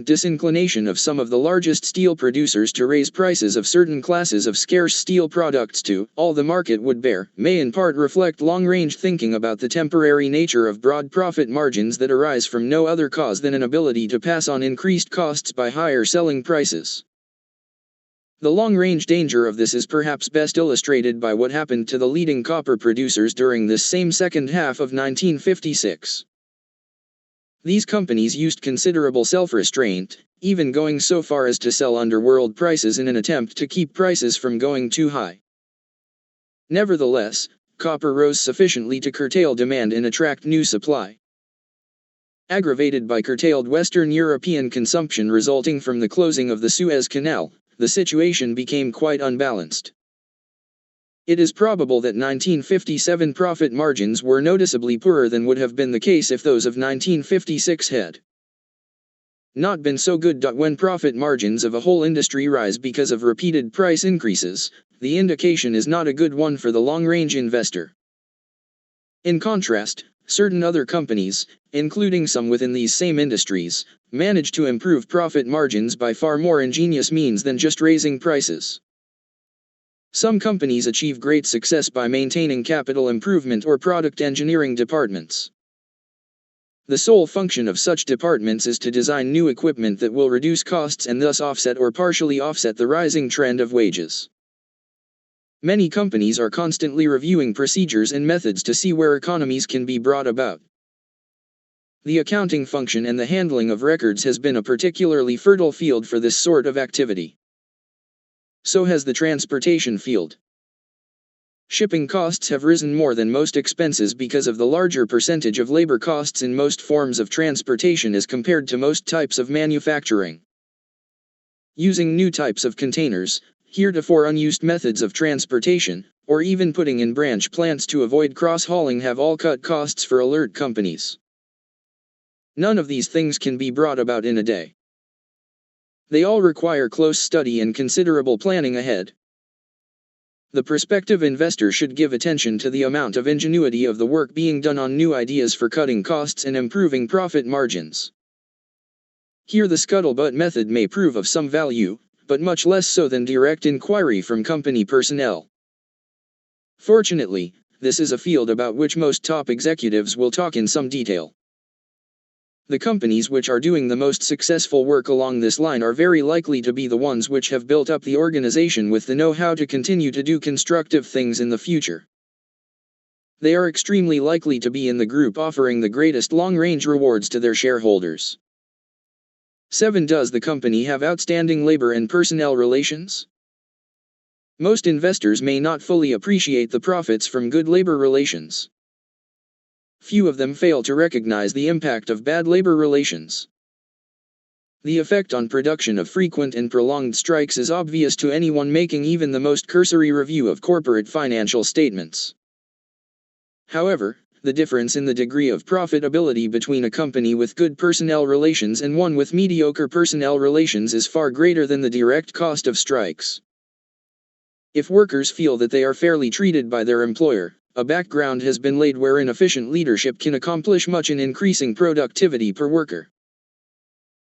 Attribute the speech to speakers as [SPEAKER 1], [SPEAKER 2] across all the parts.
[SPEAKER 1] apparent disinclination of some of the largest steel producers to raise prices of certain classes of scarce steel products to all the market would bear, may in part reflect long-range thinking about the temporary nature of broad profit margins that arise from no other cause than an ability to pass on increased costs by higher selling prices. The long-range danger of this is perhaps best illustrated by what happened to the leading copper producers during this same second half of 1956. These companies used considerable self-restraint, even going so far as to sell under world prices in an attempt to keep prices from going too high. Nevertheless, copper rose sufficiently to curtail demand and attract new supply. Aggravated by curtailed Western European consumption resulting from the closing of the Suez Canal, the situation became quite unbalanced. It is probable that 1957 profit margins were noticeably poorer than would have been the case if those of 1956 had not been so good. When profit margins of a whole industry rise because of repeated price increases, the indication is not a good one for the long-range investor. In contrast, certain other companies, including some within these same industries, manage to improve profit margins by far more ingenious means than just raising prices. Some companies achieve great success by maintaining capital improvement or product engineering departments. The sole function of such departments is to design new equipment that will reduce costs and thus offset or partially offset the rising trend of wages. Many companies are constantly reviewing procedures and methods to see where economies can be brought about. The accounting function and the handling of records has been a particularly fertile field for this sort of activity. So has the transportation field. Shipping costs have risen more than most expenses because of the larger percentage of labor costs in most forms of transportation as compared to most types of manufacturing. Using new types of containers, heretofore unused methods of transportation, or even putting in branch plants to avoid cross-hauling have all cut costs for alert companies. None of these things can be brought about in a day. They all require close study and considerable planning ahead. The prospective investor should give attention to the amount of ingenuity of the work being done on new ideas for cutting costs and improving profit margins. Here the scuttlebutt method may prove of some value, but much less so than direct inquiry from company personnel. Fortunately, this is a field about which most top executives will talk in some detail. The companies which are doing the most successful work along this line are very likely to be the ones which have built up the organization with the know-how to continue to do constructive things in the future. They are extremely likely to be in the group offering the greatest long-range rewards to their shareholders. 7. Does the company have outstanding labor and personnel relations? Most investors may not fully appreciate the profits from good labor relations. Few of them fail to recognize the impact of bad labor relations. The effect on production of frequent and prolonged strikes is obvious to anyone making even the most cursory review of corporate financial statements. However, the difference in the degree of profitability between a company with good personnel relations and one with mediocre personnel relations is far greater than the direct cost of strikes. If workers feel that they are fairly treated by their employer, a background has been laid wherein efficient leadership can accomplish much in increasing productivity per worker.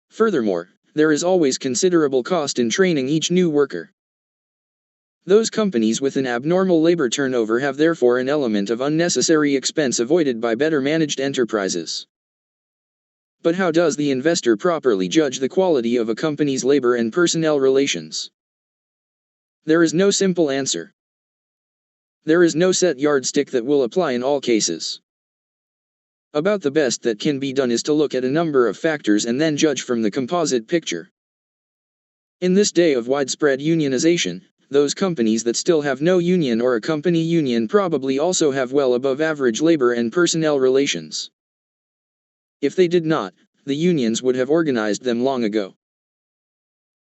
[SPEAKER 1] Furthermore, there is always considerable cost in training each new worker. Those companies with an abnormal labor turnover have therefore an element of unnecessary expense avoided by better managed enterprises. But how does the investor properly judge the quality of a company's labor and personnel relations? There is no simple answer. There is no set yardstick that will apply in all cases. About the best that can be done is to look at a number of factors and then judge from the composite picture. In this day of widespread unionization, those companies that still have no union or a company union probably also have well above average labor and personnel relations. If they did not, the unions would have organized them long ago.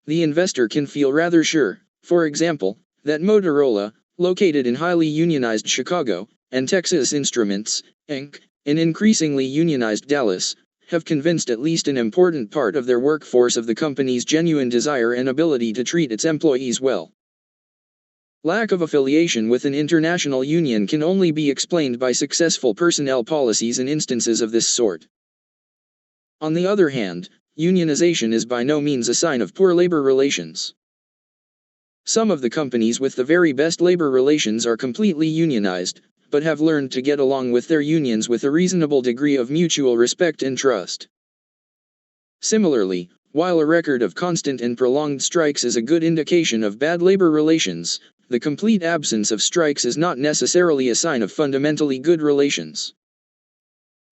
[SPEAKER 1] The investor can feel rather sure, for example, that Motorola, located in highly unionized Chicago, and Texas Instruments, Inc., in increasingly unionized Dallas, have convinced at least an important part of their workforce of the company's genuine desire and ability to treat its employees well. Lack of affiliation with an international union can only be explained by successful personnel policies in instances of this sort. On the other hand, unionization is by no means a sign of poor labor relations. Some of the companies with the very best labor relations are completely unionized, but have learned to get along with their unions with a reasonable degree of mutual respect and trust. Similarly, while a record of constant and prolonged strikes is a good indication of bad labor relations, the complete absence of strikes is not necessarily a sign of fundamentally good relations.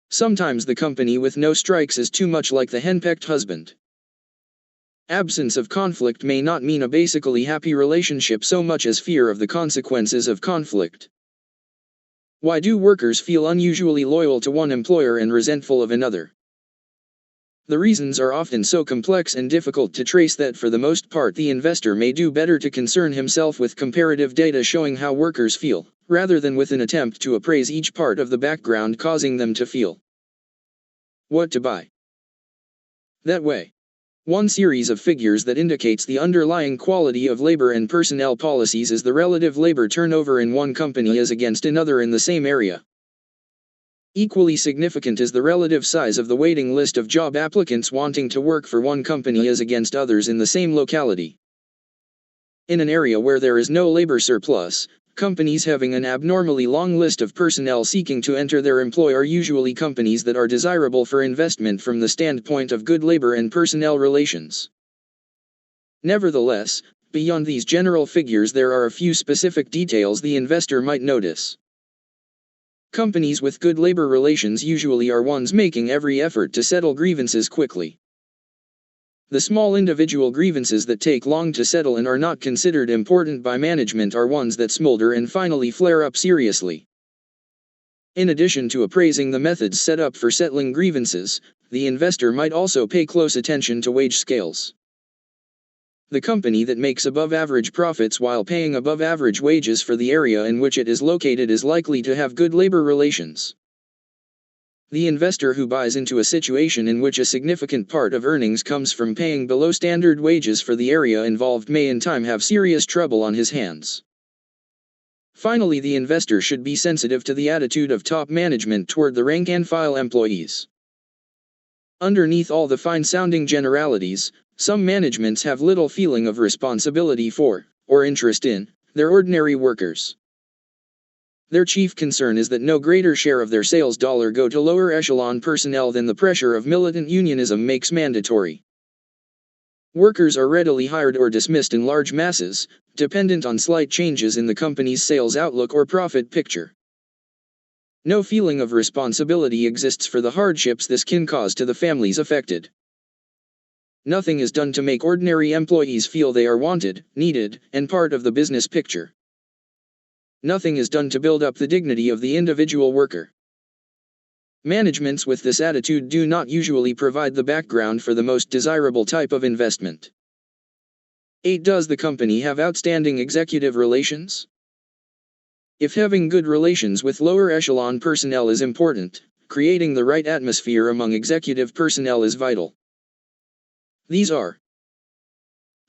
[SPEAKER 1] Sometimes the company with no strikes is too much like the henpecked husband. Absence of conflict may not mean a basically happy relationship so much as fear of the consequences of conflict. Why do workers feel unusually loyal to one employer and resentful of another? The reasons are often so complex and difficult to trace that for the most part the investor may do better to concern himself with comparative data showing how workers feel, rather than with an attempt to appraise each part of the background causing them to feel. What to buy? That way. One series of figures that indicates the underlying quality of labor and personnel policies is the relative labor turnover in one company as against another in the same area. Equally significant is the relative size of the waiting list of job applicants wanting to work for one company as against others in the same locality. In an area where there is no labor surplus, companies having an abnormally long list of personnel seeking to enter their employ are usually companies that are desirable for investment from the standpoint of good labor and personnel relations. Nevertheless, beyond these general figures there are a few specific details the investor might notice. Companies with good labor relations usually are ones making every effort to settle grievances quickly. The small individual grievances that take long to settle and are not considered important by management are ones that smolder and finally flare up seriously. In addition to appraising the methods set up for settling grievances, the investor might also pay close attention to wage scales. The company that makes above-average profits while paying above-average wages for the area in which it is located is likely to have good labor relations. The investor who buys into a situation in which a significant part of earnings comes from paying below standard wages for the area involved may in time have serious trouble on his hands. Finally, the investor should be sensitive to the attitude of top management toward the rank-and-file employees. Underneath all the fine-sounding generalities, some managements have little feeling of responsibility for, or interest in, their ordinary workers. Their chief concern is that no greater share of their sales dollar go to lower echelon personnel than the pressure of militant unionism makes mandatory. Workers are readily hired or dismissed in large masses, dependent on slight changes in the company's sales outlook or profit picture. No feeling of responsibility exists for the hardships this can cause to the families affected. Nothing is done to make ordinary employees feel they are wanted, needed, and part of the business picture. Nothing is done to build up the dignity of the individual worker. Managements with this attitude do not usually provide the background for the most desirable type of investment. 8. Does the company have outstanding executive relations? If having good relations with lower echelon personnel is important, creating the right atmosphere among executive personnel is vital. These are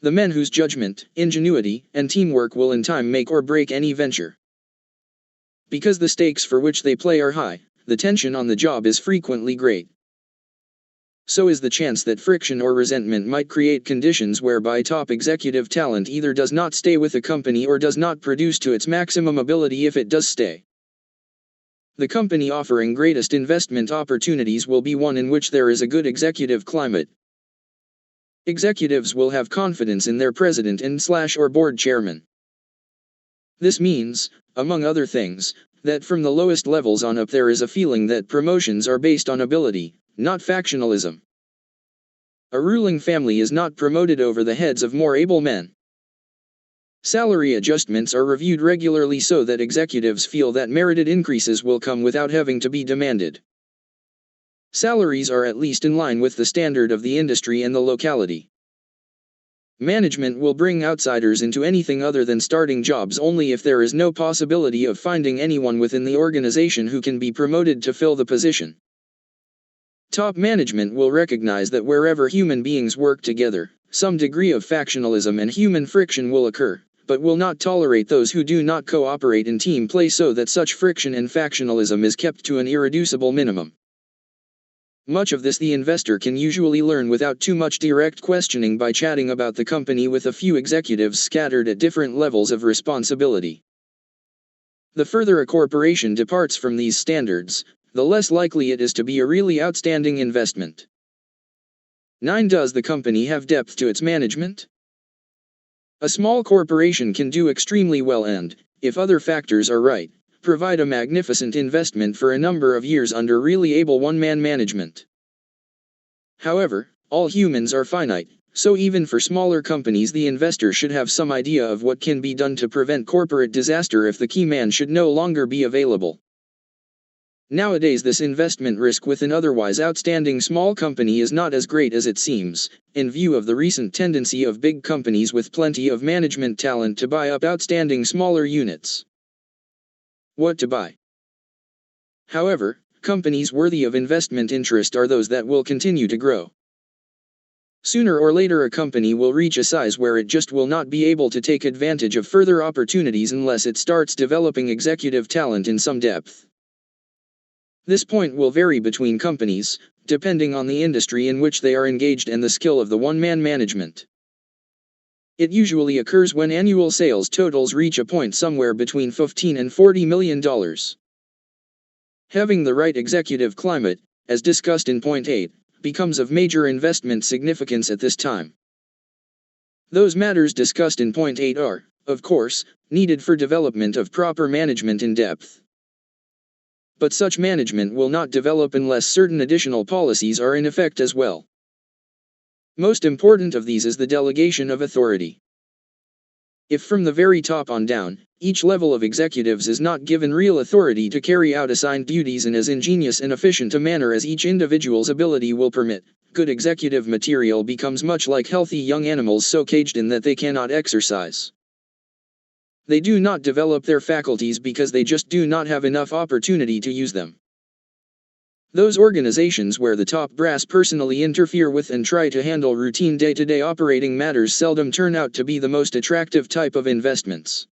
[SPEAKER 1] the men whose judgment, ingenuity, and teamwork will in time make or break any venture. Because the stakes for which they play are high, the tension on the job is frequently great. So is the chance that friction or resentment might create conditions whereby top executive talent either does not stay with a company or does not produce to its maximum ability if it does stay. The company offering greatest investment opportunities will be one in which there is a good executive climate. Executives will have confidence in their president and/or board chairman. This means, among other things, that from the lowest levels on up there is a feeling that promotions are based on ability, not factionalism. A ruling family is not promoted over the heads of more able men. Salary adjustments are reviewed regularly so that executives feel that merited increases will come without having to be demanded. Salaries are at least in line with the standard of the industry and the locality. Management will bring outsiders into anything other than starting jobs only if there is no possibility of finding anyone within the organization who can be promoted to fill the position. Top management will recognize that wherever human beings work together, some degree of factionalism and human friction will occur, but will not tolerate those who do not cooperate in team play so that such friction and factionalism is kept to an irreducible minimum. Much of this the investor can usually learn without too much direct questioning by chatting about the company with a few executives scattered at different levels of responsibility. The further a corporation departs from these standards, the less likely it is to be a really outstanding investment. 9. Does the company have depth to its management? A small corporation can do extremely well and, if other factors are right, provide a magnificent investment for a number of years under really able one-man management. However, all humans are finite, so even for smaller companies the investor should have some idea of what can be done to prevent corporate disaster if the key man should no longer be available. Nowadays this investment risk with an otherwise outstanding small company is not as great as it seems, in view of the recent tendency of big companies with plenty of management talent to buy up outstanding smaller units. What to buy? However, companies worthy of investment interest are those that will continue to grow. Sooner or later a company will reach a size where it just will not be able to take advantage of further opportunities unless it starts developing executive talent in some depth. This point will vary between companies, depending on the industry in which they are engaged and the skill of the one-man management. It usually occurs when annual sales totals reach a point somewhere between $15 and $40 million. Having the right executive climate, as discussed in point 8, becomes of major investment significance at this time. Those matters discussed in point 8 are, of course, needed for development of proper management in depth. But such management will not develop unless certain additional policies are in effect as well. Most important of these is the delegation of authority. If from the very top on down, each level of executives is not given real authority to carry out assigned duties in as ingenious and efficient a manner as each individual's ability will permit, good executive material becomes much like healthy young animals so caged in that they cannot exercise. They do not develop their faculties because they just do not have enough opportunity to use them. Those organizations where the top brass personally interfere with and try to handle routine day-to-day operating matters seldom turn out to be the most attractive type of investments.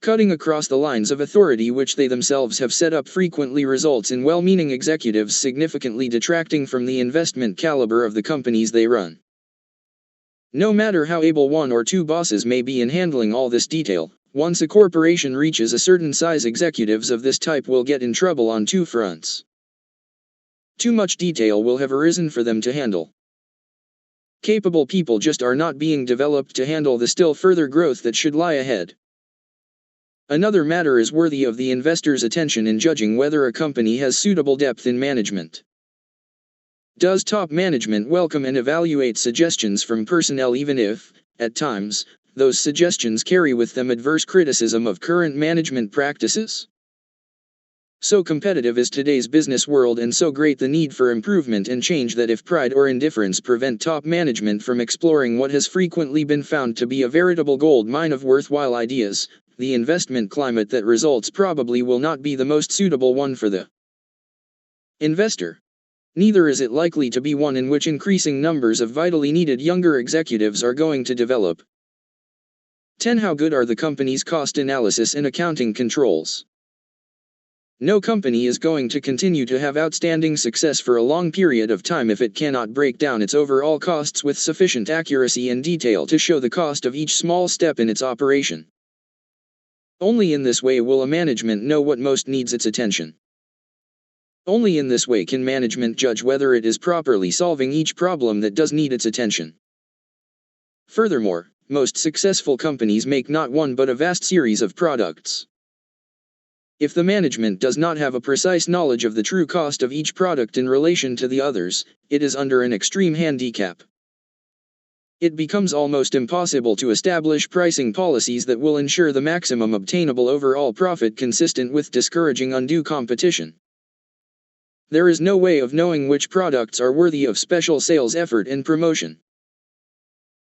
[SPEAKER 1] Cutting across the lines of authority which they themselves have set up frequently results in well-meaning executives significantly detracting from the investment caliber of the companies they run. No matter how able one or two bosses may be in handling all this detail, once a corporation reaches a certain size executives of this type will get in trouble on two fronts. Too much detail will have arisen for them to handle. Capable people just are not being developed to handle the still further growth that should lie ahead. Another matter is worthy of the investor's attention in judging whether a company has suitable depth in management. Does top management welcome and evaluate suggestions from personnel even if, at times, those suggestions carry with them adverse criticism of current management practices? So competitive is today's business world and so great the need for improvement and change that if pride or indifference prevent top management from exploring what has frequently been found to be a veritable gold mine of worthwhile ideas, the investment climate that results probably will not be the most suitable one for the investor. Neither is it likely to be one in which increasing numbers of vitally needed younger executives are going to develop. 10. How good are the company's cost analysis and accounting controls? No company is going to continue to have outstanding success for a long period of time if it cannot break down its overall costs with sufficient accuracy and detail to show the cost of each small step in its operation. Only in this way will a management know what most needs its attention. Only in this way can management judge whether it is properly solving each problem that does need its attention. Furthermore, most successful companies make not one but a vast series of products. If the management does not have a precise knowledge of the true cost of each product in relation to the others, it is under an extreme handicap. It becomes almost impossible to establish pricing policies that will ensure the maximum obtainable overall profit consistent with discouraging undue competition. There is no way of knowing which products are worthy of special sales effort and promotion.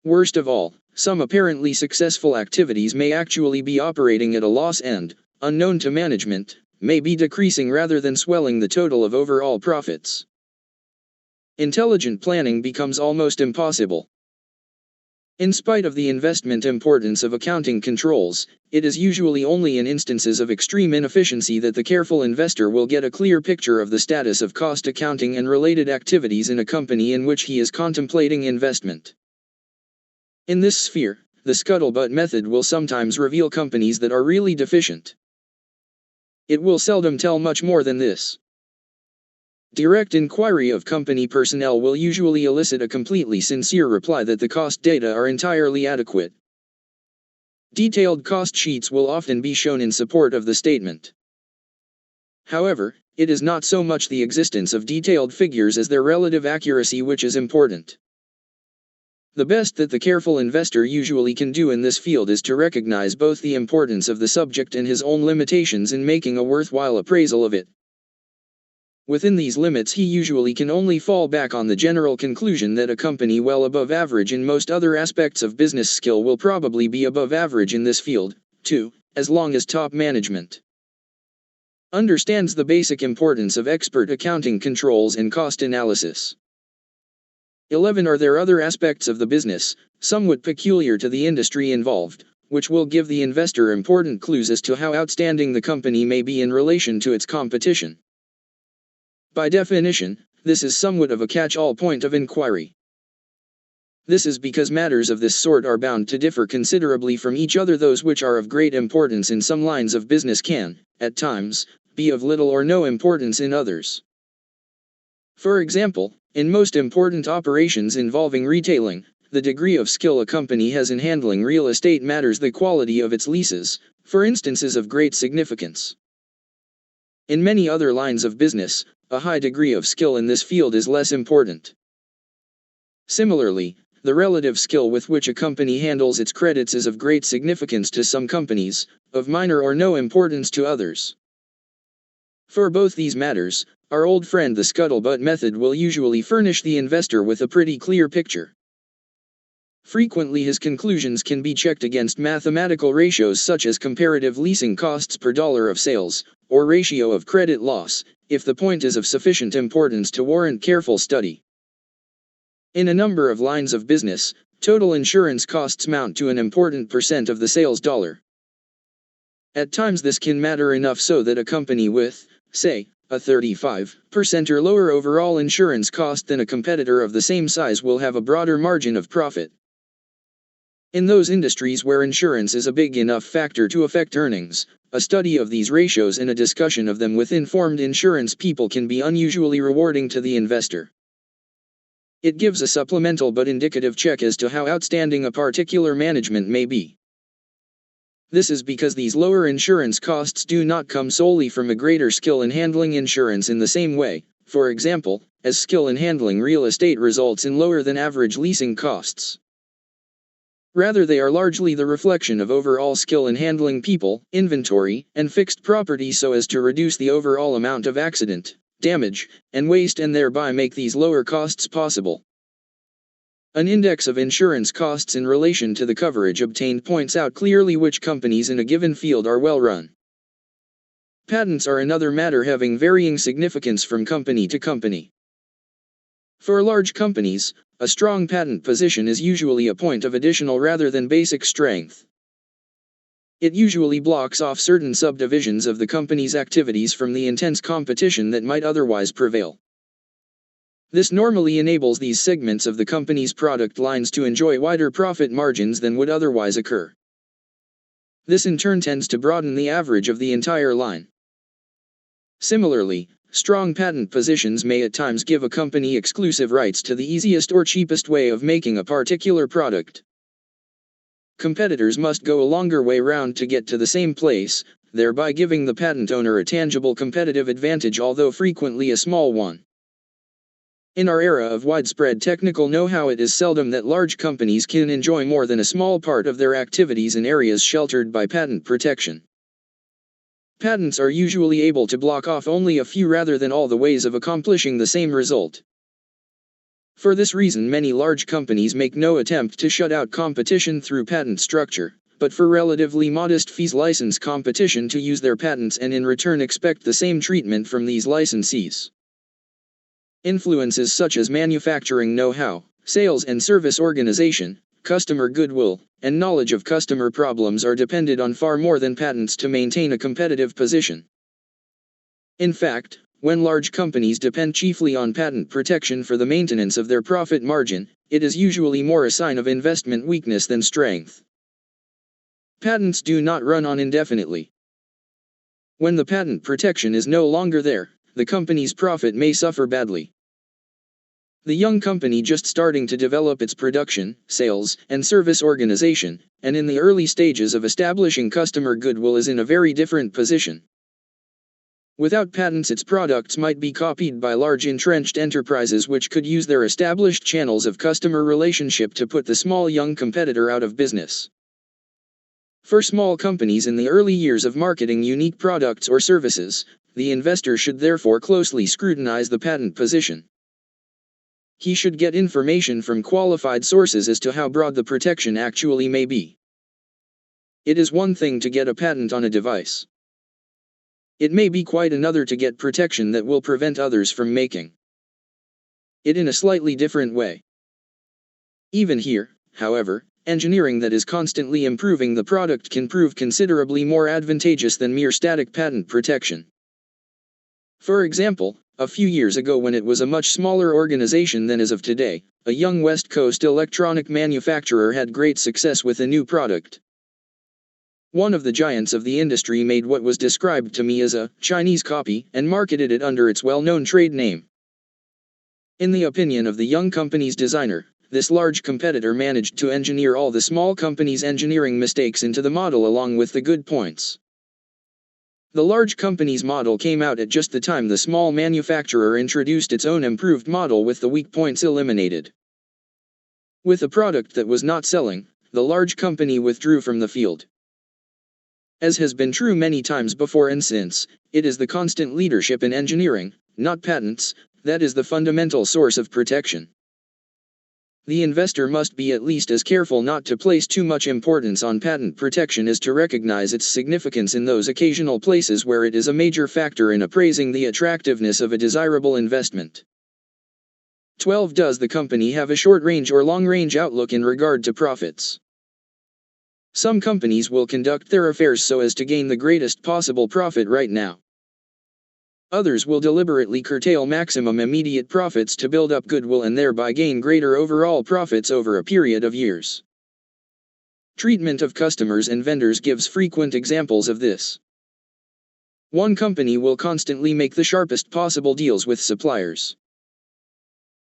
[SPEAKER 1] Worst of all, some apparently successful activities may actually be operating at a loss and, unknown to management, may be decreasing rather than swelling the total of overall profits. Intelligent planning becomes almost impossible. In spite of the investment importance of accounting controls, it is usually only in instances of extreme inefficiency that the careful investor will get a clear picture of the status of cost accounting and related activities in a company in which he is contemplating investment. In this sphere, the scuttlebutt method will sometimes reveal companies that are really deficient. It will seldom tell much more than this. Direct inquiry of company personnel will usually elicit a completely sincere reply that the cost data are entirely adequate. Detailed cost sheets will often be shown in support of the statement. However, it is not so much the existence of detailed figures as their relative accuracy which is important. The best that the careful investor usually can do in this field is to recognize both the importance of the subject and his own limitations in making a worthwhile appraisal of it. Within these limits he usually can only fall back on the general conclusion that a company well above average in most other aspects of business skill will probably be above average in this field, too, as long as top management understands the basic importance of expert accounting controls and cost analysis. 11. Are there other aspects of the business, somewhat peculiar to the industry involved, which will give the investor important clues as to how outstanding the company may be in relation to its competition? By definition, this is somewhat of a catch-all point of inquiry. This is because matters of this sort are bound to differ considerably from each other. Those which are of great importance in some lines of business can, at times, be of little or no importance in others. For example, in most important operations involving retailing, the degree of skill a company has in handling real estate matters the quality of its leases, for instance, is of great significance. In many other lines of business, a high degree of skill in this field is less important. Similarly, the relative skill with which a company handles its credits is of great significance to some companies, of minor or no importance to others. For both these matters, our old friend the scuttlebutt method will usually furnish the investor with a pretty clear picture. Frequently his conclusions can be checked against mathematical ratios such as comparative leasing costs per dollar of sales, or ratio of credit loss, if the point is of sufficient importance to warrant careful study. In a number of lines of business, total insurance costs mount to an important percent of the sales dollar. At times this can matter enough so that a company with, say, a 35% or lower overall insurance cost than a competitor of the same size will have a broader margin of profit. In those industries where insurance is a big enough factor to affect earnings, a study of these ratios and a discussion of them with informed insurance people can be unusually rewarding to the investor. It gives a supplemental but indicative check as to how outstanding a particular management may be. This is because these lower insurance costs do not come solely from a greater skill in handling insurance in the same way, for example, as skill in handling real estate results in lower than average leasing costs. Rather, they are largely the reflection of overall skill in handling people, inventory, and fixed property so as to reduce the overall amount of accident, damage, and waste and thereby make these lower costs possible. An index of insurance costs in relation to the coverage obtained points out clearly which companies in a given field are well run. Patents are another matter having varying significance from company to company. For large companies, a strong patent position is usually a point of additional rather than basic strength. It usually blocks off certain subdivisions of the company's activities from the intense competition that might otherwise prevail. This normally enables these segments of the company's product lines to enjoy wider profit margins than would otherwise occur. This in turn tends to broaden the average of the entire line. Similarly, strong patent positions may at times give a company exclusive rights to the easiest or cheapest way of making a particular product. Competitors must go a longer way round to get to the same place, thereby giving the patent owner a tangible competitive advantage, although frequently a small one. In our era of widespread technical know-how, it is seldom that large companies can enjoy more than a small part of their activities in areas sheltered by patent protection. Patents are usually able to block off only a few rather than all the ways of accomplishing the same result. For this reason, many large companies make no attempt to shut out competition through patent structure, but for relatively modest fees license competition to use their patents and in return expect the same treatment from these licensees. Influences such as manufacturing know-how, sales and service organization, customer goodwill, and knowledge of customer problems are dependent on far more than patents to maintain a competitive position. In fact, when large companies depend chiefly on patent protection for the maintenance of their profit margin, it is usually more a sign of investment weakness than strength. Patents do not run on indefinitely. When the patent protection is no longer there, the company's profit may suffer badly. The young company just starting to develop its production, sales, and service organization, and in the early stages of establishing customer goodwill is in a very different position. Without patents, its products might be copied by large entrenched enterprises which could use their established channels of customer relationship to put the small young competitor out of business. For small companies in the early years of marketing unique products or services, the investor should therefore closely scrutinize the patent position. He should get information from qualified sources as to how broad the protection actually may be. It is one thing to get a patent on a device. It may be quite another to get protection that will prevent others from making it in a slightly different way. Even here, however, engineering that is constantly improving the product can prove considerably more advantageous than mere static patent protection. For example, a few years ago, when it was a much smaller organization than as of today, a young West Coast electronic manufacturer had great success with a new product. One of the giants of the industry made what was described to me as a Chinese copy and marketed it under its well-known trade name. In the opinion of the young company's designer, this large competitor managed to engineer all the small company's engineering mistakes into the model along with the good points. The large company's model came out at just the time the small manufacturer introduced its own improved model with the weak points eliminated. With a product that was not selling, the large company withdrew from the field. As has been true many times before and since, it is the constant leadership in engineering, not patents, that is the fundamental source of protection. The investor must be at least as careful not to place too much importance on patent protection as to recognize its significance in those occasional places where it is a major factor in appraising the attractiveness of a desirable investment. 12. Does the company have a short-range or long-range outlook in regard to profits? Some companies will conduct their affairs so as to gain the greatest possible profit right now. Others will deliberately curtail maximum immediate profits to build up goodwill and thereby gain greater overall profits over a period of years. Treatment of customers and vendors gives frequent examples of this. One company will constantly make the sharpest possible deals with suppliers.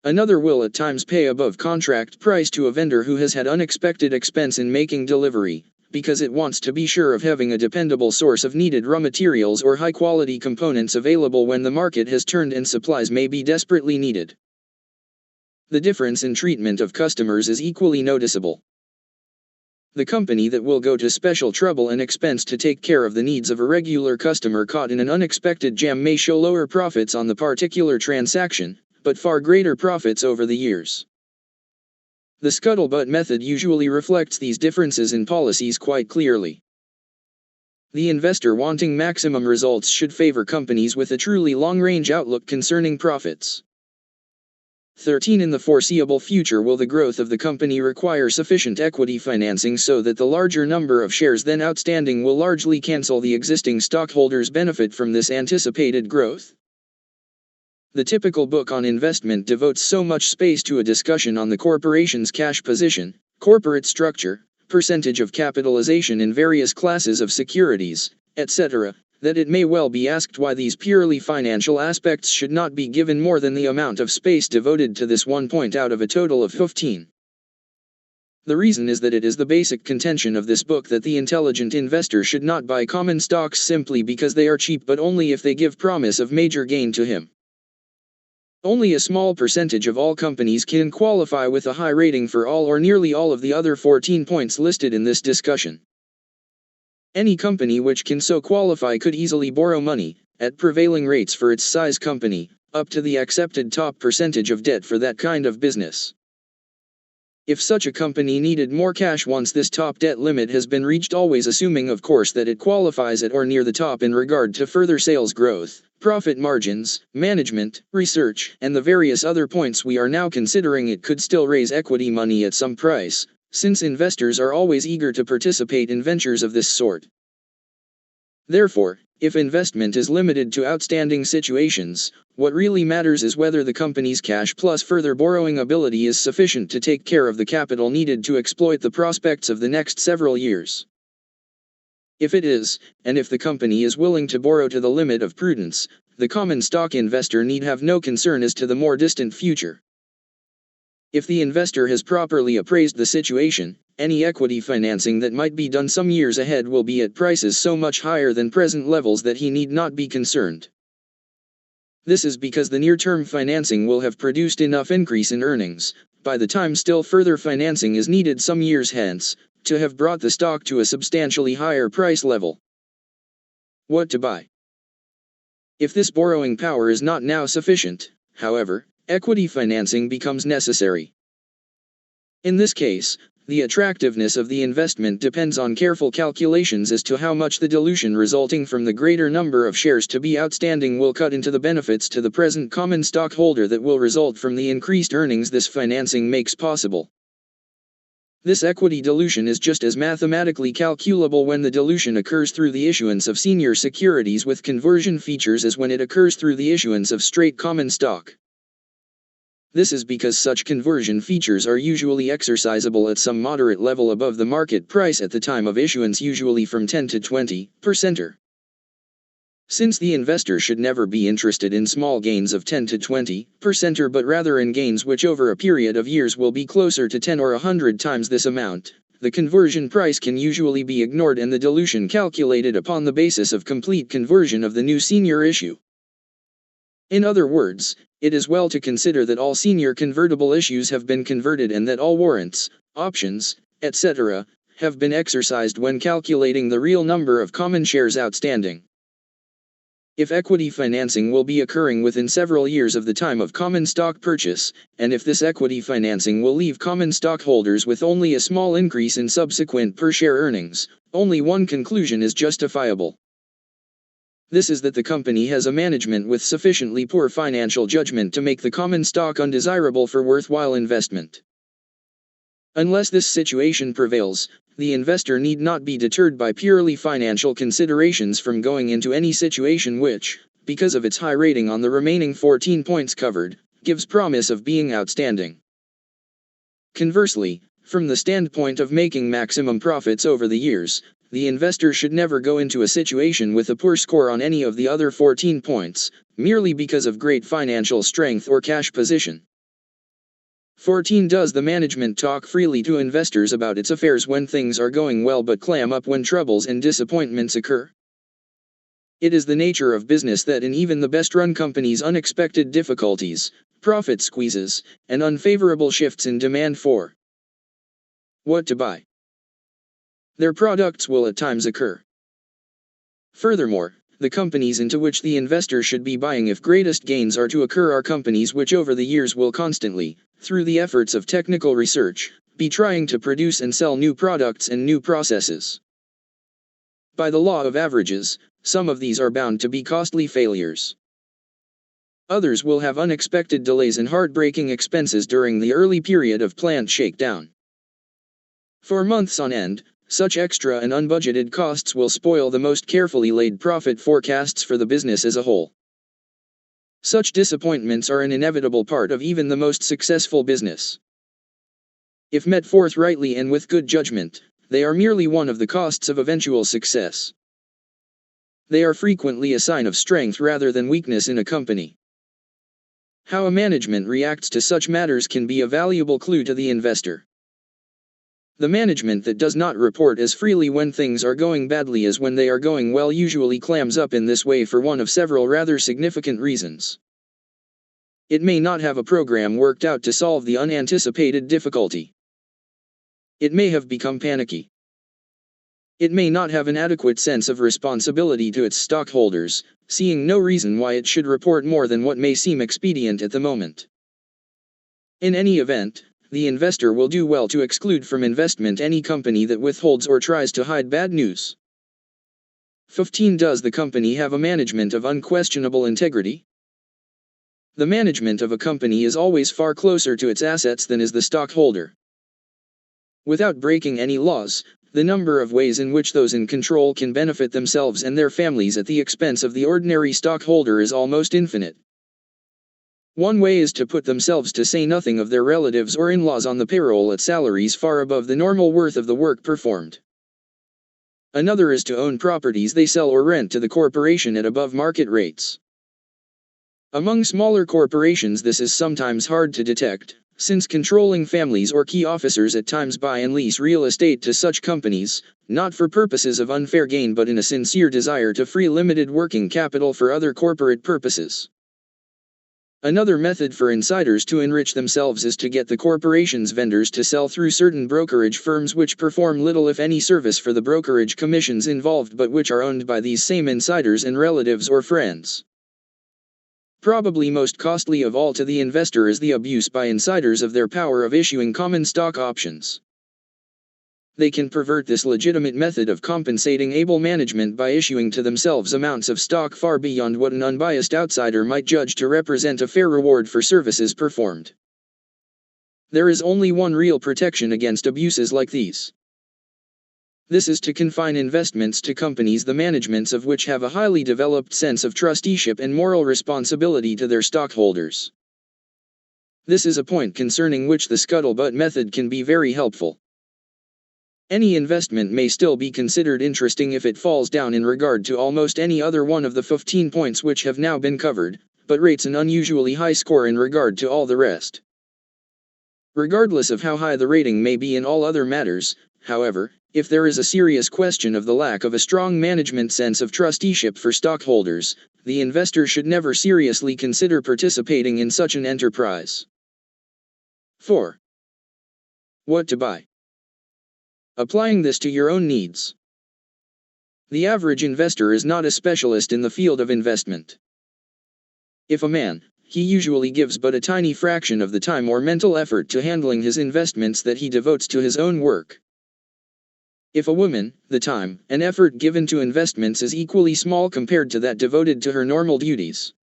[SPEAKER 1] Another will at times pay above contract price to a vendor who has had unexpected expense in making delivery, because it wants to be sure of having a dependable source of needed raw materials or high-quality components available when the market has turned and supplies may be desperately needed. The difference in treatment of customers is equally noticeable. The company that will go to special trouble and expense to take care of the needs of a regular customer caught in an unexpected jam may show lower profits on the particular transaction, but far greater profits over the years. The scuttlebutt method usually reflects these differences in policies quite clearly. The investor wanting maximum results should favor companies with a truly long-range outlook concerning profits. 13. In the foreseeable future, will the growth of the company require sufficient equity financing so that the larger number of shares then outstanding will largely cancel the existing stockholders' benefit from this anticipated growth? The typical book on investment devotes so much space to a discussion on the corporation's cash position, corporate structure, percentage of capitalization in various classes of securities, etc., that it may well be asked why these purely financial aspects should not be given more than the amount of space devoted to this one point out of a total of 15. The reason is that it is the basic contention of this book that the intelligent investor should not buy common stocks simply because they are cheap, but only if they give promise of major gain to him. Only a small percentage of all companies can qualify with a high rating for all or nearly all of the other 14 points listed in this discussion. Any company which can so qualify could easily borrow money, at prevailing rates for its size company, up to the accepted top percentage of debt for that kind of business. If such a company needed more cash once this top debt limit has been reached, always assuming of course that it qualifies at or near the top in regard to further sales growth, profit margins, management, research, and the various other points we are now considering, it could still raise equity money at some price, since investors are always eager to participate in ventures of this sort. Therefore, if investment is limited to outstanding situations, what really matters is whether the company's cash plus further borrowing ability is sufficient to take care of the capital needed to exploit the prospects of the next several years. If it is, and if the company is willing to borrow to the limit of prudence, the common stock investor need have no concern as to the more distant future. If the investor has properly appraised the situation, any equity financing that might be done some years ahead will be at prices so much higher than present levels that he need not be concerned. This is because the near-term financing will have produced enough increase in earnings, by the time still further financing is needed some years hence, to have brought the stock to a substantially higher price level. What to buy? If this borrowing power is not now sufficient, however, equity financing becomes necessary. In this case, the attractiveness of the investment depends on careful calculations as to how much the dilution resulting from the greater number of shares to be outstanding will cut into the benefits to the present common stockholder that will result from the increased earnings this financing makes possible. This equity dilution is just as mathematically calculable when the dilution occurs through the issuance of senior securities with conversion features as when it occurs through the issuance of straight common stock. This is because such conversion features are usually exercisable at some moderate level above the market price at the time of issuance, usually from 10 to 20%. Since the investor should never be interested in small gains of 10 to 20%, but rather in gains which over a period of years will be closer to 10 or 100 times this amount, the conversion price can usually be ignored and the dilution calculated upon the basis of complete conversion of the new senior issue. In other words, it is well to consider that all senior convertible issues have been converted and that all warrants, options, etc., have been exercised when calculating the real number of common shares outstanding. If equity financing will be occurring within several years of the time of common stock purchase, and if this equity financing will leave common stockholders with only a small increase in subsequent per-share earnings, only one conclusion is justifiable. This is that the company has a management with sufficiently poor financial judgment to make the common stock undesirable for worthwhile investment. Unless this situation prevails, the investor need not be deterred by purely financial considerations from going into any situation which, because of its high rating on the remaining 14 points covered, gives promise of being outstanding. Conversely, from the standpoint of making maximum profits over the years, the investor should never go into a situation with a poor score on any of the other 14 points, merely because of great financial strength or cash position. 14. Does the management talk freely to investors about its affairs when things are going well but clam up when troubles and disappointments occur? It is the nature of business that in even the best-run companies unexpected difficulties, profit squeezes, and unfavorable shifts in demand for what to buy their products will at times occur. Furthermore, the companies into which the investor should be buying if greatest gains are to occur are companies which over the years will constantly, through the efforts of technical research, be trying to produce and sell new products and new processes. By the law of averages, some of these are bound to be costly failures. Others will have unexpected delays and heartbreaking expenses during the early period of plant shakedown. For months on end, such extra and unbudgeted costs will spoil the most carefully laid profit forecasts for the business as a whole. Such disappointments are an inevitable part of even the most successful business. If met forthrightly and with good judgment, they are merely one of the costs of eventual success. They are frequently a sign of strength rather than weakness in a company. How a management reacts to such matters can be a valuable clue to the investor. The management that does not report as freely when things are going badly as when they are going well usually clams up in this way for one of several rather significant reasons. It may not have a program worked out to solve the unanticipated difficulty. It may have become panicky. It may not have an adequate sense of responsibility to its stockholders, seeing no reason why it should report more than what may seem expedient at the moment. In any event, the investor will do well to exclude from investment any company that withholds or tries to hide bad news. 15. Does the company have a management of unquestionable integrity? The management of a company is always far closer to its assets than is the stockholder. Without breaking any laws, the number of ways in which those in control can benefit themselves and their families at the expense of the ordinary stockholder is almost infinite. One way is to put themselves, to say nothing of their relatives or in-laws, on the payroll at salaries far above the normal worth of the work performed. Another is to own properties they sell or rent to the corporation at above market rates. Among smaller corporations this is sometimes hard to detect, since controlling families or key officers at times buy and lease real estate to such companies, not for purposes of unfair gain but in a sincere desire to free limited working capital for other corporate purposes. Another method for insiders to enrich themselves is to get the corporation's vendors to sell through certain brokerage firms which perform little if any service for the brokerage commissions involved but which are owned by these same insiders and relatives or friends. Probably most costly of all to the investor is the abuse by insiders of their power of issuing common stock options. They can pervert this legitimate method of compensating able management by issuing to themselves amounts of stock far beyond what an unbiased outsider might judge to represent a fair reward for services performed. There is only one real protection against abuses like these. This is to confine investments to companies the managements of which have a highly developed sense of trusteeship and moral responsibility to their stockholders. This is a point concerning which the scuttlebutt method can be very helpful. Any investment may still be considered interesting if it falls down in regard to almost any other one of the 15 points which have now been covered, but rates an unusually high score in regard to all the rest. Regardless of how high the rating may be in all other matters, however, if there is a serious question of the lack of a strong management sense of trusteeship for stockholders, the investor should never seriously consider participating in such an enterprise. 4. What to buy. Applying this to your own needs. The average investor is not a specialist in the field of investment. If a man, he usually gives but a tiny fraction of the time or mental effort to handling his investments that he devotes to his own work. If a woman, the time and effort given to investments is equally small compared to that devoted to her normal duties.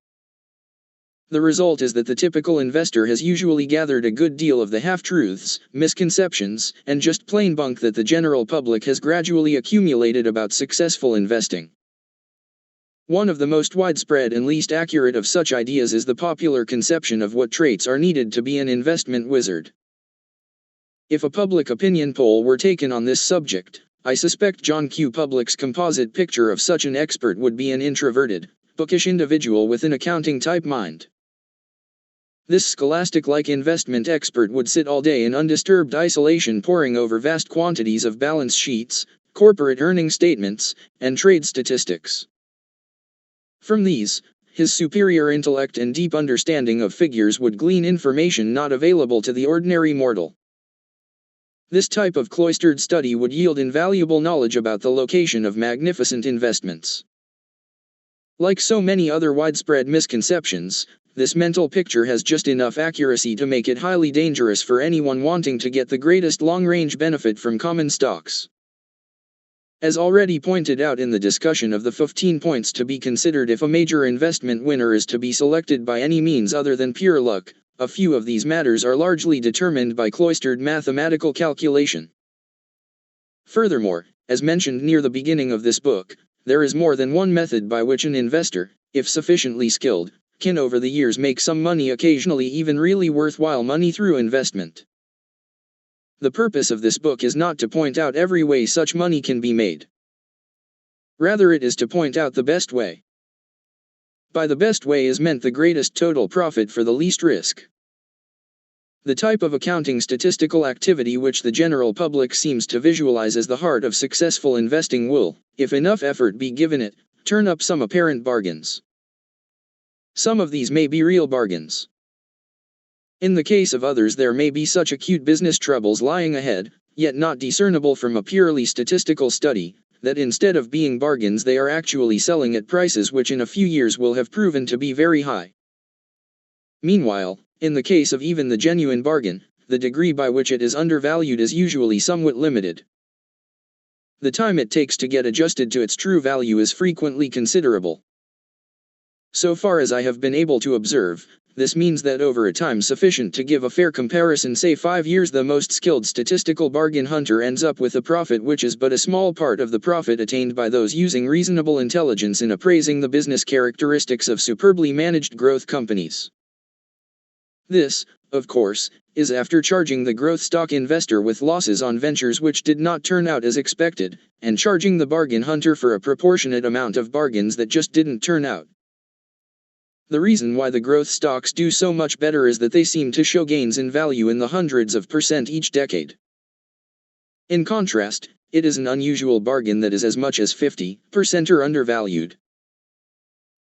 [SPEAKER 1] The result is that the typical investor has usually gathered a good deal of the half-truths, misconceptions, and just plain bunk that the general public has gradually accumulated about successful investing. One of the most widespread and least accurate of such ideas is the popular conception of what traits are needed to be an investment wizard. If a public opinion poll were taken on this subject, I suspect John Q. Public's composite picture of such an expert would be an introverted, bookish individual with an accounting-type mind. This scholastic-like investment expert would sit all day in undisturbed isolation poring over vast quantities of balance sheets, corporate earning statements, and trade statistics. From these, his superior intellect and deep understanding of figures would glean information not available to the ordinary mortal. This type of cloistered study would yield invaluable knowledge about the location of magnificent investments. Like so many other widespread misconceptions, this mental picture has just enough accuracy to make it highly dangerous for anyone wanting to get the greatest long-range benefit from common stocks. As already pointed out in the discussion of the 15 points to be considered if a major investment winner is to be selected by any means other than pure luck, a few of these matters are largely determined by cloistered mathematical calculation. Furthermore, as mentioned near the beginning of this book, there is more than one method by which an investor, if sufficiently skilled, can over the years make some money, occasionally even really worthwhile money, through investment. The purpose of this book is not to point out every way such money can be made. Rather, it is to point out the best way. By the best way is meant the greatest total profit for the least risk. The type of accounting statistical activity which the general public seems to visualize as the heart of successful investing will, if enough effort be given it, turn up some apparent bargains. Some of these may be real bargains. In the case of others there may be such acute business troubles lying ahead, yet not discernible from a purely statistical study, that instead of being bargains they are actually selling at prices which in a few years will have proven to be very high. Meanwhile, in the case of even the genuine bargain, the degree by which it is undervalued is usually somewhat limited. The time it takes to get adjusted to its true value is frequently considerable. So far as I have been able to observe, this means that over a time sufficient to give a fair comparison, say 5 years, the most skilled statistical bargain hunter ends up with a profit which is but a small part of the profit attained by those using reasonable intelligence in appraising the business characteristics of superbly managed growth companies. This, of course, is after charging the growth stock investor with losses on ventures which did not turn out as expected, and charging the bargain hunter for a proportionate amount of bargains that just didn't turn out. The reason why the growth stocks do so much better is that they seem to show gains in value in the hundreds of percent each decade. In contrast, it is an unusual bargain that is as much as 50% or undervalued.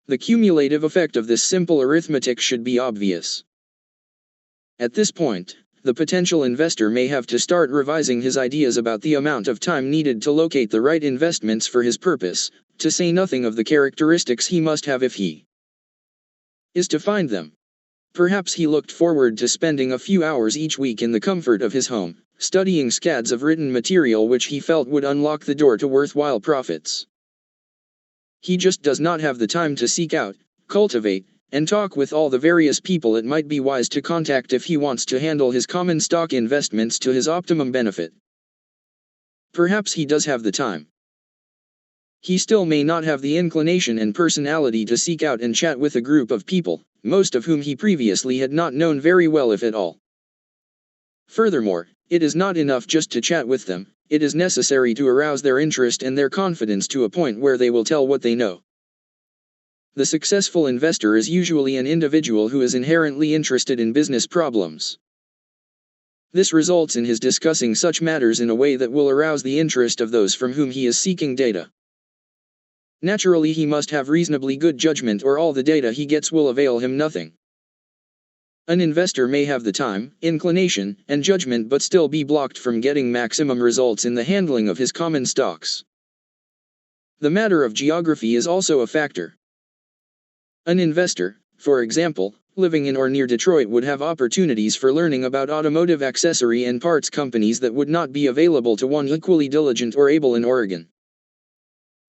[SPEAKER 1] The cumulative effect of this simple arithmetic should be obvious. At this point, the potential investor may have to start revising his ideas about the amount of time needed to locate the right investments for his purpose, to say nothing of the characteristics he must have if he is to find them. Perhaps he looked forward to spending a few hours each week in the comfort of his home, studying scads of written material which he felt would unlock the door to worthwhile profits. He just does not have the time to seek out, cultivate, and talk with all the various people it might be wise to contact if he wants to handle his common stock investments to his optimum benefit. Perhaps he does have the time. He still may not have the inclination and personality to seek out and chat with a group of people, most of whom he previously had not known very well if at all. Furthermore, it is not enough just to chat with them, it is necessary to arouse their interest and their confidence to a point where they will tell what they know. The successful investor is usually an individual who is inherently interested in business problems. This results in his discussing such matters in a way that will arouse the interest of those from whom he is seeking data. Naturally, he must have reasonably good judgment, or all the data he gets will avail him nothing. An investor may have the time, inclination, and judgment but still be blocked from getting maximum results in the handling of his common stocks. The matter of geography is also a factor. An investor, for example, living in or near Detroit would have opportunities for learning about automotive accessory and parts companies that would not be available to one equally diligent or able in Oregon.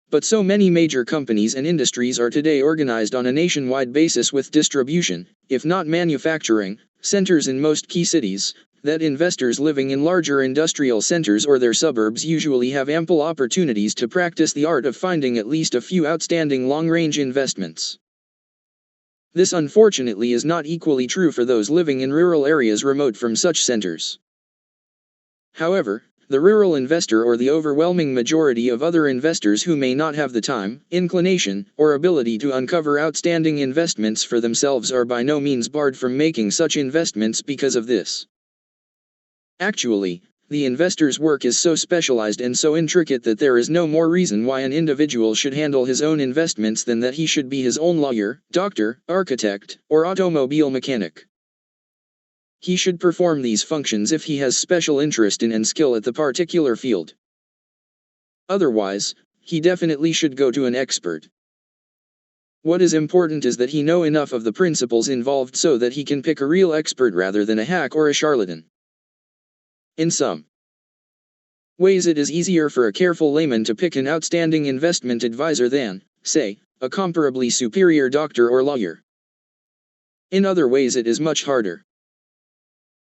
[SPEAKER 1] But so many major companies and industries are today organized on a nationwide basis with distribution, if not manufacturing, centers in most key cities, that investors living in larger industrial centers or their suburbs usually have ample opportunities to practice the art of finding at least a few outstanding long-range investments. This unfortunately is not equally true for those living in rural areas remote from such centers. However, the rural investor or the overwhelming majority of other investors who may not have the time, inclination, or ability to uncover outstanding investments for themselves are by no means barred from making such investments because of this. Actually, the investor's work is so specialized and so intricate that there is no more reason why an individual should handle his own investments than that he should be his own lawyer, doctor, architect, or automobile mechanic. He should perform these functions if he has special interest in and skill at the particular field. Otherwise, he definitely should go to an expert. What is important is that he know enough of the principles involved so that he can pick a real expert rather than a hack or a charlatan. In some ways, it is easier for a careful layman to pick an outstanding investment advisor than, say, a comparably superior doctor or lawyer. In other ways, it is much harder.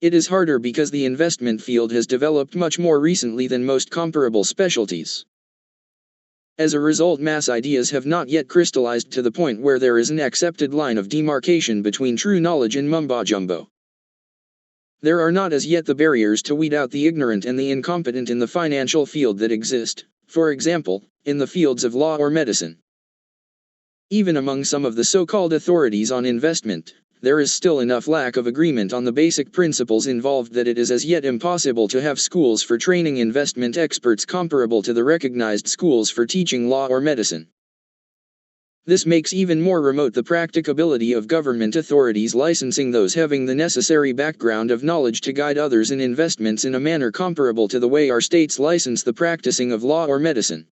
[SPEAKER 1] It is harder because the investment field has developed much more recently than most comparable specialties. As a result, mass ideas have not yet crystallized to the point where there is an accepted line of demarcation between true knowledge and mumbo-jumbo. There are not as yet the barriers to weed out the ignorant and the incompetent in the financial field that exist, for example, in the fields of law or medicine. Even among some of the so-called authorities on investment, there is still enough lack of agreement on the basic principles involved that it is as yet impossible to have schools for training investment experts comparable to the recognized schools for teaching law or medicine. This makes even more remote the practicability of government authorities licensing those having the necessary background of knowledge to guide others in investments in a manner comparable to the way our states license the practicing of law or medicine.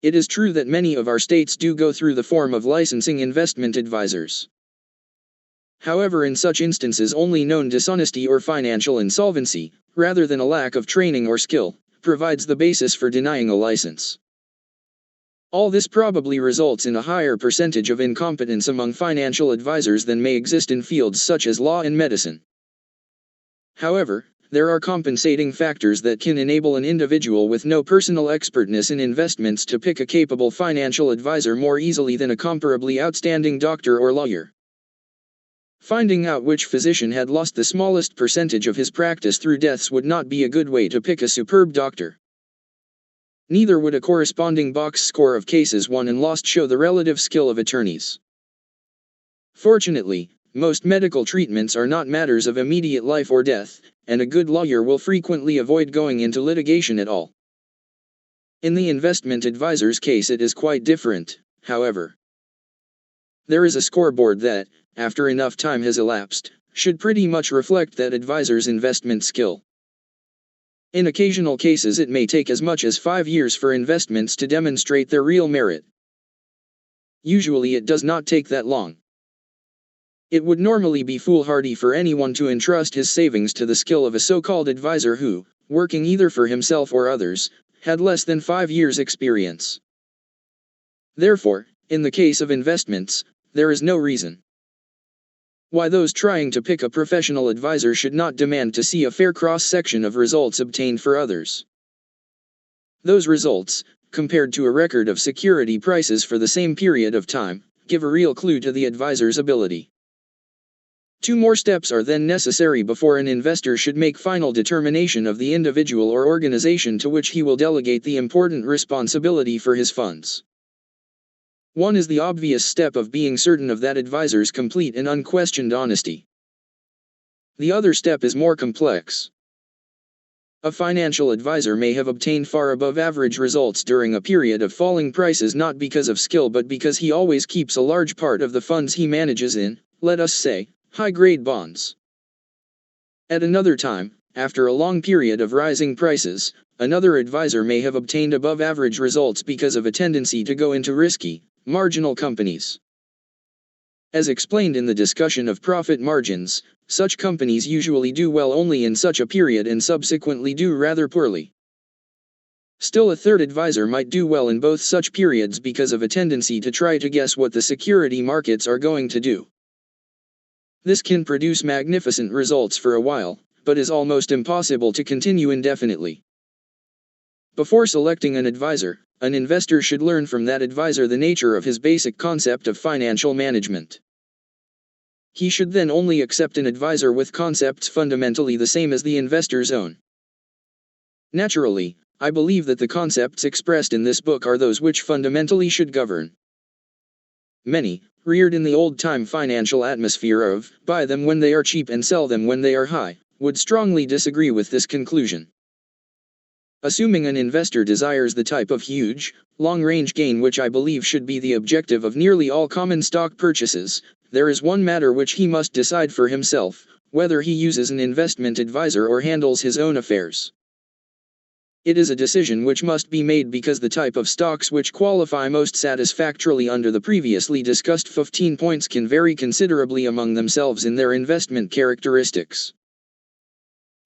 [SPEAKER 1] It is true that many of our states do go through the form of licensing investment advisors. However, in such instances only known dishonesty or financial insolvency, rather than a lack of training or skill, provides the basis for denying a license. All this probably results in a higher percentage of incompetence among financial advisors than may exist in fields such as law and medicine. However, there are compensating factors that can enable an individual with no personal expertness in investments to pick a capable financial advisor more easily than a comparably outstanding doctor or lawyer. Finding out which physician had lost the smallest percentage of his practice through deaths would not be a good way to pick a superb doctor. Neither would a corresponding box score of cases won and lost show the relative skill of attorneys. Fortunately, most medical treatments are not matters of immediate life or death, and a good lawyer will frequently avoid going into litigation at all. In the investment advisor's case it is quite different, however. There is a scoreboard that, after enough time has elapsed, should pretty much reflect that advisor's investment skill. In occasional cases it may take as much as 5 years for investments to demonstrate their real merit. Usually it does not take that long. It would normally be foolhardy for anyone to entrust his savings to the skill of a so-called advisor who, working either for himself or others, had less than 5 years' experience. Therefore, in the case of investments, there is no reason why those trying to pick a professional advisor should not demand to see a fair cross-section of results obtained for others. Those results, compared to a record of security prices for the same period of time, give a real clue to the advisor's ability. 2 more steps are then necessary before an investor should make final determination of the individual or organization to which he will delegate the important responsibility for his funds. One is the obvious step of being certain of that advisor's complete and unquestioned honesty. The other step is more complex. A financial advisor may have obtained far above average results during a period of falling prices not because of skill but because he always keeps a large part of the funds he manages in, let us say, high-grade bonds. At another time, after a long period of rising prices, another advisor may have obtained above-average results because of a tendency to go into risky, marginal companies. As explained in the discussion of profit margins, such companies usually do well only in such a period and subsequently do rather poorly. Still, a third advisor might do well in both such periods because of a tendency to try to guess what the security markets are going to do. This can produce magnificent results for a while, but is almost impossible to continue indefinitely. Before selecting an advisor, an investor should learn from that advisor the nature of his basic concept of financial management. He should then only accept an advisor with concepts fundamentally the same as the investor's own. Naturally, I believe that the concepts expressed in this book are those which fundamentally should govern. Many, reared in the old-time financial atmosphere of, buy them when they are cheap and sell them when they are high, would strongly disagree with this conclusion. Assuming an investor desires the type of huge, long-range gain which I believe should be the objective of nearly all common stock purchases, there is one matter which he must decide for himself, whether he uses an investment advisor or handles his own affairs. It is a decision which must be made because the type of stocks which qualify most satisfactorily under the previously discussed 15 points can vary considerably among themselves in their investment characteristics.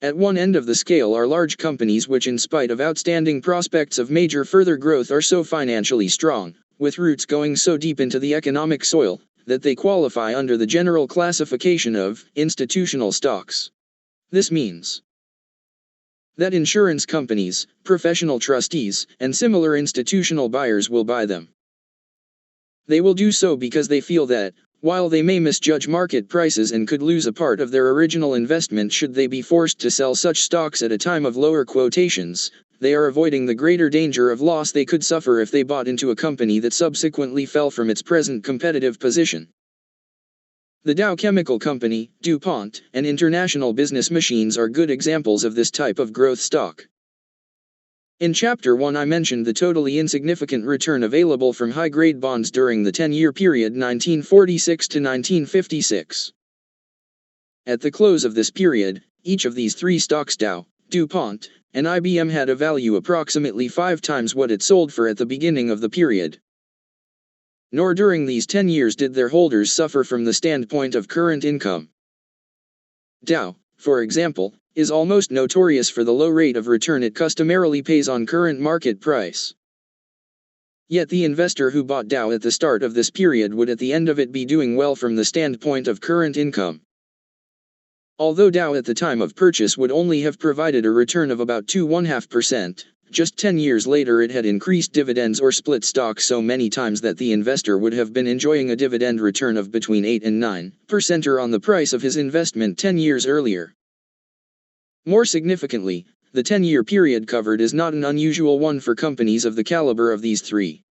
[SPEAKER 1] At one end of the scale are large companies which, in spite of outstanding prospects of major further growth, are so financially strong, with roots going so deep into the economic soil, that they qualify under the general classification of institutional stocks. This means that insurance companies, professional trustees, and similar institutional buyers will buy them. They will do so because they feel that, while they may misjudge market prices and could lose a part of their original investment should they be forced to sell such stocks at a time of lower quotations, they are avoiding the greater danger of loss they could suffer if they bought into a company that subsequently fell from its present competitive position. The Dow Chemical Company, DuPont, and International Business Machines are good examples of this type of growth stock. In Chapter 1 I mentioned the totally insignificant return available from high-grade bonds during the 10-year period 1946 to 1956. At the close of this period, each of these 3 stocks, Dow, DuPont, and IBM, had a value approximately 5 times what it sold for at the beginning of the period. Nor during these 10 years did their holders suffer from the standpoint of current income. Dow, for example, is almost notorious for the low rate of return it customarily pays on current market price. Yet the investor who bought Dow at the start of this period would at the end of it be doing well from the standpoint of current income. Although Dow at the time of purchase would only have provided a return of about 2.5%, just 10 years later it had increased dividends or split stock so many times that the investor would have been enjoying a dividend return of between 8 and 9% on the price of his investment 10 years earlier. More significantly, the 10-year period covered is not an unusual one for companies of the caliber of these three.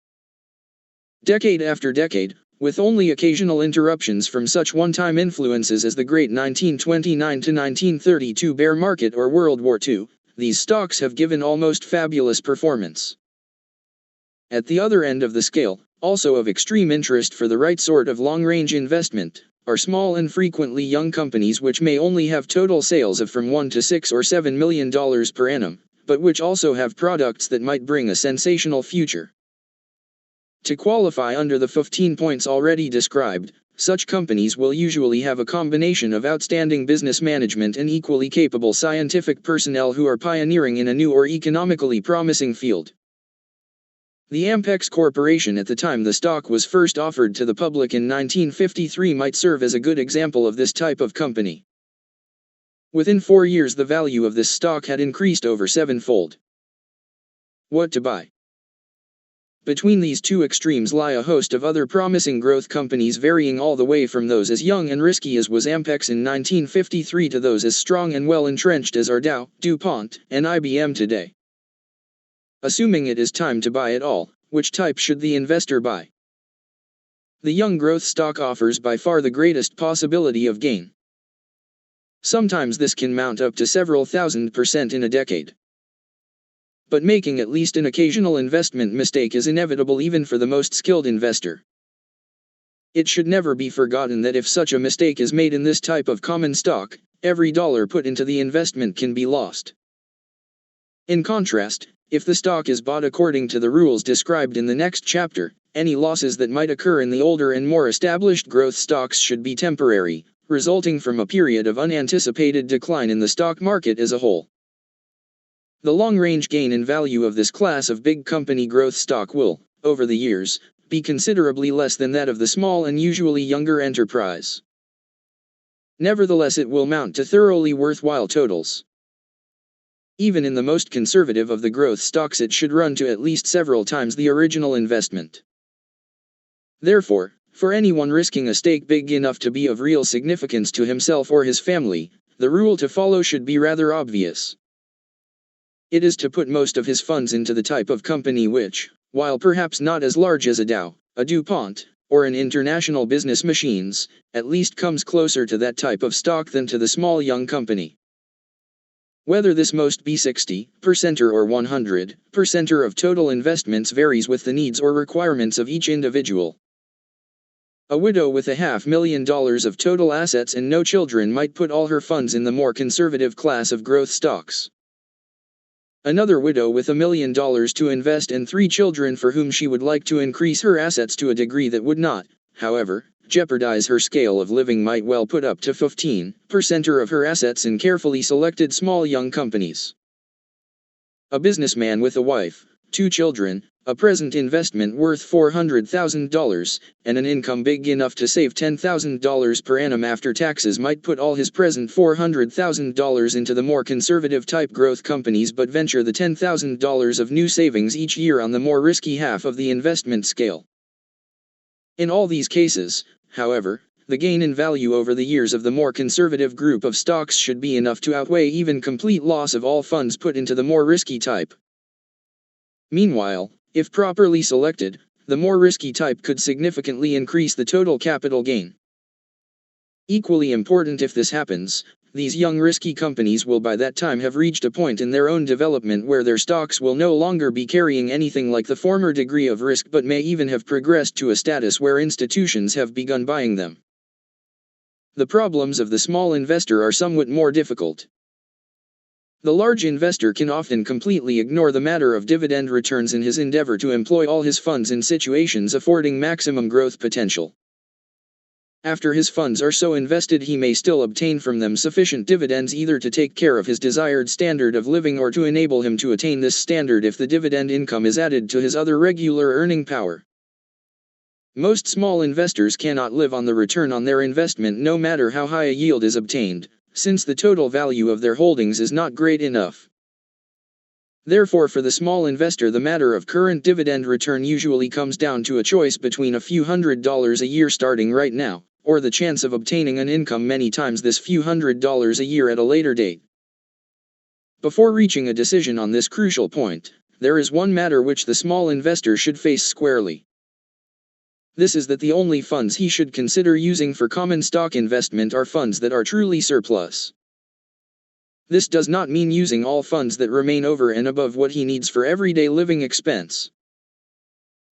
[SPEAKER 1] Decade after decade, with only occasional interruptions from such one-time influences as the great 1929 to 1932 bear market or World War II, these stocks have given almost fabulous performance. At the other end of the scale, also of extreme interest for the right sort of long-range investment, are small and frequently young companies which may only have total sales of from $1 to $6 or $7 million per annum, but which also have products that might bring a sensational future. To qualify under the 15 points already described, such companies will usually have a combination of outstanding business management and equally capable scientific personnel who are pioneering in a new or economically promising field. The Ampex Corporation at the time the stock was first offered to the public in 1953 might serve as a good example of this type of company. Within 4 years the value of this stock had increased over 7-fold. What to buy? Between these two extremes lie a host of other promising growth companies varying all the way from those as young and risky as was Ampex in 1953 to those as strong and well entrenched as are Dow, DuPont, and IBM today. Assuming it is time to buy at all, which type should the investor buy? The young growth stock offers by far the greatest possibility of gain. Sometimes this can mount up to several thousand% in a decade. But making at least an occasional investment mistake is inevitable even for the most skilled investor. It should never be forgotten that if such a mistake is made in this type of common stock, every dollar put into the investment can be lost. In contrast, if the stock is bought according to the rules described in the next chapter, any losses that might occur in the older and more established growth stocks should be temporary, resulting from a period of unanticipated decline in the stock market as a whole. The long-range gain in value of this class of big company growth stock will, over the years, be considerably less than that of the small and usually younger enterprise. Nevertheless, it will mount to thoroughly worthwhile totals. Even in the most conservative of the growth stocks it should run to at least several times the original investment. Therefore, for anyone risking a stake big enough to be of real significance to himself or his family, the rule to follow should be rather obvious. It is to put most of his funds into the type of company which, while perhaps not as large as a Dow, a DuPont, or an International Business Machines, at least comes closer to that type of stock than to the small young company. Whether this most be 60% or 100% of total investments varies with the needs or requirements of each individual. A widow with $500,000 of total assets and no children might put all her funds in the more conservative class of growth stocks. Another widow with $1 million to invest and 3 children for whom she would like to increase her assets to a degree that would not, however, jeopardize her scale of living might well put up to 15% of her assets in carefully selected small young companies. A businessman with a wife, 2 children, a present investment worth $400,000, and an income big enough to save $10,000 per annum after taxes might put all his present $400,000 into the more conservative type growth companies but venture the $10,000 of new savings each year on the more risky half of the investment scale. In all these cases, however, the gain in value over the years of the more conservative group of stocks should be enough to outweigh even complete loss of all funds put into the more risky type. Meanwhile, if properly selected, the more risky type could significantly increase the total capital gain. Equally important if this happens, these young risky companies will by that time have reached a point in their own development where their stocks will no longer be carrying anything like the former degree of risk but may even have progressed to a status where institutions have begun buying them. The problems of the small investor are somewhat more difficult. The large investor can often completely ignore the matter of dividend returns in his endeavor to employ all his funds in situations affording maximum growth potential. After his funds are so invested, he may still obtain from them sufficient dividends either to take care of his desired standard of living or to enable him to attain this standard if the dividend income is added to his other regular earning power. Most small investors cannot live on the return on their investment no matter how high a yield is obtained, since the total value of their holdings is not great enough. Therefore, for the small investor, the matter of current dividend return usually comes down to a choice between a few $100s a year starting right now, or the chance of obtaining an income many times this few $100s a year at a later date. Before reaching a decision on this crucial point, there is one matter which the small investor should face squarely. This is that the only funds he should consider using for common stock investment are funds that are truly surplus. This does not mean using all funds that remain over and above what he needs for everyday living expense.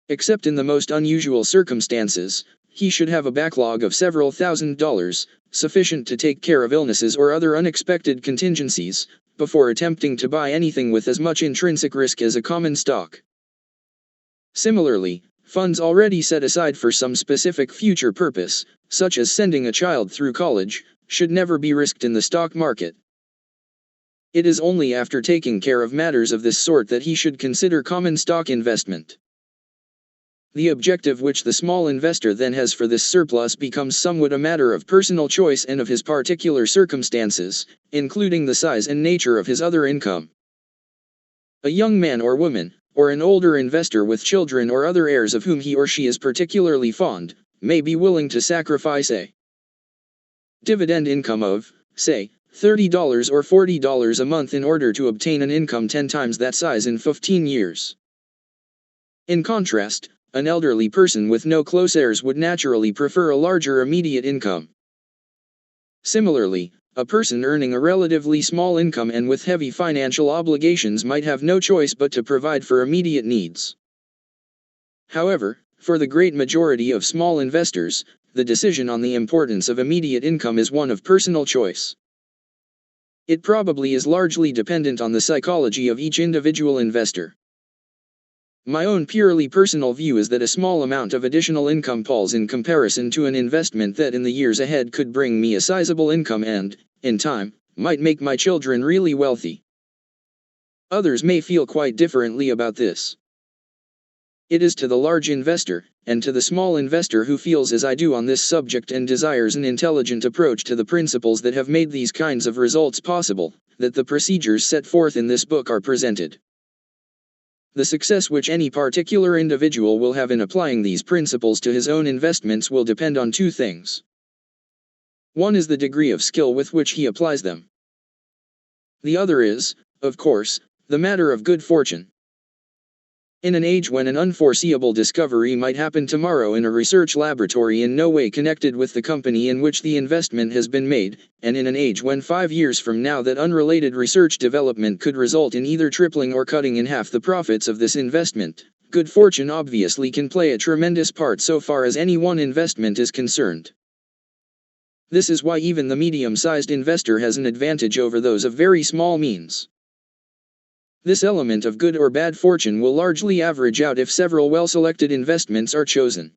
[SPEAKER 1] Except in the most unusual circumstances, he should have a backlog of several $1,000s, sufficient to take care of illnesses or other unexpected contingencies, before attempting to buy anything with as much intrinsic risk as a common stock. Similarly, funds already set aside for some specific future purpose, such as sending a child through college, should never be risked in the stock market. It is only after taking care of matters of this sort that he should consider common stock investment. The objective which the small investor then has for this surplus becomes somewhat a matter of personal choice and of his particular circumstances, including the size and nature of his other income. A young man or woman, or an older investor with children or other heirs of whom he or she is particularly fond, may be willing to sacrifice a dividend income of, say, $30 or $40 a month in order to obtain an income 10 times that size in 15 years. In contrast, an elderly person with no close heirs would naturally prefer a larger immediate income. Similarly, a person earning a relatively small income and with heavy financial obligations might have no choice but to provide for immediate needs. However, for the great majority of small investors, the decision on the importance of immediate income is one of personal choice. It probably is largely dependent on the psychology of each individual investor. My own purely personal view is that a small amount of additional income pales in comparison to an investment that in the years ahead could bring me a sizable income and, in time, might make my children really wealthy. Others may feel quite differently about this. It is to the large investor, and to the small investor who feels as I do on this subject and desires an intelligent approach to the principles that have made these kinds of results possible, that the procedures set forth in this book are presented. The success which any particular individual will have in applying these principles to his own investments will depend on two things. One is the degree of skill with which he applies them. The other is, of course, the matter of good fortune. In an age when an unforeseeable discovery might happen tomorrow in a research laboratory in no way connected with the company in which the investment has been made, and in an age when 5 years from now that unrelated research development could result in either tripling or cutting in half the profits of this investment, good fortune obviously can play a tremendous part so far as any one investment is concerned. This is why even the medium-sized investor has an advantage over those of very small means. This element of good or bad fortune will largely average out if several well-selected investments are chosen.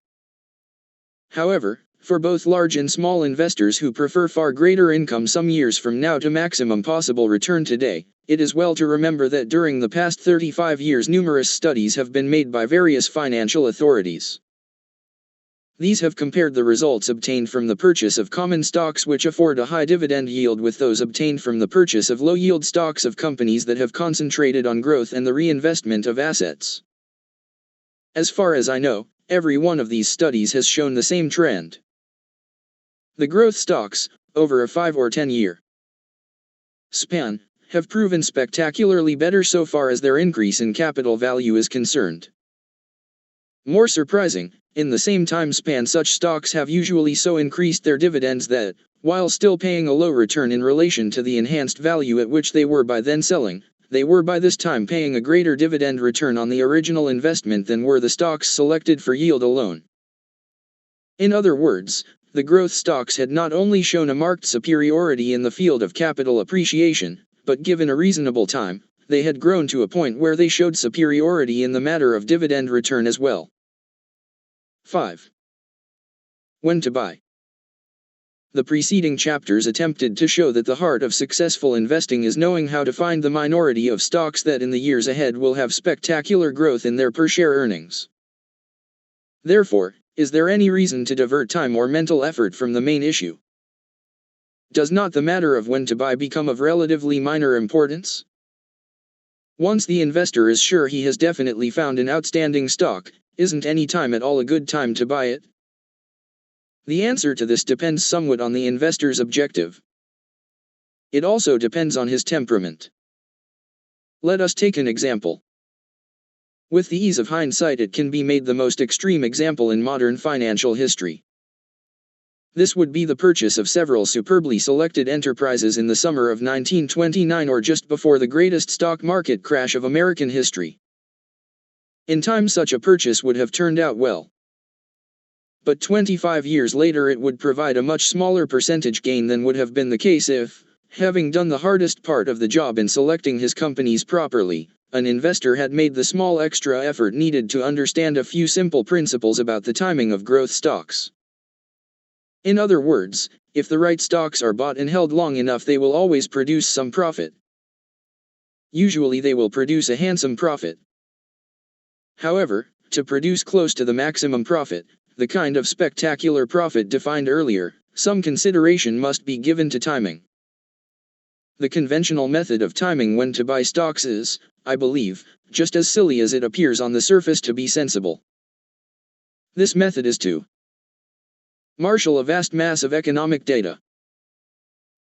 [SPEAKER 1] However, for both large and small investors who prefer far greater income some years from now to maximum possible return today, it is well to remember that during the past 35 years numerous studies have been made by various financial authorities. These have compared the results obtained from the purchase of common stocks which afford a high dividend yield with those obtained from the purchase of low-yield stocks of companies that have concentrated on growth and the reinvestment of assets. As far as I know, every one of these studies has shown the same trend. The growth stocks, over a 5 or 10 year span, have proven spectacularly better so far as their increase in capital value is concerned. More surprising, in the same time span such stocks have usually so increased their dividends that, while still paying a low return in relation to the enhanced value at which they were by then selling, they were by this time paying a greater dividend return on the original investment than were the stocks selected for yield alone. In other words, the growth stocks had not only shown a marked superiority in the field of capital appreciation, but given a reasonable time, they had grown to a point where they showed superiority in the matter of dividend return as well. 5. When to buy. The preceding chapters attempted to show that the heart of successful investing is knowing how to find the minority of stocks that in the years ahead will have spectacular growth in their per-share earnings. Therefore, is there any reason to divert time or mental effort from the main issue? Does not the matter of when to buy become of relatively minor importance? Once the investor is sure he has definitely found an outstanding stock, isn't any time at all a good time to buy it? The answer to this depends somewhat on the investor's objective. It also depends on his temperament. Let us take an example. With the ease of hindsight, it can be made the most extreme example in modern financial history. This would be the purchase of several superbly selected enterprises in the summer of 1929, or just before the greatest stock market crash of American history. In time, such a purchase would have turned out well. But 25 years later it would provide a much smaller percentage gain than would have been the case if, having done the hardest part of the job in selecting his companies properly, an investor had made the small extra effort needed to understand a few simple principles about the timing of growth stocks. In other words, if the right stocks are bought and held long enough, they will always produce some profit. Usually they will produce a handsome profit. However, to produce close to the maximum profit, the kind of spectacular profit defined earlier, some consideration must be given to timing. The conventional method of timing when to buy stocks is, I believe, just as silly as it appears on the surface to be sensible. This method is to marshal a vast mass of economic data.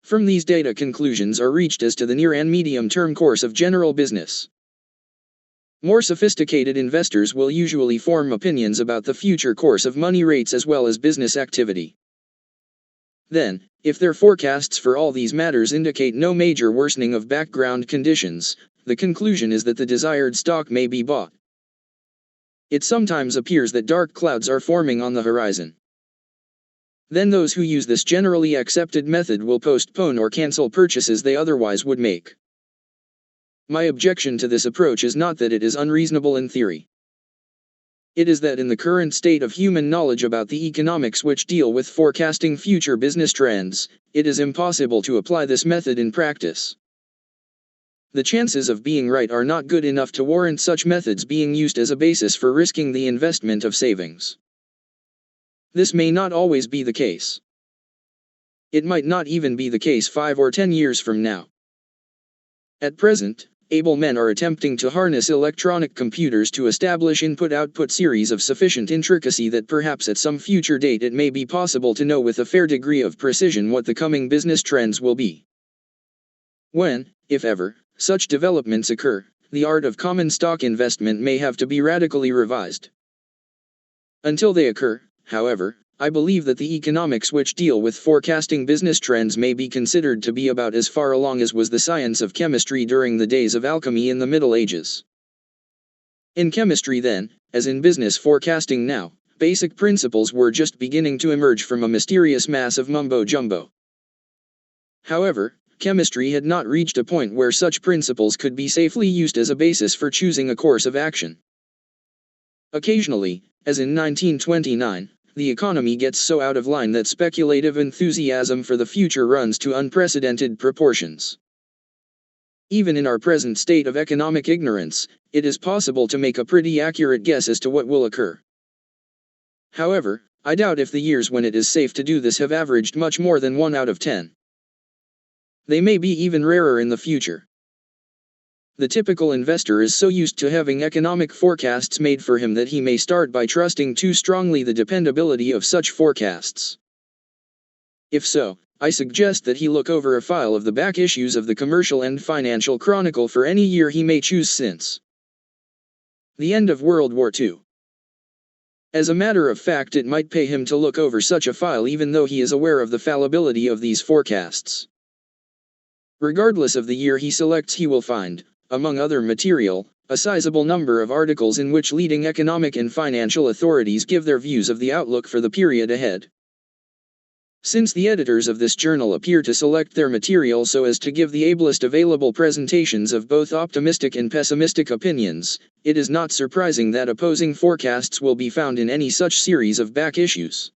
[SPEAKER 1] From these data, conclusions are reached as to the near and medium-term course of general business. More sophisticated investors will usually form opinions about the future course of money rates as well as business activity. Then, if their forecasts for all these matters indicate no major worsening of background conditions, the conclusion is that the desired stock may be bought. It sometimes appears that dark clouds are forming on the horizon. Then those who use this generally accepted method will postpone or cancel purchases they otherwise would make. My objection to this approach is not that it is unreasonable in theory. It is that in the current state of human knowledge about the economics which deal with forecasting future business trends, it is impossible to apply this method in practice. The chances of being right are not good enough to warrant such methods being used as a basis for risking the investment of savings. This may not always be the case. It might not even be the case 5 or 10 years from now. At present, able men are attempting to harness electronic computers to establish input-output series of sufficient intricacy that perhaps at some future date it may be possible to know with a fair degree of precision what the coming business trends will be. When, if ever, such developments occur, the art of common stock investment may have to be radically revised. Until they occur, however, I believe that the economics which deal with forecasting business trends may be considered to be about as far along as was the science of chemistry during the days of alchemy in the Middle Ages. In chemistry then, as in business forecasting now, basic principles were just beginning to emerge from a mysterious mass of mumbo-jumbo. However, chemistry had not reached a point where such principles could be safely used as a basis for choosing a course of action. Occasionally, as in 1929, the economy gets so out of line that speculative enthusiasm for the future runs to unprecedented proportions. Even in our present state of economic ignorance, it is possible to make a pretty accurate guess as to what will occur. However, I doubt if the years when it is safe to do this have averaged much more than 1 out of 10. They may be even rarer in the future. The typical investor is so used to having economic forecasts made for him that he may start by trusting too strongly the dependability of such forecasts. If so, I suggest that he look over a file of the back issues of the Commercial and Financial Chronicle for any year he may choose since the end of World War II. As a matter of fact, it might pay him to look over such a file even though he is aware of the fallibility of these forecasts. Regardless of the year he selects, he will find, among other material, a sizable number of articles in which leading economic and financial authorities give their views of the outlook for the period ahead. Since the editors of this journal appear to select their material so as to give the ablest available presentations of both optimistic and pessimistic opinions, it is not surprising that opposing forecasts will be found in any such series of back issues.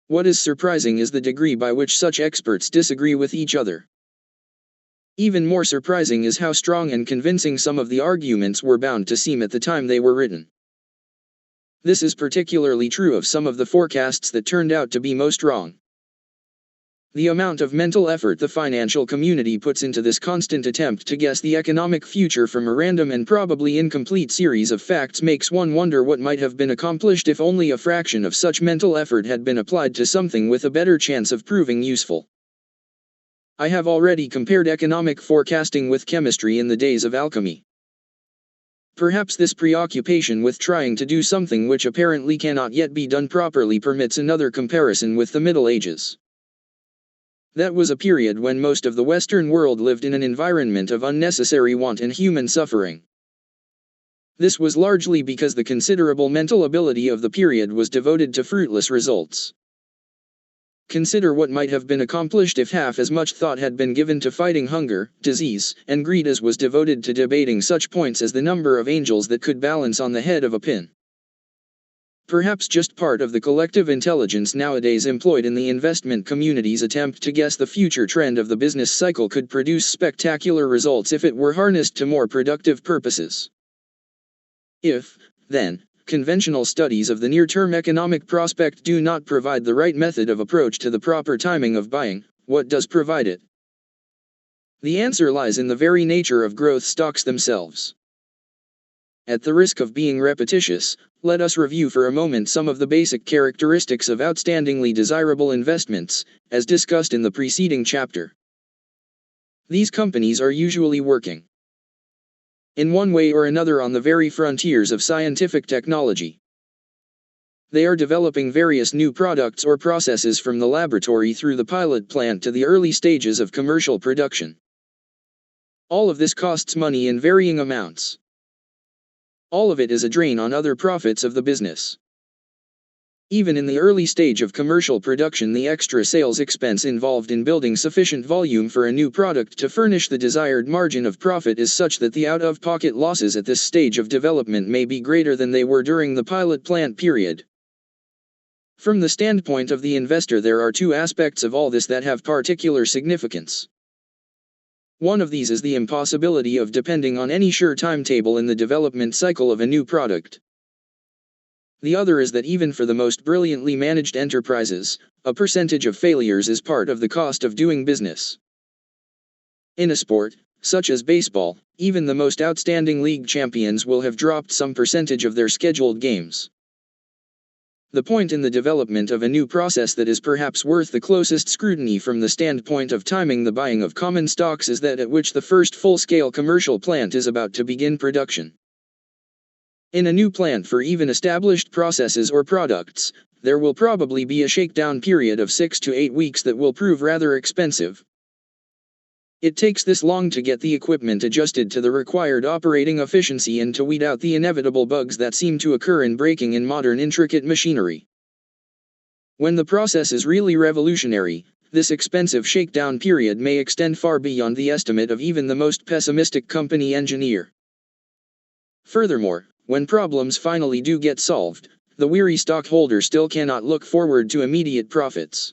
[SPEAKER 1] What is surprising is the degree by which such experts disagree with each other. Even more surprising is how strong and convincing some of the arguments were bound to seem at the time they were written. This is particularly true of some of the forecasts that turned out to be most wrong. The amount of mental effort the financial community puts into this constant attempt to guess the economic future from a random and probably incomplete series of facts makes one wonder what might have been accomplished if only a fraction of such mental effort had been applied to something with a better chance of proving useful. I have already compared economic forecasting with chemistry in the days of alchemy. Perhaps this preoccupation with trying to do something which apparently cannot yet be done properly permits another comparison with the Middle Ages. That was a period when most of the Western world lived in an environment of unnecessary want and human suffering. This was largely because the considerable mental ability of the period was devoted to fruitless results. Consider what might have been accomplished if half as much thought had been given to fighting hunger, disease, and greed as was devoted to debating such points as the number of angels that could balance on the head of a pin. Perhaps just part of the collective intelligence nowadays employed in the investment community's attempt to guess the future trend of the business cycle could produce spectacular results if it were harnessed to more productive purposes. If, then, conventional studies of the near-term economic prospect do not provide the right method of approach to the proper timing of buying, what does provide it? The answer lies in the very nature of growth stocks themselves. At the risk of being repetitious, let us review for a moment some of the basic characteristics of outstandingly desirable investments, as discussed in the preceding chapter. These companies are usually working, in one way or another, on the very frontiers of scientific technology. They are developing various new products or processes from the laboratory through the pilot plant to the early stages of commercial production. All of this costs money in varying amounts. All of it is a drain on other profits of the business. Even in the early stage of commercial production, the extra sales expense involved in building sufficient volume for a new product to furnish the desired margin of profit is such that the out-of-pocket losses at this stage of development may be greater than they were during the pilot plant period. From the standpoint of the investor, there are two aspects of all this that have particular significance. One of these is the impossibility of depending on any sure timetable in the development cycle of a new product. The other is that even for the most brilliantly managed enterprises, a percentage of failures is part of the cost of doing business. In a sport, such as baseball, even the most outstanding league champions will have dropped some percentage of their scheduled games. The point in the development of a new process that is perhaps worth the closest scrutiny from the standpoint of timing the buying of common stocks is that at which the first full-scale commercial plant is about to begin production. In a new plant for even established processes or products, there will probably be a shakedown period of 6 to 8 weeks that will prove rather expensive. It takes this long to get the equipment adjusted to the required operating efficiency and to weed out the inevitable bugs that seem to occur in breaking in modern intricate machinery. When the process is really revolutionary, this expensive shakedown period may extend far beyond the estimate of even the most pessimistic company engineer. Furthermore, when problems finally do get solved, the weary stockholder still cannot look forward to immediate profits.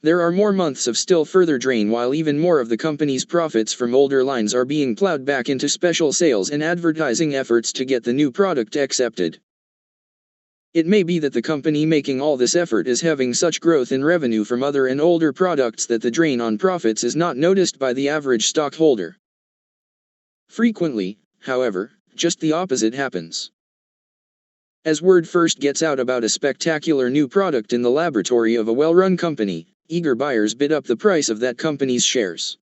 [SPEAKER 1] There are more months of still further drain, while even more of the company's profits from older lines are being plowed back into special sales and advertising efforts to get the new product accepted. It may be that the company making all this effort is having such growth in revenue from other and older products that the drain on profits is not noticed by the average stockholder. Frequently, however, just the opposite happens. As word first gets out about a spectacular new product in the laboratory of a well-run company, eager buyers bid up the price of that company's shares.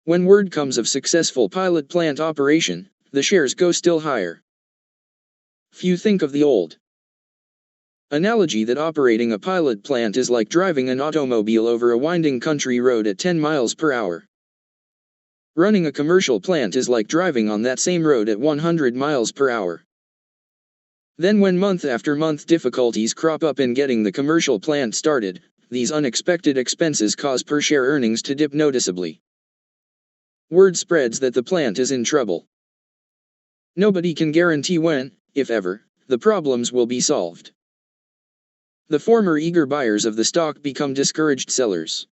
[SPEAKER 1] When word comes of successful pilot plant operation, the shares go still higher. Few think of the old analogy that operating a pilot plant is like driving an automobile over a winding country road at 10 miles per hour. Running a commercial plant is like driving on that same road at 100 miles per hour. Then when month after month difficulties crop up in getting the commercial plant started, these unexpected expenses cause per share earnings to dip noticeably. Word spreads that the plant is in trouble. Nobody can guarantee when, if ever, the problems will be solved. The former eager buyers of the stock become discouraged sellers.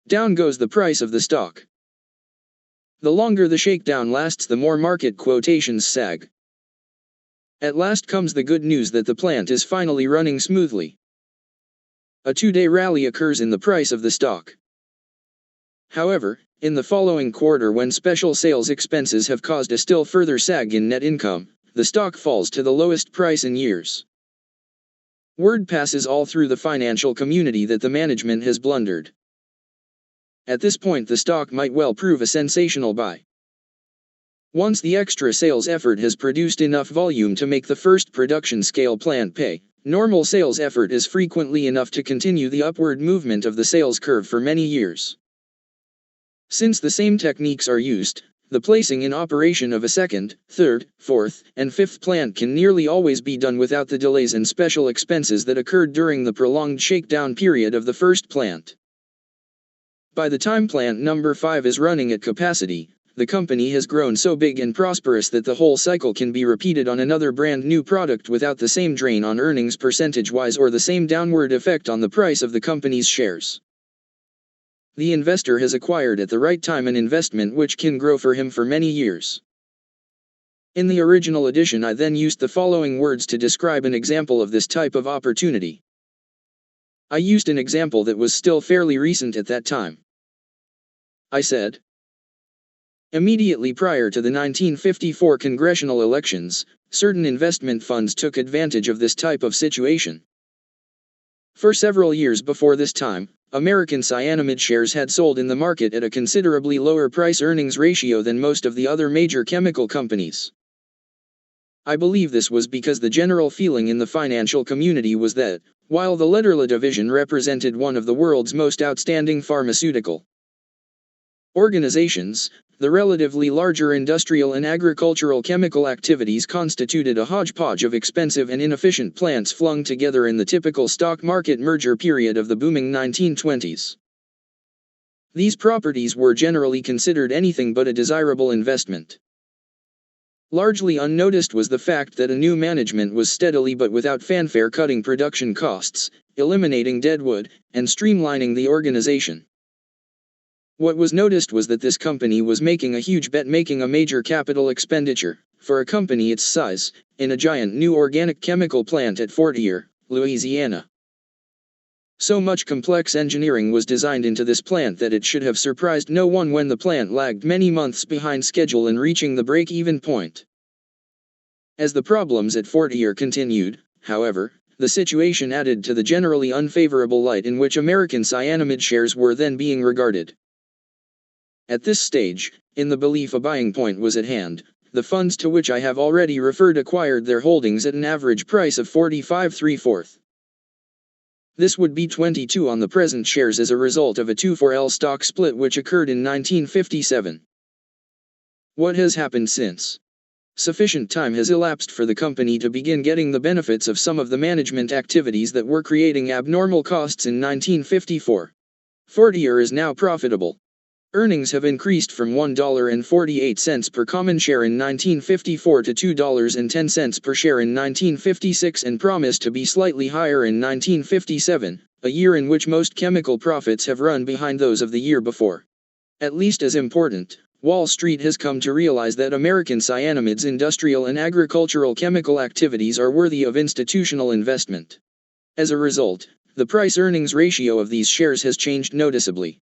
[SPEAKER 1] Down goes the price of the stock. The longer the shakedown lasts, the more market quotations sag. At last comes the good news that the plant is finally running smoothly. A 2-day rally occurs in the price of the stock. However, in the following quarter, when special sales expenses have caused a still further sag in net income, the stock falls to the lowest price in years. Word passes all through the financial community that the management has blundered. At this point, the stock might well prove a sensational buy. Once the extra sales effort has produced enough volume to make the first production scale plant pay, normal sales effort is frequently enough to continue the upward movement of the sales curve for many years. Since the same techniques are used, the placing in operation of a second, third, fourth, and fifth plant can nearly always be done without the delays and special expenses that occurred during the prolonged shakedown period of the first plant. By the time plant number 5 is running at capacity, the company has grown so big and prosperous that the whole cycle can be repeated on another brand new product without the same drain on earnings percentage-wise or the same downward effect on the price of the company's shares. The investor has acquired at the right time an investment which can grow for him for many years. In the original edition, I then used the following words to describe an example of this type of opportunity. I used an example that was still fairly recent at that time. I said, immediately prior to the 1954 congressional elections, certain investment funds took advantage of this type of situation. For several years before this time, American cyanamide shares had sold in the market at a considerably lower price-earnings ratio than most of the other major chemical companies. I believe this was because the general feeling in the financial community was that, while the Lederle division represented one of the world's most outstanding pharmaceutical organizations, the relatively larger industrial and agricultural chemical activities constituted a hodgepodge of expensive and inefficient plants flung together in the typical stock market merger period of the booming 1920s. These properties were generally considered anything but a desirable investment. Largely unnoticed was the fact that a new management was steadily but without fanfare cutting production costs, eliminating deadwood, and streamlining the organization. What was noticed was that this company was making a huge bet, making a major capital expenditure, for a company its size, in a giant new organic chemical plant at Fort Erie, Louisiana. So much complex engineering was designed into this plant that it should have surprised no one when the plant lagged many months behind schedule in reaching the break-even point. As the problems at Fort Erie continued, however, the situation added to the generally unfavorable light in which American cyanamide shares were then being regarded. At this stage, in the belief a buying point was at hand, the funds to which I have already referred acquired their holdings at an average price of 45 3/4. This would be 22 on the present shares as a result of a 2-for-L stock split which occurred in 1957. What has happened since? Sufficient time has elapsed for the company to begin getting the benefits of some of the management activities that were creating abnormal costs in 1954. Fort Erie is now profitable. Earnings have increased from $1.48 per common share in 1954 to $2.10 per share in 1956 and promise to be slightly higher in 1957, a year in which most chemical profits have run behind those of the year before. At least as important, Wall Street has come to realize that American cyanamide's industrial and agricultural chemical activities are worthy of institutional investment. As a result, the price-earnings ratio of these shares has changed noticeably.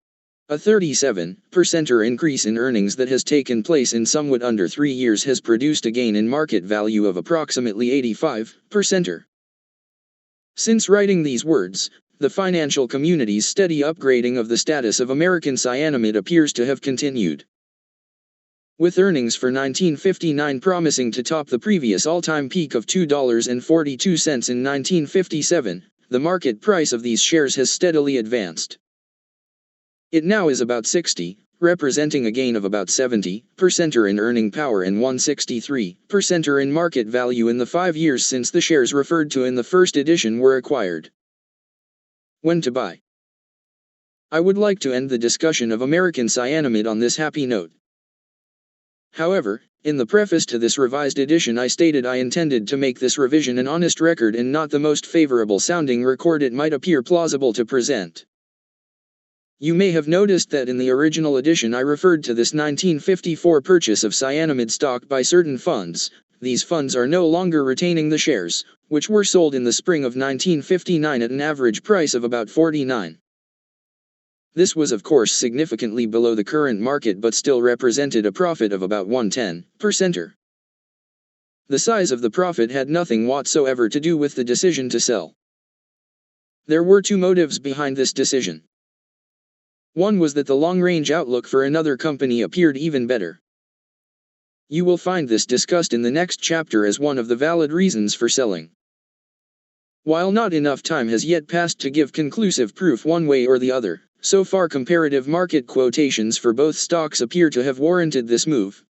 [SPEAKER 1] A 37% increase in earnings that has taken place in somewhat under 3 years has produced a gain in market value of approximately 85%. Since writing these words, the financial community's steady upgrading of the status of American cyanamide appears to have continued. With earnings for 1959 promising to top the previous all-time peak of $2.42 in 1957, the market price of these shares has steadily advanced. It now is about 60, representing a gain of about 70% in earning power and 163% in market value in the 5 years since the shares referred to in the first edition were acquired. When to buy? I would like to end the discussion of American cyanamide on this happy note. However, In the preface to this revised edition I stated I intended to make this revision an honest record and not the most favorable sounding record it might appear plausible to present. You may have noticed that in the original edition I referred to this 1954 purchase of cyanamide stock by certain funds. These funds are no longer retaining the shares, which were sold in the spring of 1959 at an average price of about 49. This was of course significantly below the current market but still represented a profit of about 1/10%. The size of the profit had nothing whatsoever to do with the decision to sell. There were two motives behind this decision. One was that the long-range outlook for another company appeared even better. You will find this discussed in the next chapter as one of the valid reasons for selling. While not enough time has yet passed to give conclusive proof one way or the other, so far comparative market quotations for both stocks appear to have warranted this move.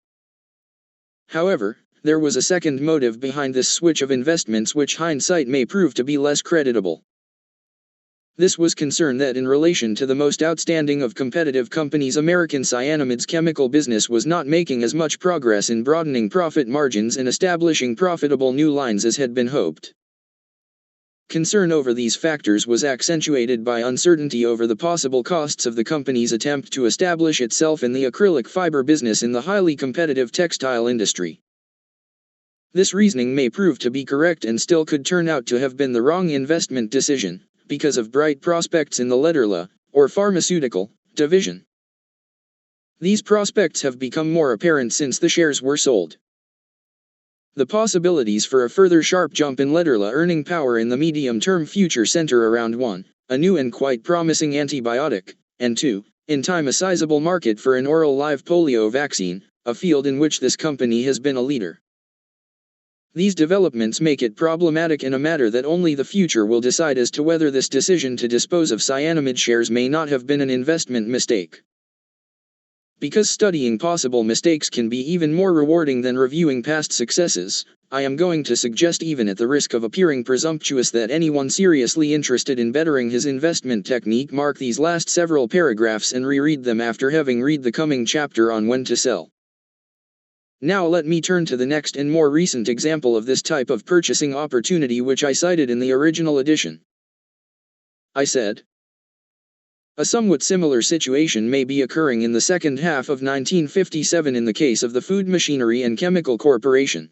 [SPEAKER 1] However, there was a second motive behind this switch of investments which hindsight may prove to be less creditable. This was concern that in relation to the most outstanding of competitive companies, American Cyanamide's chemical business was not making as much progress in broadening profit margins and establishing profitable new lines as had been hoped. Concern over these factors was accentuated by uncertainty over the possible costs of the company's attempt to establish itself in the acrylic fiber business in the highly competitive textile industry. This reasoning may prove to be correct and still could turn out to have been the wrong investment decision, because of bright prospects in the Lederla, or pharmaceutical, division. These prospects have become more apparent since the shares were sold. The possibilities for a further sharp jump in Lederla earning power in the medium-term future center around 1, a new and quite promising antibiotic, and 2, in time a sizable market for an oral live polio vaccine, a field in which this company has been a leader. These developments make it problematic in a matter that only the future will decide as to whether this decision to dispose of cyanamide shares may not have been an investment mistake. Because studying possible mistakes can be even more rewarding than reviewing past successes, I am going to suggest, even at the risk of appearing presumptuous, that anyone seriously interested in bettering his investment technique mark these last several paragraphs and reread them after having read the coming chapter on when to sell. Now let me turn to the next and more recent example of this type of purchasing opportunity which I cited in the original edition. I said, a somewhat similar situation may be occurring in the second half of 1957 in the case of the Food Machinery and Chemical Corporation.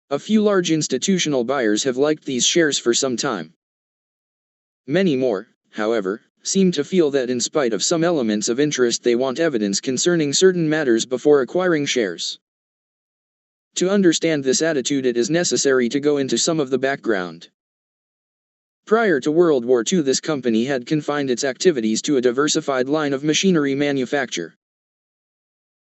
[SPEAKER 1] A few large institutional buyers have liked these shares for some time. Many more, however, seem to feel that in spite of some elements of interest they want evidence concerning certain matters before acquiring shares. To understand this attitude it is necessary to go into some of the background. Prior to World War II, this company had confined its activities to a diversified line of machinery manufacture.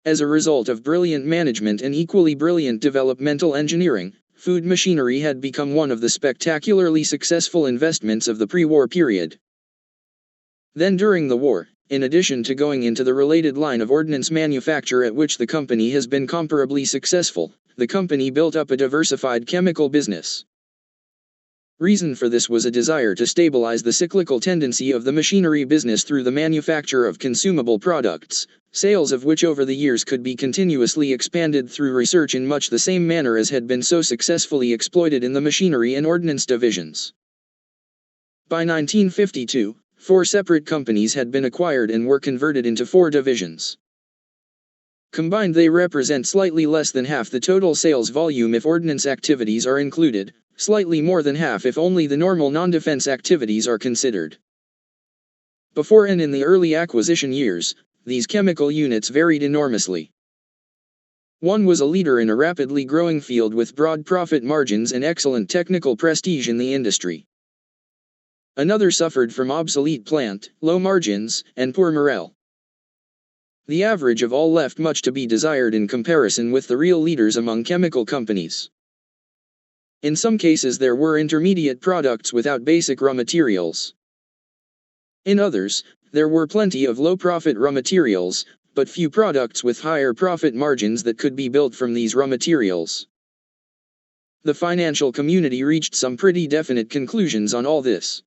[SPEAKER 1] As a result of brilliant management and equally brilliant developmental engineering, Food Machinery had become one of the spectacularly successful investments of the pre-war period. Then during the war, in addition to going into the related line of ordnance manufacture at which the company has been comparably successful, the company built up a diversified chemical business. Reason for this was a desire to stabilize the cyclical tendency of the machinery business through the manufacture of consumable products, sales of which over the years could be continuously expanded through research in much the same manner as had been so successfully exploited in the machinery and ordnance divisions. By 1952, 4 separate companies had been acquired and were converted into 4 divisions. Combined they represent slightly less than half the total sales volume if ordnance activities are included, slightly more than half if only the normal non-defense activities are considered. Before and in the early acquisition years, these chemical units varied enormously. One was a leader in a rapidly growing field with broad profit margins and excellent technical prestige in the industry. Another suffered from obsolete plant, low margins, and poor morale. The average of all left much to be desired in comparison with the real leaders among chemical companies. In some cases there were intermediate products without basic raw materials. In others, there were plenty of low-profit raw materials, but few products with higher profit margins that could be built from these raw materials. The financial community reached some pretty definite conclusions on all this.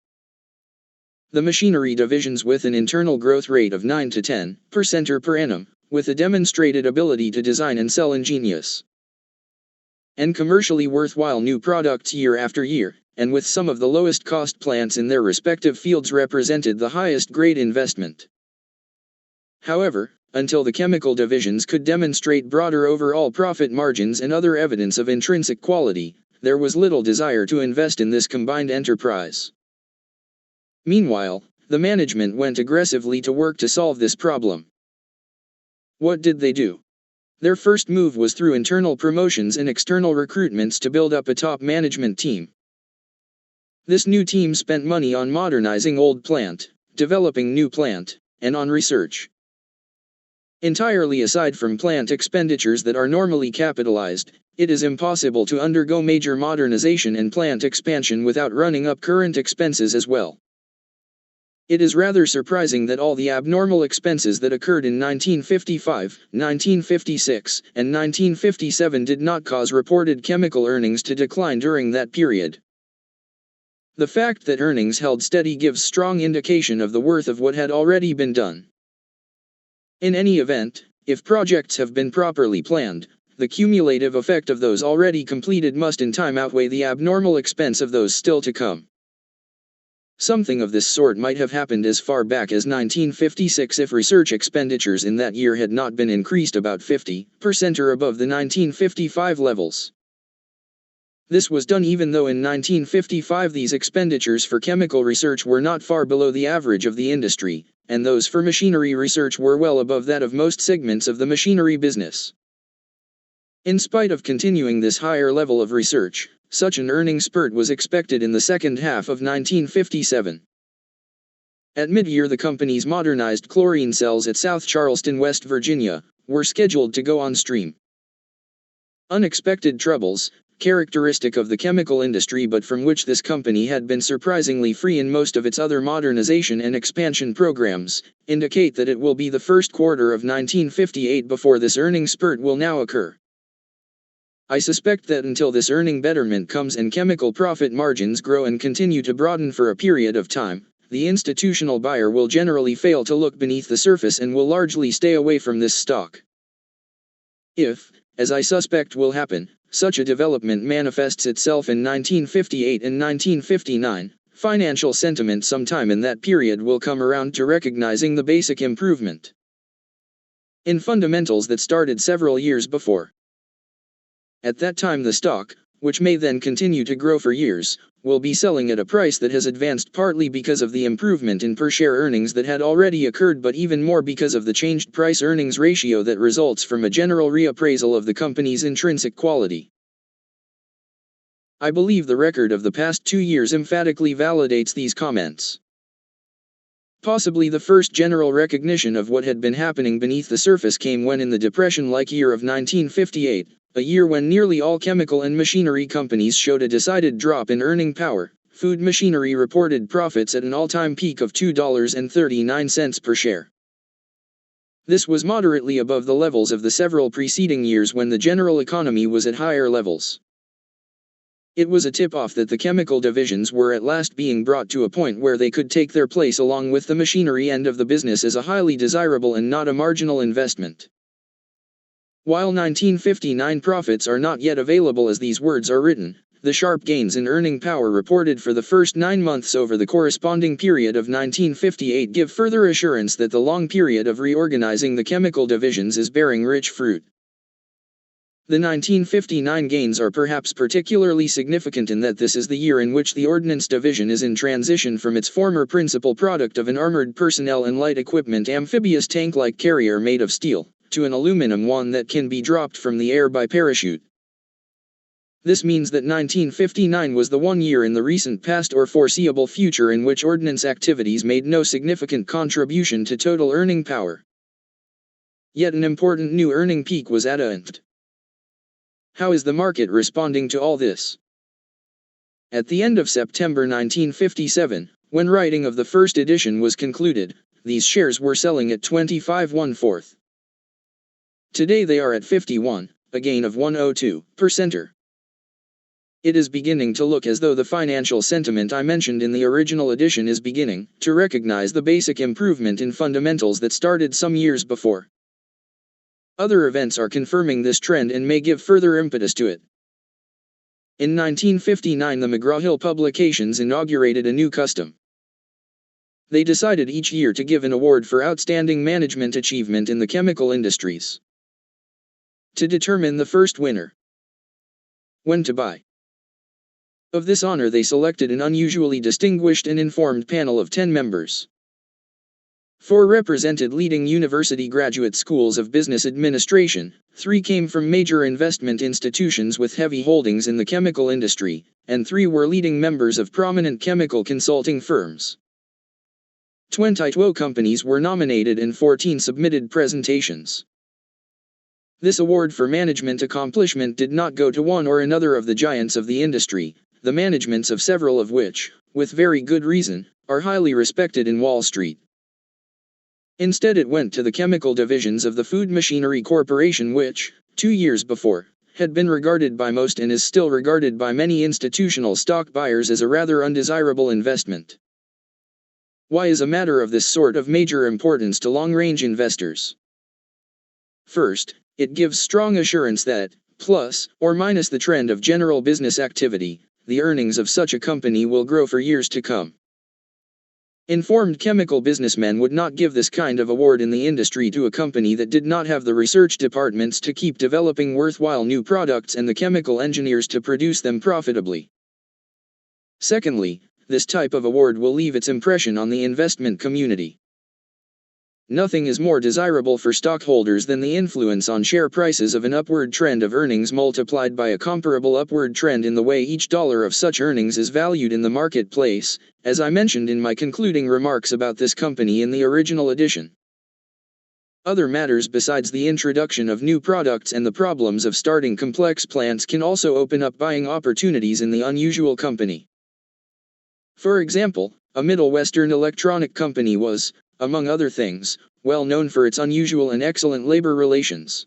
[SPEAKER 1] The machinery divisions with an internal growth rate of 9 to 10% per annum with a demonstrated ability to design and sell ingenious and commercially worthwhile new products year after year, and with some of the lowest cost plants in their respective fields represented the highest grade investment. However, until the chemical divisions could demonstrate broader overall profit margins and other evidence of intrinsic quality, there was little desire to invest in this combined enterprise. Meanwhile, the management went aggressively to work to solve this problem. What did they do? Their first move was through internal promotions and external recruitments to build up a top management team. This new team spent money on modernizing old plant, developing new plant, and on research. Entirely aside from plant expenditures that are normally capitalized, it is impossible to undergo major modernization and plant expansion without running up current expenses as well. It is rather surprising that all the abnormal expenses that occurred in 1955, 1956, and 1957 did not cause reported chemical earnings to decline during that period. The fact that earnings held steady gives strong indication of the worth of what had already been done. In any event, if projects have been properly planned, the cumulative effect of those already completed must in time outweigh the abnormal expense of those still to come. Something of this sort might have happened as far back as 1956 if research expenditures in that year had not been increased about 50% or above the 1955 levels. This was done even though in 1955 these expenditures for chemical research were not far below the average of the industry, and those for machinery research were well above that of most segments of the machinery business. In spite of continuing this higher level of research, such an earnings spurt was expected in the second half of 1957. At mid-year, the company's modernized chlorine cells at South Charleston, West Virginia, were scheduled to go on stream. Unexpected troubles, characteristic of the chemical industry but from which this company had been surprisingly free in most of its other modernization and expansion programs, indicate that it will be the first quarter of 1958 before this earnings spurt will now occur. I suspect that until this earning betterment comes and chemical profit margins grow and continue to broaden for a period of time, the institutional buyer will generally fail to look beneath the surface and will largely stay away from this stock. If, as I suspect will happen, such a development manifests itself in 1958 and 1959, financial sentiment sometime in that period will come around to recognizing the basic improvement in fundamentals that started several years before. At that time the stock, which may then continue to grow for years, will be selling at a price that has advanced partly because of the improvement in per-share earnings that had already occurred but even more because of the changed price-earnings ratio that results from a general reappraisal of the company's intrinsic quality. I believe the record of the past 2 years emphatically validates these comments. Possibly the first general recognition of what had been happening beneath the surface came when in the depression-like year of 1958, a year when nearly all chemical and machinery companies showed a decided drop in earning power, Food Machinery reported profits at an all-time peak of $2.39 per share. This was moderately above the levels of the several preceding years when the general economy was at higher levels. It was a tip-off that the chemical divisions were at last being brought to a point where they could take their place along with the machinery end of the business as a highly desirable and not a marginal investment. While 1959 profits are not yet available as these words are written, the sharp gains in earning power reported for the first 9 months over the corresponding period of 1958 give further assurance that the long period of reorganizing the chemical divisions is bearing rich fruit. The 1959 gains are perhaps particularly significant in that this is the year in which the Ordnance Division is in transition from its former principal product of an armored personnel and light equipment amphibious tank-like carrier made of steel, to an aluminum one that can be dropped from the air by parachute. This means that 1959 was the one year in the recent past or foreseeable future in which ordnance activities made no significant contribution to total earning power. Yet an important new earning peak was attained. How is the market responding to all this? At the end of September 1957, when writing of the first edition was concluded, these shares were selling at 25 1/4. Today they are at 51, a gain of 102%. It is beginning to look as though the financial sentiment I mentioned in the original edition is beginning to recognize the basic improvement in fundamentals that started some years before. Other events are confirming this trend and may give further impetus to it. In 1959, the McGraw-Hill publications inaugurated a new custom. They decided each year to give an award for outstanding management achievement in the chemical industries. To determine the first winner. When to buy. Of this honor, they selected an unusually distinguished and informed panel of 10 members. 4 represented leading university graduate schools of business administration, 3 came from major investment institutions with heavy holdings in the chemical industry, and 3 were leading members of prominent chemical consulting firms. 22 companies were nominated and 14 submitted presentations. This award for management accomplishment did not go to one or another of the giants of the industry, the managements of several of which, with very good reason, are highly respected in Wall Street. Instead, it went to the chemical divisions of the Food Machinery Corporation, which, 2 years before, had been regarded by most and is still regarded by many institutional stock buyers as a rather undesirable investment. Why is a matter of this sort of major importance to long-range investors? First, it gives strong assurance that, plus or minus the trend of general business activity, the earnings of such a company will grow for years to come. Informed chemical businessmen would not give this kind of award in the industry to a company that did not have the research departments to keep developing worthwhile new products and the chemical engineers to produce them profitably. Secondly, this type of award will leave its impression on the investment community. Nothing is more desirable for stockholders than the influence on share prices of an upward trend of earnings multiplied by a comparable upward trend in the way each dollar of such earnings is valued in the marketplace, as I mentioned in my concluding remarks about this company in the original edition. Other matters besides the introduction of new products and the problems of starting complex plants can also open up buying opportunities in the unusual company. For example, a Middle Western electronic company was, among other things, well known for its unusual and excellent labor relations.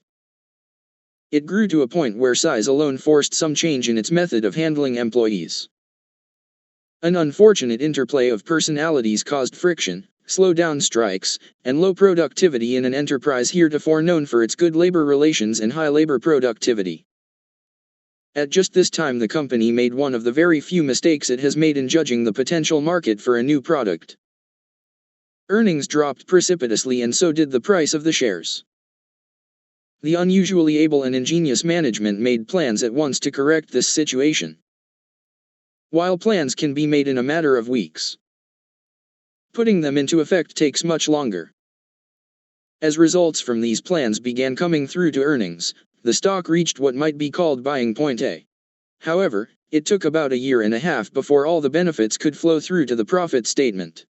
[SPEAKER 1] It grew to a point where size alone forced some change in its method of handling employees. An unfortunate interplay of personalities caused friction, slowed down strikes, and low productivity in an enterprise heretofore known for its good labor relations and high labor productivity. At just this time, the company made one of the very few mistakes it has made in judging the potential market for a new product. Earnings dropped precipitously, and so did the price of the shares. The unusually able and ingenious management made plans at once to correct this situation. While plans can be made in a matter of weeks, putting them into effect takes much longer. As results from these plans began coming through to earnings, the stock reached what might be called buying point A. However, it took about a year and a half before all the benefits could flow through to the profit statement.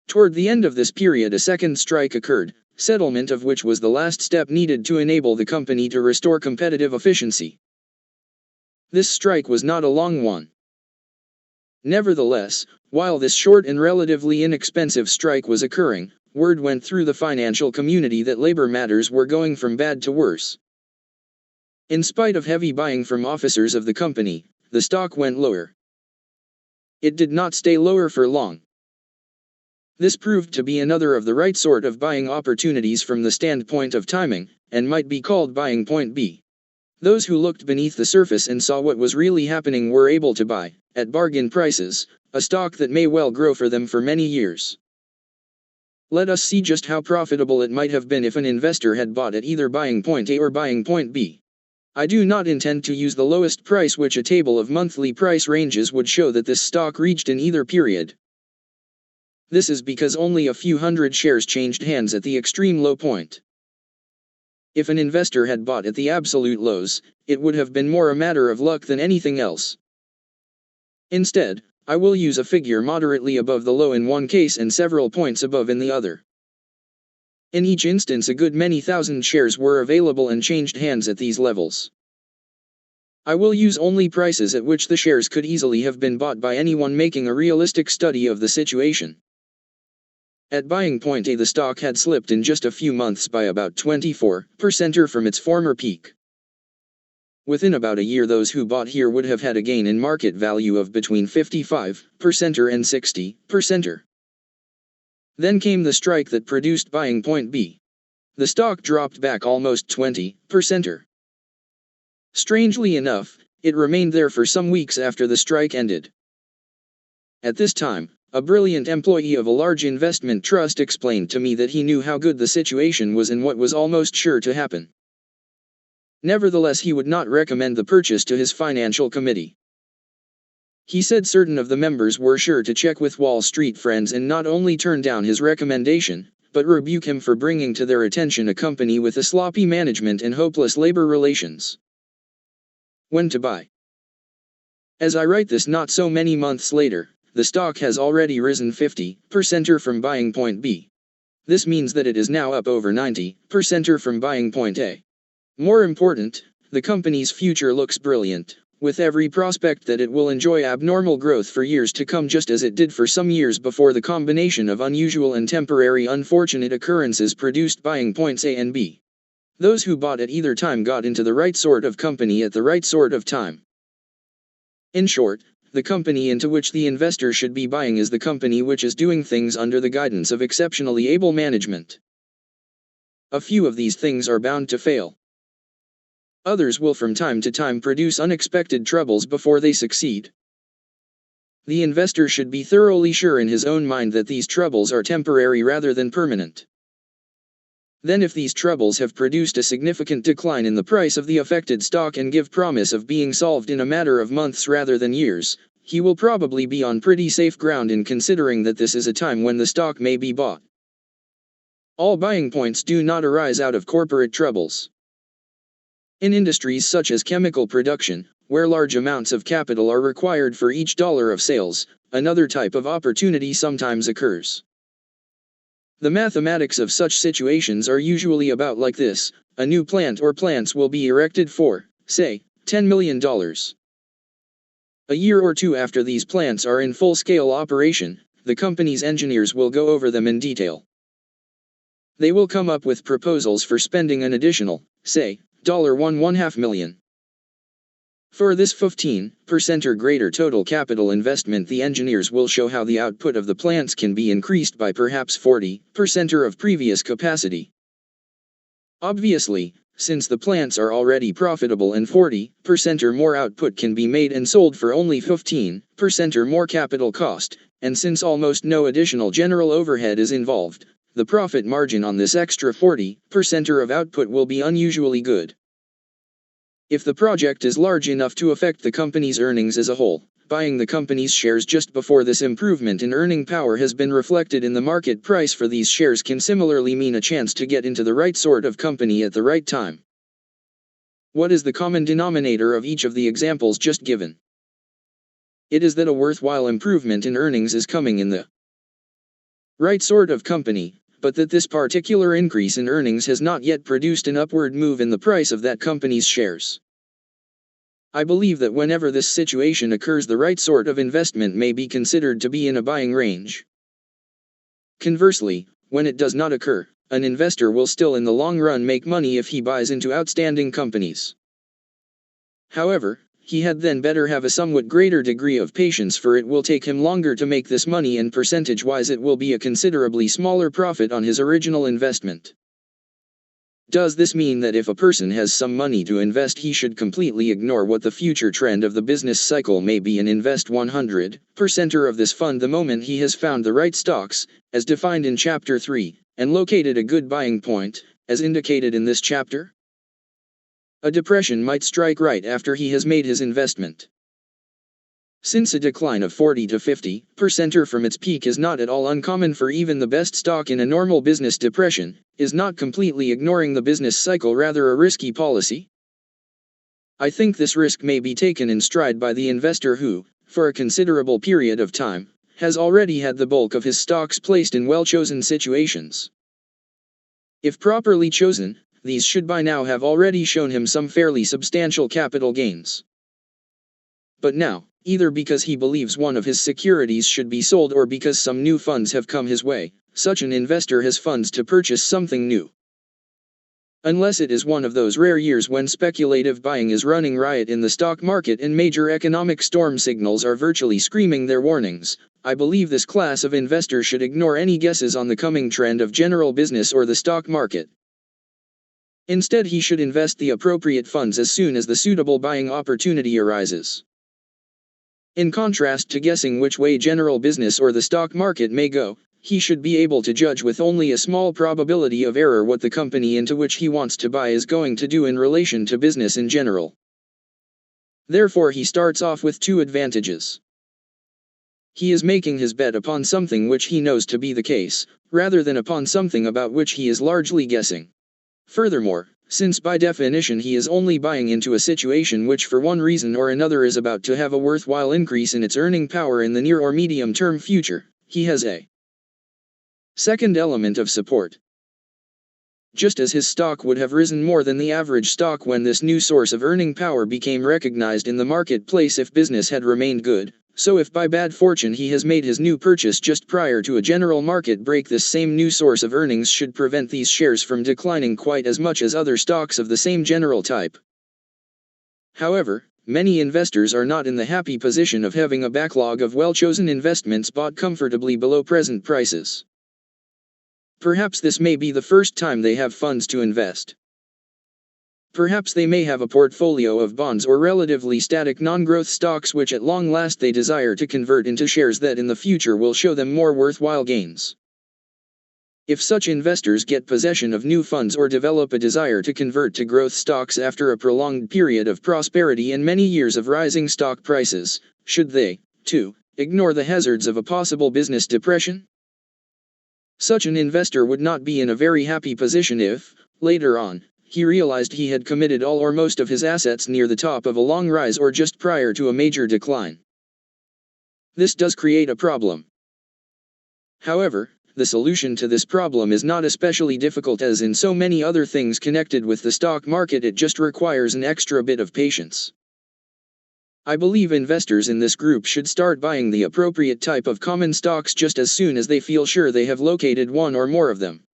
[SPEAKER 1] Toward the end of this period, a second strike occurred, settlement of which was the last step needed to enable the company to restore competitive efficiency. This strike was not a long one. Nevertheless, while this short and relatively inexpensive strike was occurring, word went through the financial community that labor matters were going from bad to worse. In spite of heavy buying from officers of the company, the stock went lower. It did not stay lower for long. This proved to be another of the right sort of buying opportunities from the standpoint of timing, and might be called buying point B. Those who looked beneath the surface and saw what was really happening were able to buy, at bargain prices, a stock that may well grow for them for many years. Let us see just how profitable it might have been if an investor had bought at either buying point A or buying point B. I do not intend to use the lowest price which a table of monthly price ranges would show that this stock reached in either period. This is because only a few hundred shares changed hands at the extreme low point. If an investor had bought at the absolute lows, it would have been more a matter of luck than anything else. Instead, I will use a figure moderately above the low in one case and several points above in the other. In each instance, a good many thousand shares were available and changed hands at these levels. I will use only prices at which the shares could easily have been bought by anyone making a realistic study of the situation. At buying point A, the stock had slipped in just a few months by about 24% from its former peak. Within about a year, those who bought here would have had a gain in market value of between 55% and 60%. Then came the strike that produced buying point B. The stock dropped back almost 20%. Strangely enough, it remained there for some weeks after the strike ended. At this time, a brilliant employee of a large investment trust explained to me that he knew how good the situation was and what was almost sure to happen. Nevertheless, he would not recommend the purchase to his financial committee. He said certain of the members were sure to check with Wall Street friends and not only turn down his recommendation, but rebuke him for bringing to their attention a company with a sloppy management and hopeless labor relations. When to buy? As I write this not so many months later, the stock has already risen 50% from buying point B. This means that it is now up over 90% from buying point A. More important, the company's future looks brilliant, with every prospect that it will enjoy abnormal growth for years to come, just as it did for some years before the combination of unusual and temporary unfortunate occurrences produced buying points A and B. Those who bought at either time got into the right sort of company at the right sort of time. In short, the company into which the investor should be buying is the company which is doing things under the guidance of exceptionally able management. A few of these things are bound to fail. Others will from time to time produce unexpected troubles before they succeed. The investor should be thoroughly sure in his own mind that these troubles are temporary rather than permanent. Then, if these troubles have produced a significant decline in the price of the affected stock and give promise of being solved in a matter of months rather than years, he will probably be on pretty safe ground in considering that this is a time when the stock may be bought. All buying points do not arise out of corporate troubles. In industries such as chemical production, where large amounts of capital are required for each dollar of sales, another type of opportunity sometimes occurs. The mathematics of such situations are usually about like this: a new plant or plants will be erected for, say, $10 million. A year or two after these plants are in full-scale operation, the company's engineers will go over them in detail. They will come up with proposals for spending an additional, say, $1.5 million. For this 15% or greater total capital investment, the engineers will show how the output of the plants can be increased by perhaps 40% or of previous capacity. Obviously, since the plants are already profitable and 40% or more output can be made and sold for only 15% or more capital cost, and since almost no additional general overhead is involved, the profit margin on this extra 40% or of output will be unusually good. If the project is large enough to affect the company's earnings as a whole, buying the company's shares just before this improvement in earning power has been reflected in the market price for these shares can similarly mean a chance to get into the right sort of company at the right time. What is the common denominator of each of the examples just given? It is that a worthwhile improvement in earnings is coming in the right sort of company, but that this particular increase in earnings has not yet produced an upward move in the price of that company's shares. I believe that whenever this situation occurs, the right sort of investment may be considered to be in a buying range. Conversely, when it does not occur, an investor will still in the long run make money if he buys into outstanding companies. However, he had then better have a somewhat greater degree of patience, for it will take him longer to make this money, and percentage-wise it will be a considerably smaller profit on his original investment. Does this mean that if a person has some money to invest, he should completely ignore what the future trend of the business cycle may be and invest 100% of this fund the moment he has found the right stocks, as defined in Chapter 3, and located a good buying point, as indicated in this chapter? A depression might strike right after he has made his investment. Since a decline of 40 to 50% from its peak is not at all uncommon for even the best stock in a normal business depression, is not completely ignoring the business cycle rather a risky policy? I think this risk may be taken in stride by the investor who, for a considerable period of time, has already had the bulk of his stocks placed in well-chosen situations. If properly chosen, these should by now have already shown him some fairly substantial capital gains. But now, either because he believes one of his securities should be sold or because some new funds have come his way, such an investor has funds to purchase something new. Unless it is one of those rare years when speculative buying is running riot in the stock market and major economic storm signals are virtually screaming their warnings, I believe this class of investors should ignore any guesses on the coming trend of general business or the stock market. Instead, he should invest the appropriate funds as soon as the suitable buying opportunity arises. In contrast to guessing which way general business or the stock market may go, he should be able to judge with only a small probability of error what the company into which he wants to buy is going to do in relation to business in general. Therefore, he starts off with two advantages. He is making his bet upon something which he knows to be the case, rather than upon something about which he is largely guessing. Furthermore, since by definition he is only buying into a situation which for one reason or another is about to have a worthwhile increase in its earning power in the near or medium-term future, he has a second element of support. Just as his stock would have risen more than the average stock when this new source of earning power became recognized in the marketplace if business had remained good, so if by bad fortune he has made his new purchase just prior to a general market break, this same new source of earnings should prevent these shares from declining quite as much as other stocks of the same general type. However, many investors are not in the happy position of having a backlog of well-chosen investments bought comfortably below present prices. Perhaps this may be the first time they have funds to invest. Perhaps they may have a portfolio of bonds or relatively static non-growth stocks which at long last they desire to convert into shares that in the future will show them more worthwhile gains. If such investors get possession of new funds or develop a desire to convert to growth stocks after a prolonged period of prosperity and many years of rising stock prices, should they, too, ignore the hazards of a possible business depression? Such an investor would not be in a very happy position if, later on, he realized he had committed all or most of his assets near the top of a long rise or just prior to a major decline. This does create a problem. However, the solution to this problem is not especially difficult, as in so many other things connected with the stock market it just requires an extra bit of patience. I believe investors in this group should start buying the appropriate type of common stocks just as soon as they feel sure they have located one or more of them.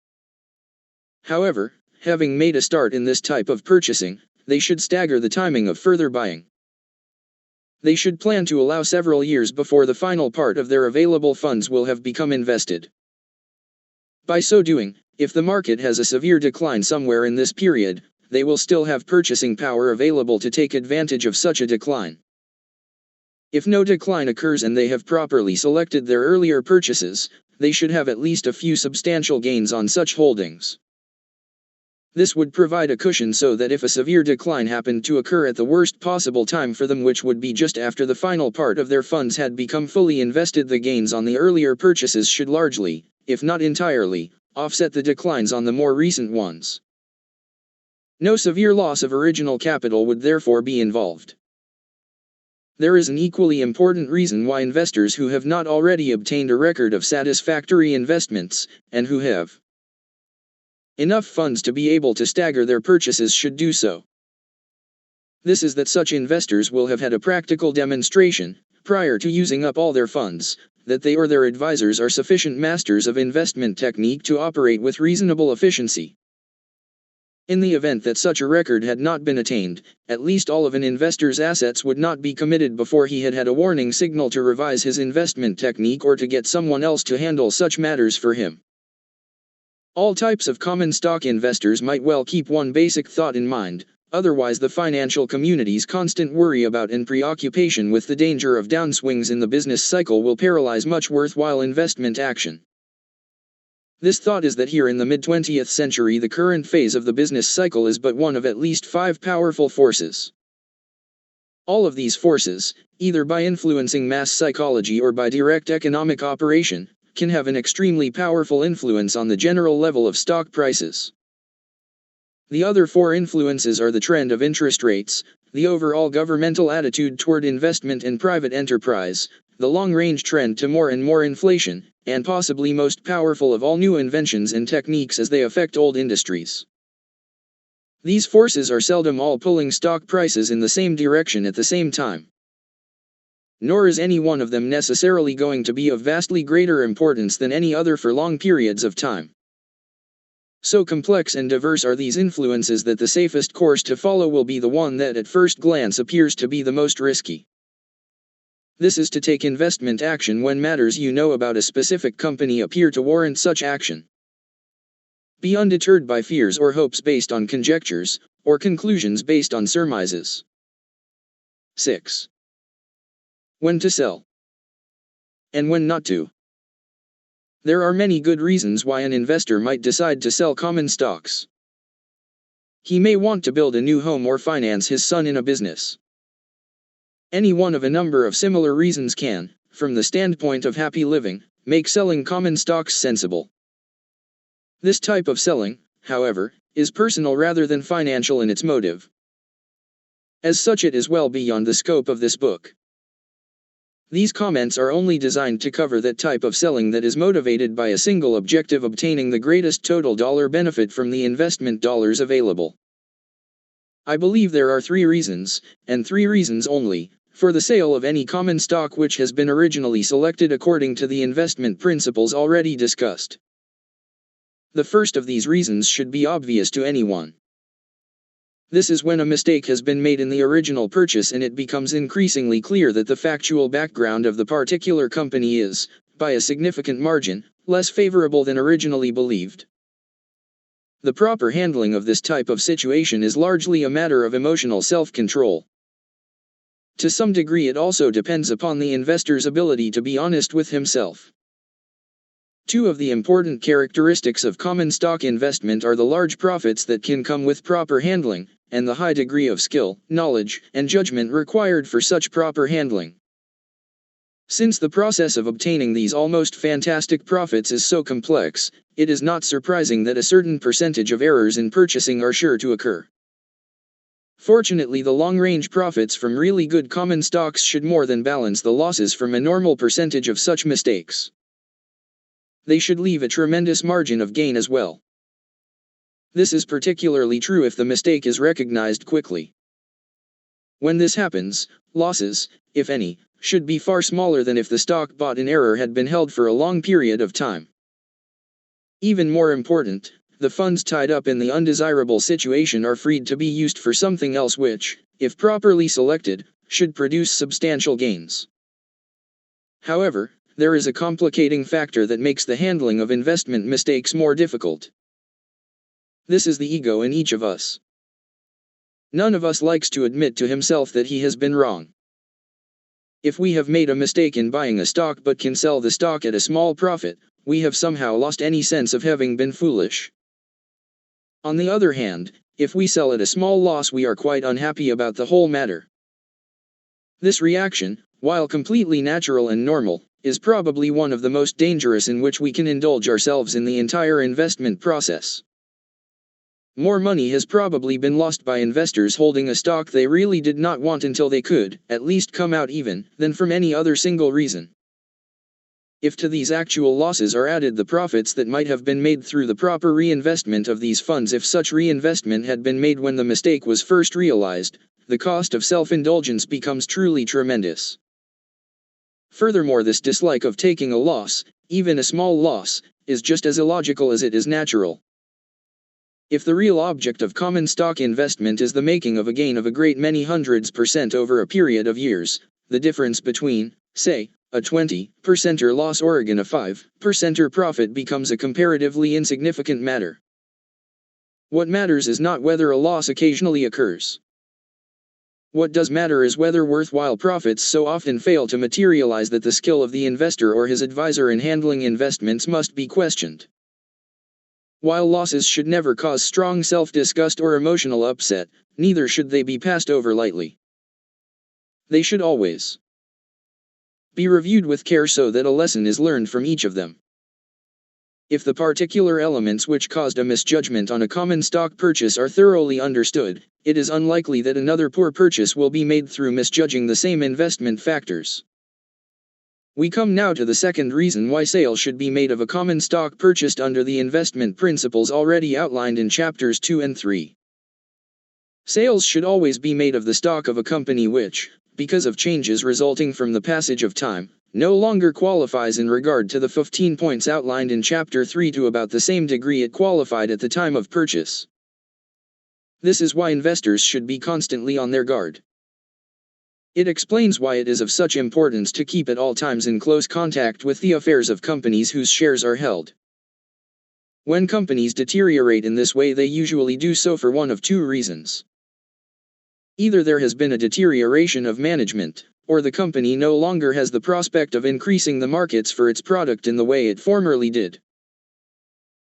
[SPEAKER 1] However, having made a start in this type of purchasing, they should stagger the timing of further buying. They should plan to allow several years before the final part of their available funds will have become invested. By so doing, if the market has a severe decline somewhere in this period, they will still have purchasing power available to take advantage of such a decline. If no decline occurs and they have properly selected their earlier purchases, they should have at least a few substantial gains on such holdings. This would provide a cushion so that if a severe decline happened to occur at the worst possible time for them, which would be just after the final part of their funds had become fully invested, the gains on the earlier purchases should largely, if not entirely, offset the declines on the more recent ones. No severe loss of original capital would therefore be involved. There is an equally important reason why investors who have not already obtained a record of satisfactory investments, and who have enough funds to be able to stagger their purchases, should do so. This is that such investors will have had a practical demonstration, prior to using up all their funds, that they or their advisors are sufficient masters of investment technique to operate with reasonable efficiency. In the event that such a record had not been attained, at least all of an investor's assets would not be committed before he had had a warning signal to revise his investment technique or to get someone else to handle such matters for him. All types of common stock investors might well keep one basic thought in mind, otherwise the financial community's constant worry about and preoccupation with the danger of downswings in the business cycle will paralyze much worthwhile investment action. This thought is that here in the mid-20th century the current phase of the business cycle is but one of at least 5 powerful forces. All of these forces, either by influencing mass psychology or by direct economic operation, can have an extremely powerful influence on the general level of stock prices. The other 4 influences are the trend of interest rates, the overall governmental attitude toward investment and private enterprise, the long-range trend to more and more inflation, and possibly most powerful of all, new inventions and techniques as they affect old industries. These forces are seldom all pulling stock prices in the same direction at the same time. Nor is any one of them necessarily going to be of vastly greater importance than any other for long periods of time. So complex and diverse are these influences that the safest course to follow will be the one that at first glance appears to be the most risky. This is to take investment action when matters you know about a specific company appear to warrant such action. Be undeterred by fears or hopes based on conjectures, or conclusions based on surmises. 6. When to sell. And when not to. There are many good reasons why an investor might decide to sell common stocks. He may want to build a new home or finance his son in a business. Any one of a number of similar reasons can, from the standpoint of happy living, make selling common stocks sensible. This type of selling, however, is personal rather than financial in its motive. As such, it is well beyond the scope of this book. These comments are only designed to cover that type of selling that is motivated by a single objective: obtaining the greatest total dollar benefit from the investment dollars available. I believe there are 3 reasons, and 3 reasons only, for the sale of any common stock which has been originally selected according to the investment principles already discussed. The first of these reasons should be obvious to anyone. This is when a mistake has been made in the original purchase and it becomes increasingly clear that the factual background of the particular company is, by a significant margin, less favorable than originally believed. The proper handling of this type of situation is largely a matter of emotional self-control. To some degree, it also depends upon the investor's ability to be honest with himself. 2 of the important characteristics of common stock investment are the large profits that can come with proper handling, and the high degree of skill, knowledge, and judgment required for such proper handling. Since the process of obtaining these almost fantastic profits is so complex, it is not surprising that a certain percentage of errors in purchasing are sure to occur. Fortunately, the long-range profits from really good common stocks should more than balance the losses from a normal percentage of such mistakes. They should leave a tremendous margin of gain as well. This is particularly true if the mistake is recognized quickly. When this happens, losses, if any, should be far smaller than if the stock bought in error had been held for a long period of time. Even more important, the funds tied up in the undesirable situation are freed to be used for something else which, if properly selected, should produce substantial gains. However, there is a complicating factor that makes the handling of investment mistakes more difficult. This is the ego in each of us. None of us likes to admit to himself that he has been wrong. If we have made a mistake in buying a stock but can sell the stock at a small profit, we have somehow lost any sense of having been foolish. On the other hand, if we sell at a small loss, we are quite unhappy about the whole matter. This reaction, while completely natural and normal, is probably one of the most dangerous in which we can indulge ourselves in the entire investment process. More money has probably been lost by investors holding a stock they really did not want until they could, at least, come out even, than from any other single reason. If to these actual losses are added the profits that might have been made through the proper reinvestment of these funds, if such reinvestment had been made when the mistake was first realized, the cost of self-indulgence becomes truly tremendous. Furthermore, this dislike of taking a loss, even a small loss, is just as illogical as it is natural. If the real object of common stock investment is the making of a gain of a great many hundreds % over a period of years, the difference between, say, a 20% loss or again a 5% profit becomes a comparatively insignificant matter. What matters is not whether a loss occasionally occurs. What does matter is whether worthwhile profits so often fail to materialize that the skill of the investor or his advisor in handling investments must be questioned. While losses should never cause strong self-disgust or emotional upset, neither should they be passed over lightly. They should always be reviewed with care so that a lesson is learned from each of them. If the particular elements which caused a misjudgment on a common stock purchase are thoroughly understood, it is unlikely that another poor purchase will be made through misjudging the same investment factors. We come now to the second reason why sales should be made of a common stock purchased under the investment principles already outlined in chapters 2 and 3. Sales should always be made of the stock of a company which, because of changes resulting from the passage of time, no longer qualifies in regard to the 15 points outlined in chapter 3 to about the same degree it qualified at the time of purchase. This is why investors should be constantly on their guard. It explains why it is of such importance to keep at all times in close contact with the affairs of companies whose shares are held. When companies deteriorate in this way, they usually do so for one of two reasons. Either there has been a deterioration of management, or the company no longer has the prospect of increasing the markets for its product in the way it formerly did.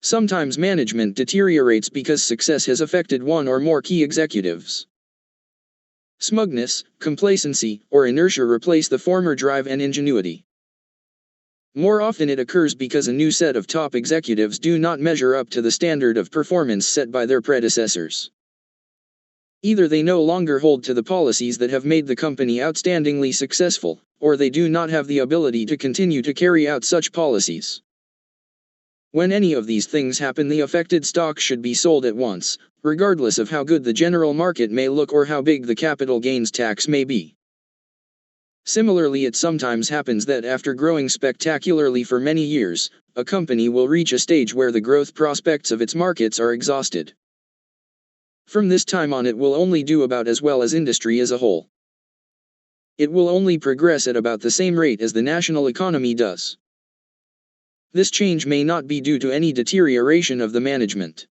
[SPEAKER 1] Sometimes management deteriorates because success has affected one or more key executives. Smugness, complacency, or inertia replace the former drive and ingenuity. More often it occurs because a new set of top executives do not measure up to the standard of performance set by their predecessors. Either they no longer hold to the policies that have made the company outstandingly successful, or they do not have the ability to continue to carry out such policies. When any of these things happen, the affected stock should be sold at once, regardless of how good the general market may look or how big the capital gains tax may be. Similarly, it sometimes happens that after growing spectacularly for many years, a company will reach a stage where the growth prospects of its markets are exhausted. From this time on, it will only do about as well as industry as a whole. It will only progress at about the same rate as the national economy does. This change may not be due to any deterioration of the management.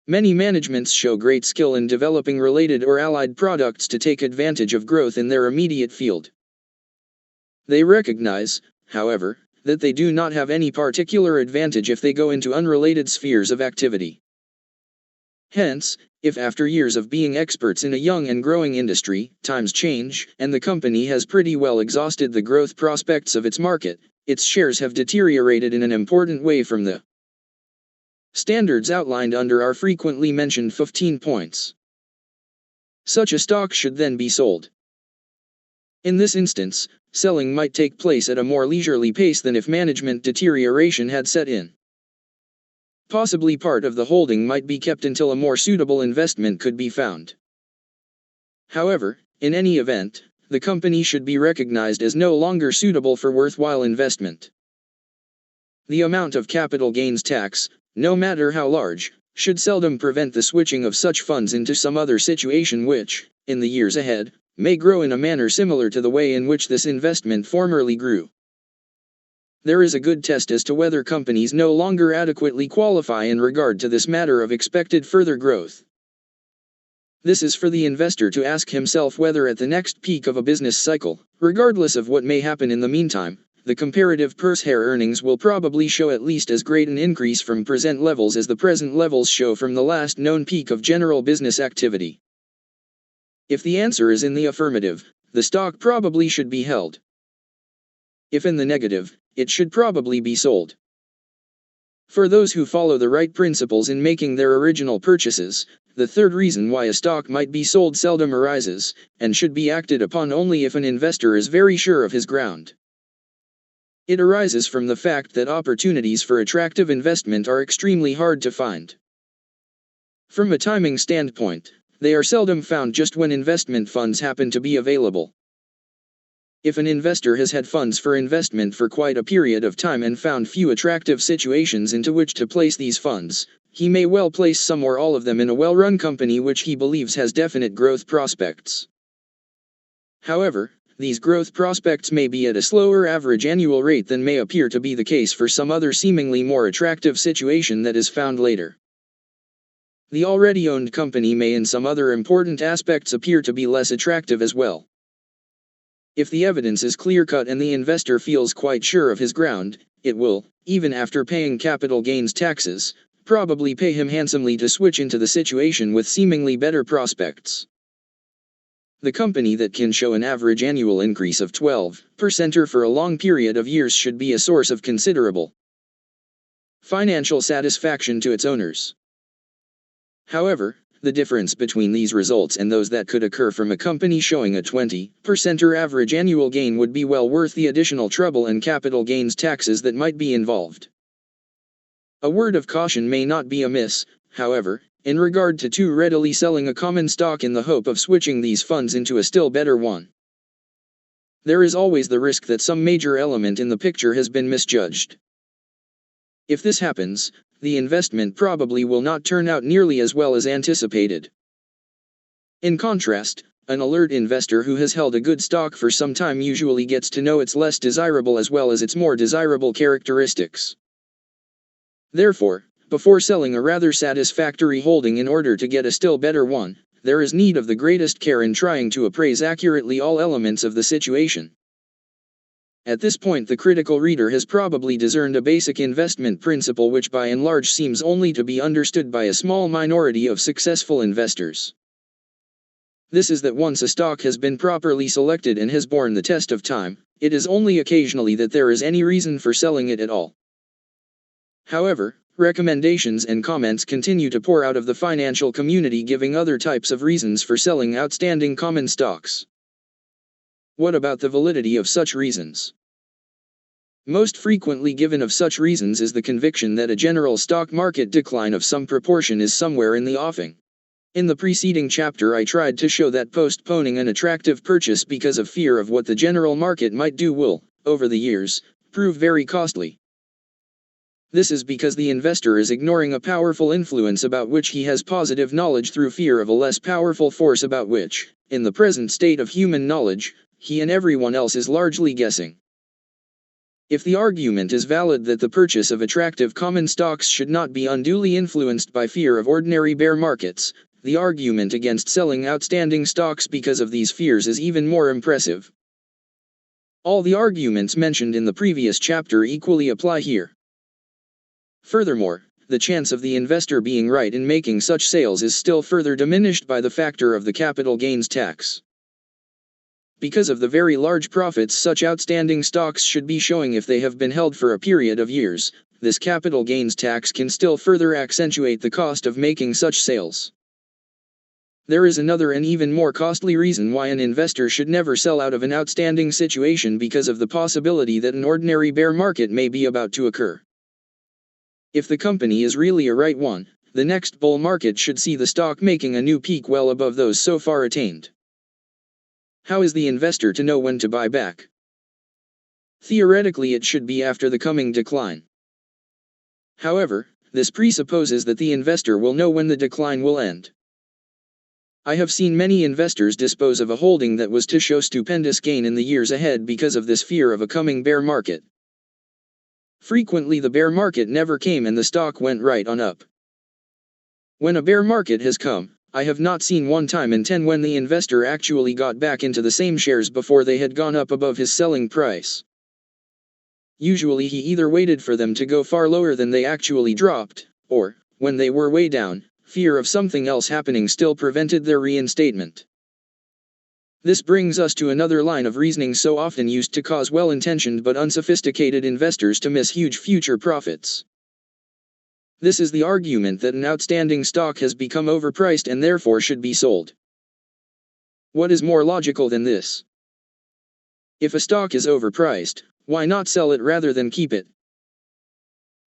[SPEAKER 1] Many managements show great skill in developing related or allied products to take advantage of growth in their immediate field. They recognize, however, that they do not have any particular advantage if they go into unrelated spheres of activity. Hence, if after years of being experts in a young and growing industry, times change, and the company has pretty well exhausted the growth prospects of its market, its shares have deteriorated in an important way from the standards outlined under our frequently mentioned 15 points. Such a stock should then be sold. In this instance, selling might take place at a more leisurely pace than if management deterioration had set in. Possibly part of the holding might be kept until a more suitable investment could be found. However, in any event, the company should be recognized as no longer suitable for worthwhile investment. The amount of capital gains tax, no matter how large, should seldom prevent the switching of such funds into some other situation which, in the years ahead, may grow in a manner similar to the way in which this investment formerly grew. There is a good test as to whether companies no longer adequately qualify in regard to this matter of expected further growth. This is for the investor to ask himself whether at the next peak of a business cycle, regardless of what may happen in the meantime, the comparative per-share earnings will probably show at least as great an increase from present levels as the present levels show from the last known peak of general business activity. If the answer is in the affirmative, the stock probably should be held. If in the negative, it should probably be sold. For those who follow the right principles in making their original purchases, the third reason why a stock might be sold seldom arises, and should be acted upon only if an investor is very sure of his ground. It arises from the fact that opportunities for attractive investment are extremely hard to find. From a timing standpoint, they are seldom found just when investment funds happen to be available. If an investor has had funds for investment for quite a period of time and found few attractive situations into which to place these funds, he may well place some or all of them in a well-run company which he believes has definite growth prospects. However, these growth prospects may be at a slower average annual rate than may appear to be the case for some other seemingly more attractive situation that is found later. The already owned company may in some other important aspects appear to be less attractive as well. If the evidence is clear-cut and the investor feels quite sure of his ground, it will, even after paying capital gains taxes, probably pay him handsomely to switch into the situation with seemingly better prospects. The company that can show an average annual increase of 12% for a long period of years should be a source of considerable financial satisfaction to its owners. However, the difference between these results and those that could occur from a company showing a 20% average annual gain would be well worth the additional trouble and capital gains taxes that might be involved. A word of caution may not be amiss, however, in regard to too readily selling a common stock in the hope of switching these funds into a still better one. There is always the risk that some major element in the picture has been misjudged. If this happens, the investment probably will not turn out nearly as well as anticipated. In contrast, an alert investor who has held a good stock for some time usually gets to know its less desirable as well as its more desirable characteristics. Therefore, before selling a rather satisfactory holding in order to get a still better one, there is need of the greatest care in trying to appraise accurately all elements of the situation. At this point, the critical reader has probably discerned a basic investment principle which by and large seems only to be understood by a small minority of successful investors. This is that once a stock has been properly selected and has borne the test of time, it is only occasionally that there is any reason for selling it at all. However, recommendations and comments continue to pour out of the financial community giving other types of reasons for selling outstanding common stocks. What about the validity of such reasons? Most frequently given of such reasons is the conviction that a general stock market decline of some proportion is somewhere in the offing. In the preceding chapter I tried to show that postponing an attractive purchase because of fear of what the general market might do will, over the years, prove very costly. This is because the investor is ignoring a powerful influence about which he has positive knowledge through fear of a less powerful force about which, in the present state of human knowledge, he and everyone else is largely guessing. If the argument is valid that the purchase of attractive common stocks should not be unduly influenced by fear of ordinary bear markets, the argument against selling outstanding stocks because of these fears is even more impressive. All the arguments mentioned in the previous chapter equally apply here. Furthermore, the chance of the investor being right in making such sales is still further diminished by the factor of the capital gains tax. Because of the very large profits such outstanding stocks should be showing if they have been held for a period of years, this capital gains tax can still further accentuate the cost of making such sales. There is another and even more costly reason why an investor should never sell out of an outstanding situation because of the possibility that an ordinary bear market may be about to occur. If the company is really a right one, the next bull market should see the stock making a new peak well above those so far attained. How is the investor to know when to buy back? Theoretically, it should be after the coming decline. However, this presupposes that the investor will know when the decline will end. I have seen many investors dispose of a holding that was to show stupendous gain in the years ahead because of this fear of a coming bear market. Frequently the bear market never came and the stock went right on up. When a bear market has come, I have not seen 1 time in 10 when the investor actually got back into the same shares before they had gone up above his selling price. Usually he either waited for them to go far lower than they actually dropped, or, when they were way down, fear of something else happening still prevented their reinstatement. This brings us to another line of reasoning so often used to cause well-intentioned but unsophisticated investors to miss huge future profits. This is the argument that an outstanding stock has become overpriced and therefore should be sold. What is more logical than this? If a stock is overpriced, why not sell it rather than keep it?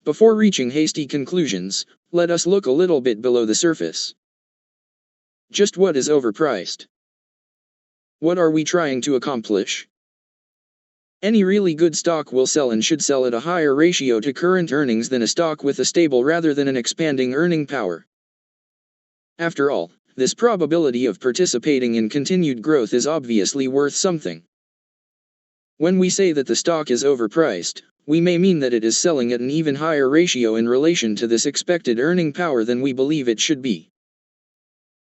[SPEAKER 1] Before reaching hasty conclusions, let us look a little bit below the surface. Just what is overpriced? What are we trying to accomplish? Any really good stock will sell and should sell at a higher ratio to current earnings than a stock with a stable rather than an expanding earning power. After all, this probability of participating in continued growth is obviously worth something. When we say that the stock is overpriced, we may mean that it is selling at an even higher ratio in relation to this expected earning power than we believe it should be.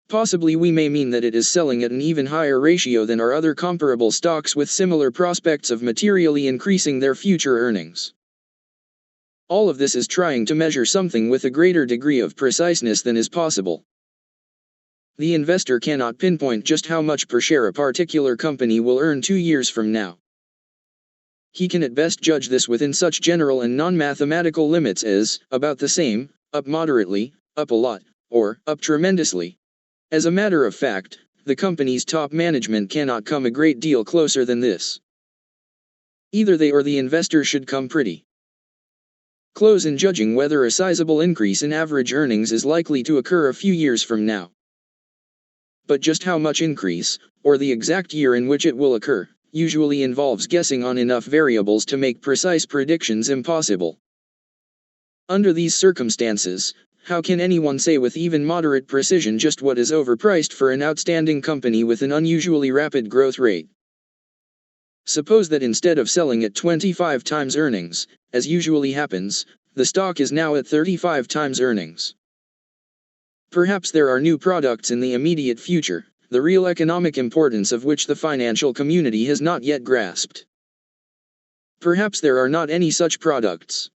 [SPEAKER 1] Possibly we may mean that it is selling at an even higher ratio than our other comparable stocks with similar prospects of materially increasing their future earnings. All of this is trying to measure something with a greater degree of preciseness than is possible. The investor cannot pinpoint just how much per share a particular company will earn 2 years from now. He can at best judge this within such general and non-mathematical limits as, about the same, up moderately, up a lot, or up tremendously. As a matter of fact, the company's top management cannot come a great deal closer than this. Either they or the investor should come pretty close in judging whether a sizable increase in average earnings is likely to occur a few years from now. But just how much increase, or the exact year in which it will occur, usually involves guessing on enough variables to make precise predictions impossible. Under these circumstances, how can anyone say with even moderate precision just what is overpriced for an outstanding company with an unusually rapid growth rate? Suppose that instead of selling at 25 times earnings, as usually happens, the stock is now at 35 times earnings. Perhaps there are new products in the immediate future, the real economic importance of which the financial community has not yet grasped. Perhaps there are not any such products.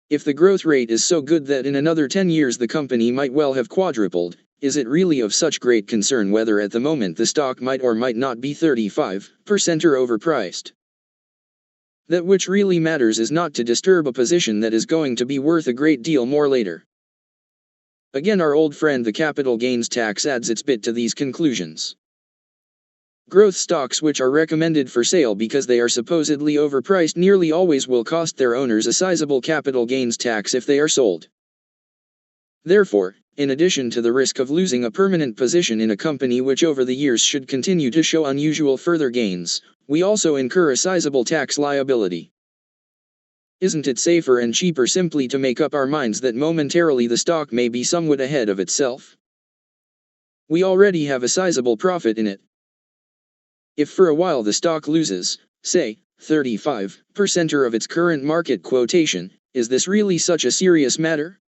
[SPEAKER 1] If the growth rate is so good that in another 10 years the company might well have quadrupled, is it really of such great concern whether at the moment the stock might or might not be 35% or overpriced? That which really matters is not to disturb a position that is going to be worth a great deal more later. Again, our old friend the capital gains tax adds its bit to these conclusions. Growth stocks which are recommended for sale because they are supposedly overpriced nearly always will cost their owners a sizable capital gains tax if they are sold. Therefore, in addition to the risk of losing a permanent position in a company which over the years should continue to show unusual further gains, we also incur a sizable tax liability. Isn't it safer and cheaper simply to make up our minds that momentarily the stock may be somewhat ahead of itself? We already have a sizable profit in it. If for a while the stock loses, say, 35% of its current market quotation, is this really such a serious matter?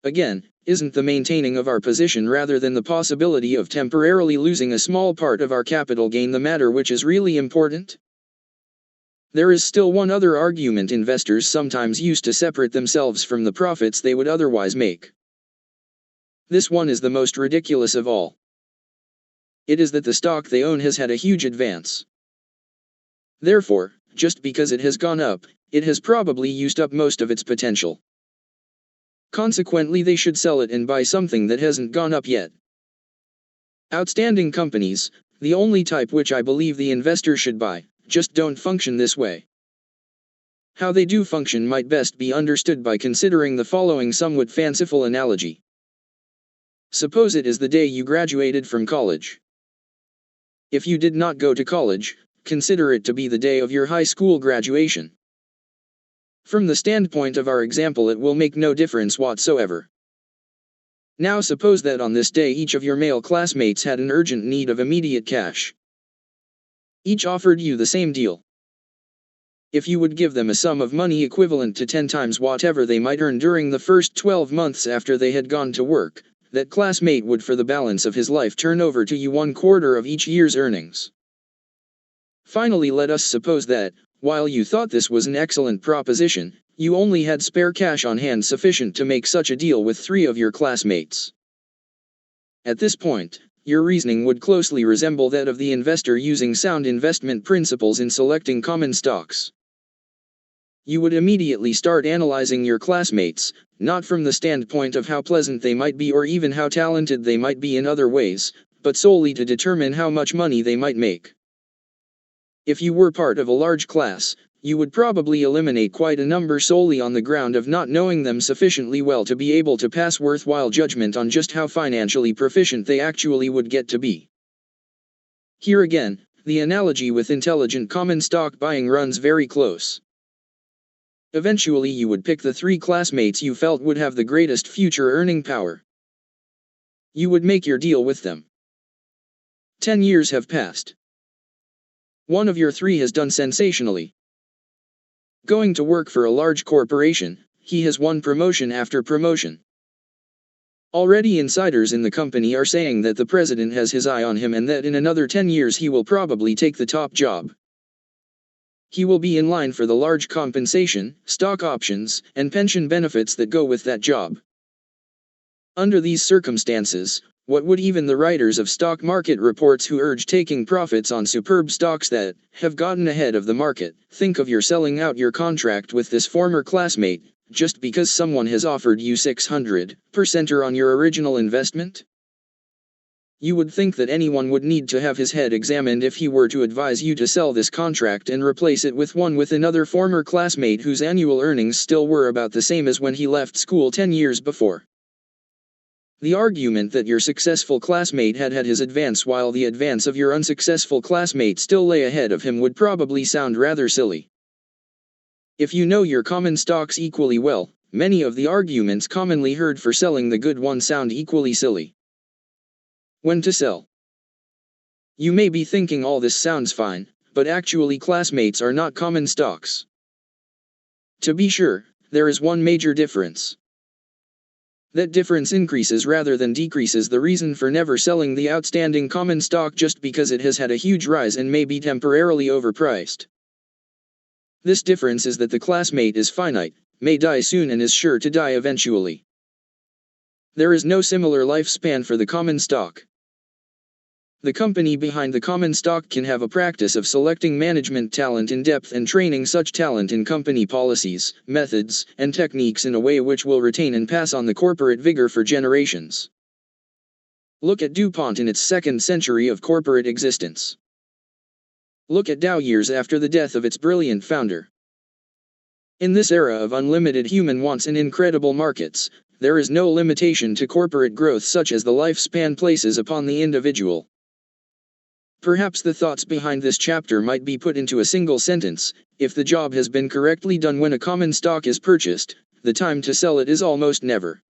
[SPEAKER 1] Again, isn't the maintaining of our position rather than the possibility of temporarily losing a small part of our capital gain the matter which is really important? There is still one other argument investors sometimes use to separate themselves from the profits they would otherwise make. This one is the most ridiculous of all. It is that the stock they own has had a huge advance. Therefore, just because it has gone up, it has probably used up most of its potential. Consequently, they should sell it and buy something that hasn't gone up yet. Outstanding companies, the only type which I believe the investor should buy, just don't function this way. How they do function might best be understood by considering the following somewhat fanciful analogy. Suppose it is the day you graduated from college. If you did not go to college, consider it to be the day of your high school graduation. From the standpoint of our example, it will make no difference whatsoever. Now suppose that on this day each of your male classmates had an urgent need of immediate cash. Each offered you the same deal. If you would give them a sum of money equivalent to 10 times whatever they might earn during the first 12 months after they had gone to work, that classmate would for the balance of his life turn over to you 1/4 of each year's earnings. Finally, let us suppose that, while you thought this was an excellent proposition, you only had spare cash on hand sufficient to make such a deal with 3 of your classmates. At this point, your reasoning would closely resemble that of the investor using sound investment principles in selecting common stocks. You would immediately start analyzing your classmates, not from the standpoint of how pleasant they might be or even how talented they might be in other ways, but solely to determine how much money they might make. If you were part of a large class, you would probably eliminate quite a number solely on the ground of not knowing them sufficiently well to be able to pass worthwhile judgment on just how financially proficient they actually would get to be. Here again, the analogy with intelligent common stock buying runs very close. Eventually you would pick the 3 classmates you felt would have the greatest future earning power. You would make your deal with them. 10 years have passed. One of your 3 has done sensationally. Going to work for a large corporation, he has won promotion after promotion. Already insiders in the company are saying that the president has his eye on him and that in another 10 years he will probably take the top job. He will be in line for the large compensation, stock options, and pension benefits that go with that job. Under these circumstances, what would even the writers of stock market reports who urge taking profits on superb stocks that have gotten ahead of the market think of your selling out your contract with this former classmate, just because someone has offered you 600% on your original investment? You would think that anyone would need to have his head examined if he were to advise you to sell this contract and replace it with one with another former classmate whose annual earnings still were about the same as when he left school 10 years before. The argument that your successful classmate had had his advance while the advance of your unsuccessful classmate still lay ahead of him would probably sound rather silly. If you know your common stocks equally well, many of the arguments commonly heard for selling the good one sound equally silly. When to sell? You may be thinking all this sounds fine, but actually classmates are not common stocks. To be sure, there is one major difference. That difference increases rather than decreases the reason for never selling the outstanding common stock just because it has had a huge rise and may be temporarily overpriced. This difference is that the classmate is finite, may die soon and is sure to die eventually. There is no similar lifespan for the common stock. The company behind the common stock can have a practice of selecting management talent in depth and training such talent in company policies, methods, and techniques in a way which will retain and pass on the corporate vigor for generations. Look at DuPont in its second century of corporate existence. Look at Dow years after the death of its brilliant founder. In this era of unlimited human wants and incredible markets, there is no limitation to corporate growth such as the lifespan places upon the individual. Perhaps the thoughts behind this chapter might be put into a single sentence: if the job has been correctly done when a common stock is purchased, the time to sell it is almost never.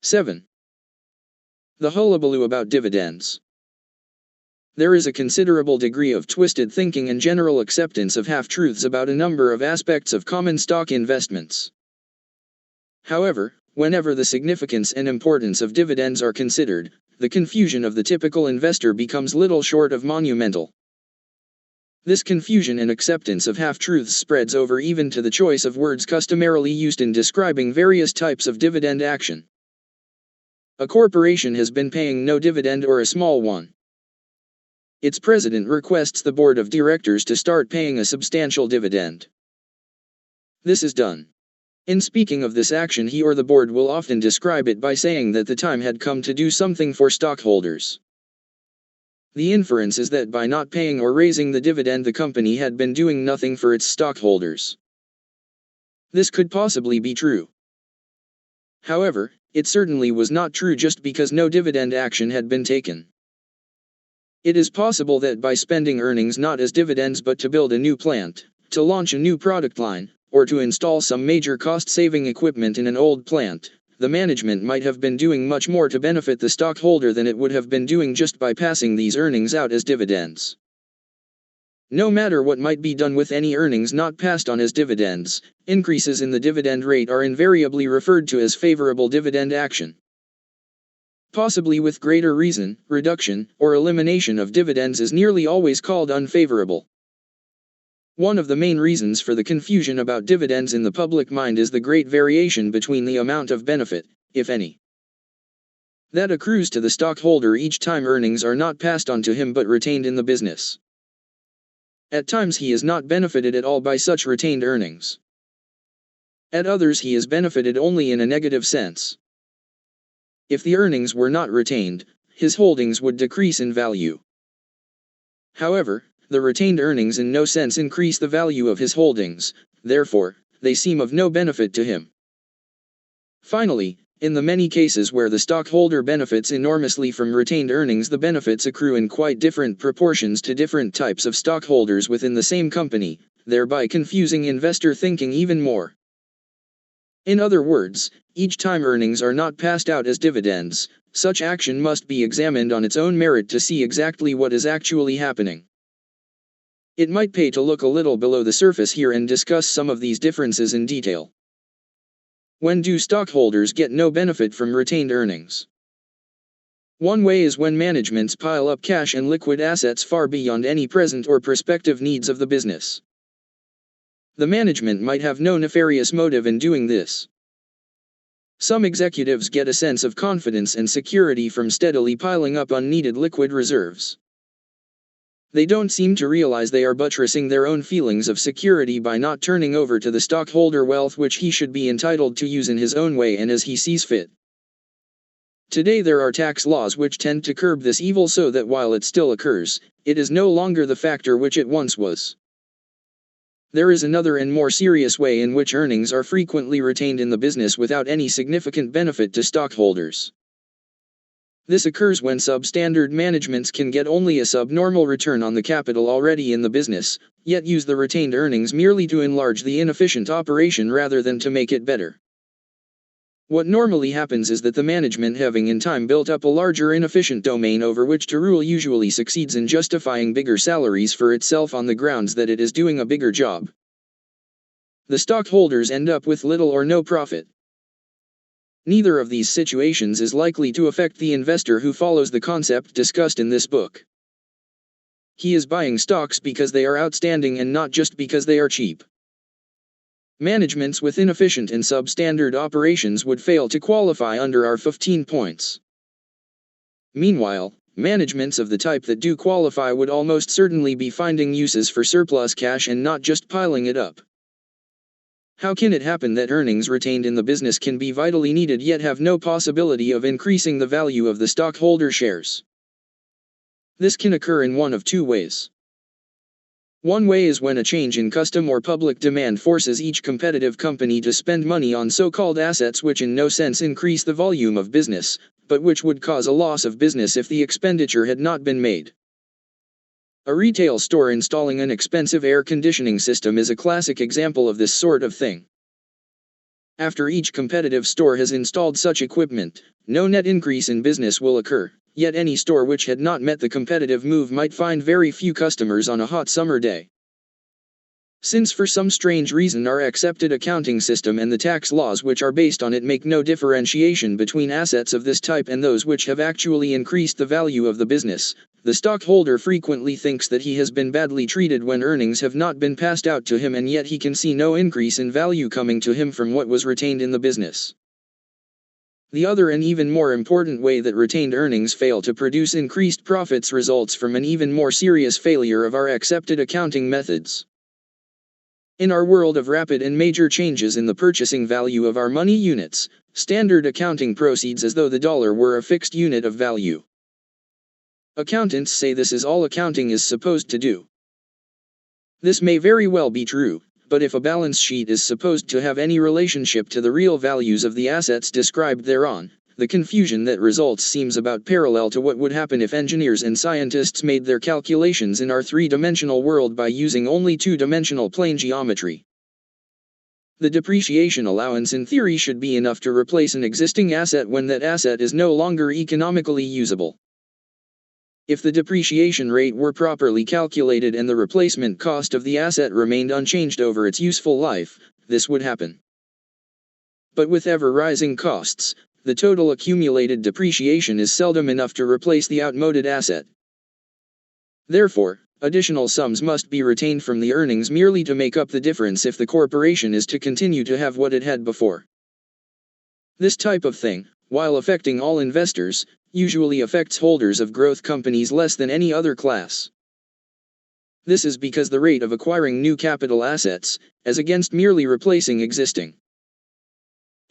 [SPEAKER 1] 7. The hullabaloo about dividends. There is a considerable degree of twisted thinking and general acceptance of half-truths about a number of aspects of common stock investments. However, whenever the significance and importance of dividends are considered, the confusion of the typical investor becomes little short of monumental. This confusion and acceptance of half-truths spreads over even to the choice of words customarily used in describing various types of dividend action. A corporation has been paying no dividend or a small one. Its president requests the board of directors to start paying a substantial dividend. This is done. In speaking of this action, he or the board will often describe it by saying that the time had come to do something for stockholders. The inference is that by not paying or raising the dividend, the company had been doing nothing for its stockholders. This could possibly be true. However, it certainly was not true just because no dividend action had been taken. It is possible that by spending earnings not as dividends but to build a new plant, to launch a new product line, or to install some major cost-saving equipment in an old plant, the management might have been doing much more to benefit the stockholder than it would have been doing just by passing these earnings out as dividends. No matter what might be done with any earnings not passed on as dividends, increases in the dividend rate are invariably referred to as favorable dividend action. Possibly with greater reason, reduction or elimination of dividends is nearly always called unfavorable. One of the main reasons for the confusion about dividends in the public mind is the great variation between the amount of benefit, if any, that accrues to the stockholder each time earnings are not passed on to him but retained in the business. At times he is not benefited at all by such retained earnings. At others he is benefited only in a negative sense. If the earnings were not retained, his holdings would decrease in value. However, the retained earnings in no sense increase the value of his holdings, therefore, they seem of no benefit to him. Finally, in the many cases where the stockholder benefits enormously from retained earnings, the benefits accrue in quite different proportions to different types of stockholders within the same company, thereby confusing investor thinking even more. In other words, each time earnings are not passed out as dividends, such action must be examined on its own merit to see exactly what is actually happening. It might pay to look a little below the surface here and discuss some of these differences in detail. When do stockholders get no benefit from retained earnings? One way is when managements pile up cash and liquid assets far beyond any present or prospective needs of the business. The management might have no nefarious motive in doing this. Some executives get a sense of confidence and security from steadily piling up unneeded liquid reserves. They don't seem to realize they are buttressing their own feelings of security by not turning over to the stockholder wealth which he should be entitled to use in his own way and as he sees fit. Today there are tax laws which tend to curb this evil so that while it still occurs, it is no longer the factor which it once was. There is another and more serious way in which earnings are frequently retained in the business without any significant benefit to stockholders. This occurs when substandard managements can get only a subnormal return on the capital already in the business, yet use the retained earnings merely to enlarge the inefficient operation rather than to make it better. What normally happens is that the management, having in time built up a larger inefficient domain over which to rule, usually succeeds in justifying bigger salaries for itself on the grounds that it is doing a bigger job. The stockholders end up with little or no profit. Neither of these situations is likely to affect the investor who follows the concept discussed in this book. He is buying stocks because they are outstanding and not just because they are cheap. Managements with inefficient and substandard operations would fail to qualify under our 15 points. Meanwhile, managements of the type that do qualify would almost certainly be finding uses for surplus cash and not just piling it up. How can it happen that earnings retained in the business can be vitally needed yet have no possibility of increasing the value of the stockholder shares? This can occur in one of two ways. One way is when a change in custom or public demand forces each competitive company to spend money on so-called assets which in no sense increase the volume of business, but which would cause a loss of business if the expenditure had not been made. A retail store installing an expensive air conditioning system is a classic example of this sort of thing. After each competitive store has installed such equipment, no net increase in business will occur, yet any store which had not met the competitive move might find very few customers on a hot summer day. Since for some strange reason our accepted accounting system and the tax laws which are based on it make no differentiation between assets of this type and those which have actually increased the value of the business, the stockholder frequently thinks that he has been badly treated when earnings have not been passed out to him, and yet he can see no increase in value coming to him from what was retained in the business. The other and even more important way that retained earnings fail to produce increased profits results from an even more serious failure of our accepted accounting methods. In our world of rapid and major changes in the purchasing value of our money units, standard accounting proceeds as though the dollar were a fixed unit of value. Accountants say this is all accounting is supposed to do. This may very well be true, but if a balance sheet is supposed to have any relationship to the real values of the assets described thereon, the confusion that results seems about parallel to what would happen if engineers and scientists made their calculations in our three-dimensional world by using only two-dimensional plane geometry. The depreciation allowance in theory should be enough to replace an existing asset when that asset is no longer economically usable. If the depreciation rate were properly calculated and the replacement cost of the asset remained unchanged over its useful life, this would happen. But with ever-rising costs, the total accumulated depreciation is seldom enough to replace the outmoded asset. Therefore, additional sums must be retained from the earnings merely to make up the difference if the corporation is to continue to have what it had before. This type of thing, while affecting all investors, usually affects holders of growth companies less than any other class. This is because the rate of acquiring new capital assets, as against merely replacing existing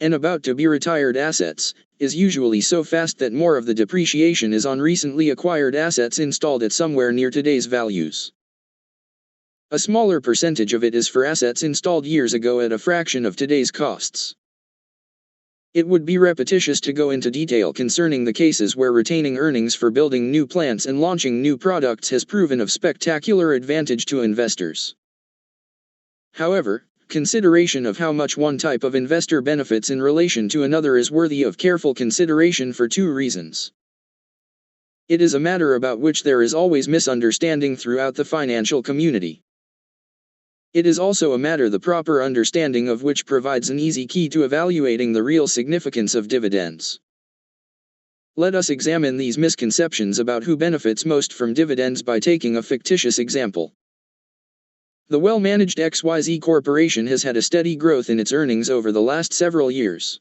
[SPEAKER 1] and about to be retired assets, is usually so fast that more of the depreciation is on recently acquired assets installed at somewhere near today's values. A smaller percentage of it is for assets installed years ago at a fraction of today's costs. It would be repetitious to go into detail concerning the cases where retaining earnings for building new plants and launching new products has proven of spectacular advantage to investors. However, consideration of how much one type of investor benefits in relation to another is worthy of careful consideration for two reasons. It is a matter about which there is always misunderstanding throughout the financial community. It is also a matter the proper understanding of which provides an easy key to evaluating the real significance of dividends. Let us examine these misconceptions about who benefits most from dividends by taking a fictitious example. The well-managed XYZ Corporation has had a steady growth in its earnings over the last several years.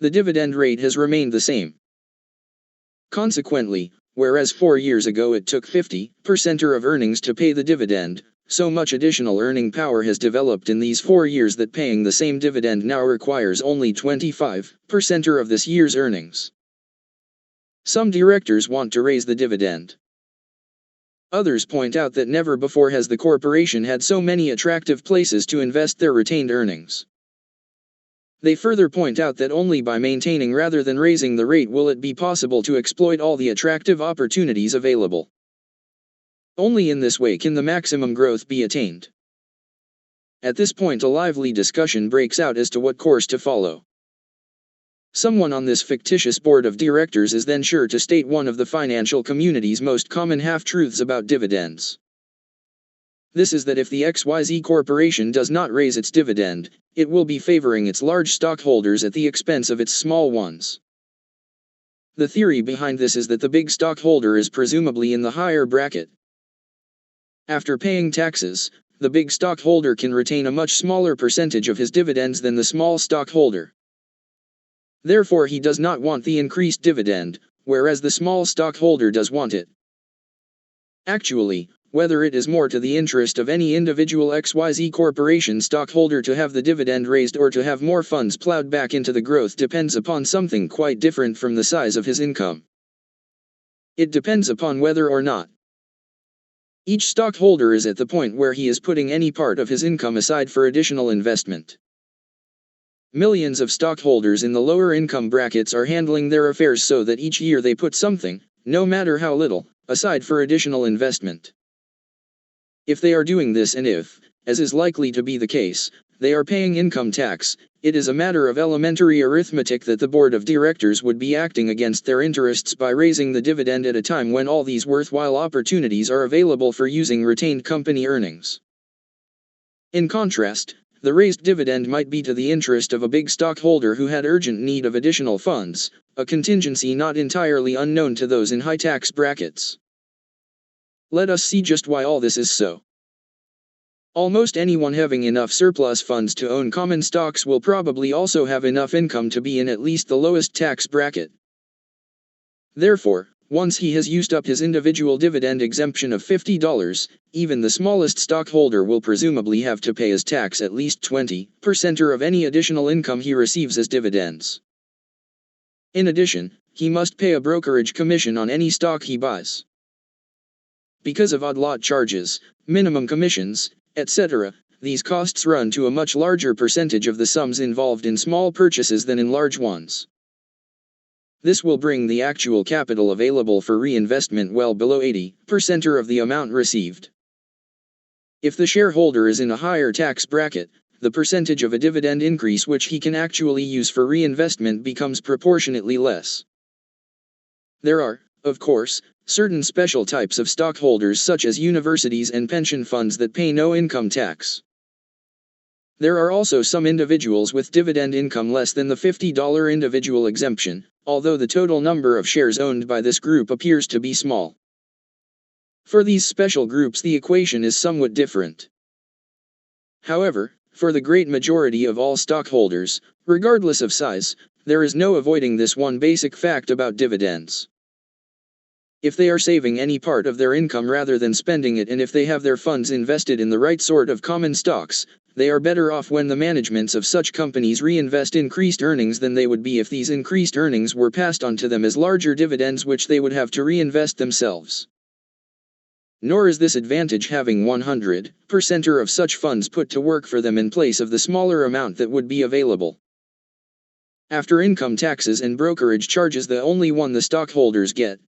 [SPEAKER 1] The dividend rate has remained the same. Consequently, whereas 4 years ago it took 50% of earnings to pay the dividend, so much additional earning power has developed in these 4 years that paying the same dividend now requires only 25% of this year's earnings. Some directors want to raise the dividend. Others point out that never before has the corporation had so many attractive places to invest their retained earnings. They further point out that only by maintaining rather than raising the rate will it be possible to exploit all the attractive opportunities available. Only in this way can the maximum growth be attained. At this point a lively discussion breaks out as to what course to follow. Someone on this fictitious board of directors is then sure to state one of the financial community's most common half-truths about dividends. This is that if the XYZ Corporation does not raise its dividend, it will be favoring its large stockholders at the expense of its small ones. The theory behind this is that the big stockholder is presumably in the higher bracket. After paying taxes, the big stockholder can retain a much smaller percentage of his dividends than the small stockholder. Therefore, he does not want the increased dividend, whereas the small stockholder does want it. Actually, whether it is more to the interest of any individual XYZ Corporation stockholder to have the dividend raised or to have more funds plowed back into the growth depends upon something quite different from the size of his income. It depends upon whether or not each stockholder is at the point where he is putting any part of his income aside for additional investment. Millions of stockholders in the lower income brackets are handling their affairs so that each year they put something, no matter how little, aside for additional investment. If they are doing this and if, as is likely to be the case, they are paying income tax, it is a matter of elementary arithmetic that the board of directors would be acting against their interests by raising the dividend at a time when all these worthwhile opportunities are available for using retained company earnings. In contrast, the raised dividend might be to the interest of a big stockholder who had urgent need of additional funds, a contingency not entirely unknown to those in high tax brackets. Let us see just why all this is so. Almost anyone having enough surplus funds to own common stocks will probably also have enough income to be in at least the lowest tax bracket. Therefore, once he has used up his individual dividend exemption of $50, even the smallest stockholder will presumably have to pay as tax at least 20% of any additional income he receives as dividends. In addition, he must pay a brokerage commission on any stock he buys. Because of odd lot charges, minimum commissions, etc., these costs run to a much larger percentage of the sums involved in small purchases than in large ones. This will bring the actual capital available for reinvestment well below 80% of the amount received. If the shareholder is in a higher tax bracket, the percentage of a dividend increase which he can actually use for reinvestment becomes proportionately less. There are, of course, certain special types of stockholders such as universities and pension funds that pay no income tax. There are also some individuals with dividend income less than the $50 individual exemption, although the total number of shares owned by this group appears to be small. For these special groups the equation is somewhat different. However, for the great majority of all stockholders, regardless of size, there is no avoiding this one basic fact about dividends. If they are saving any part of their income rather than spending it, and if they have their funds invested in the right sort of common stocks, they are better off when the managements of such companies reinvest increased earnings than they would be if these increased earnings were passed on to them as larger dividends which they would have to reinvest themselves. Nor is this advantage having 100% of such funds put to work for them in place of the smaller amount that would be available. After income taxes and brokerage charges, the only one the stockholders get.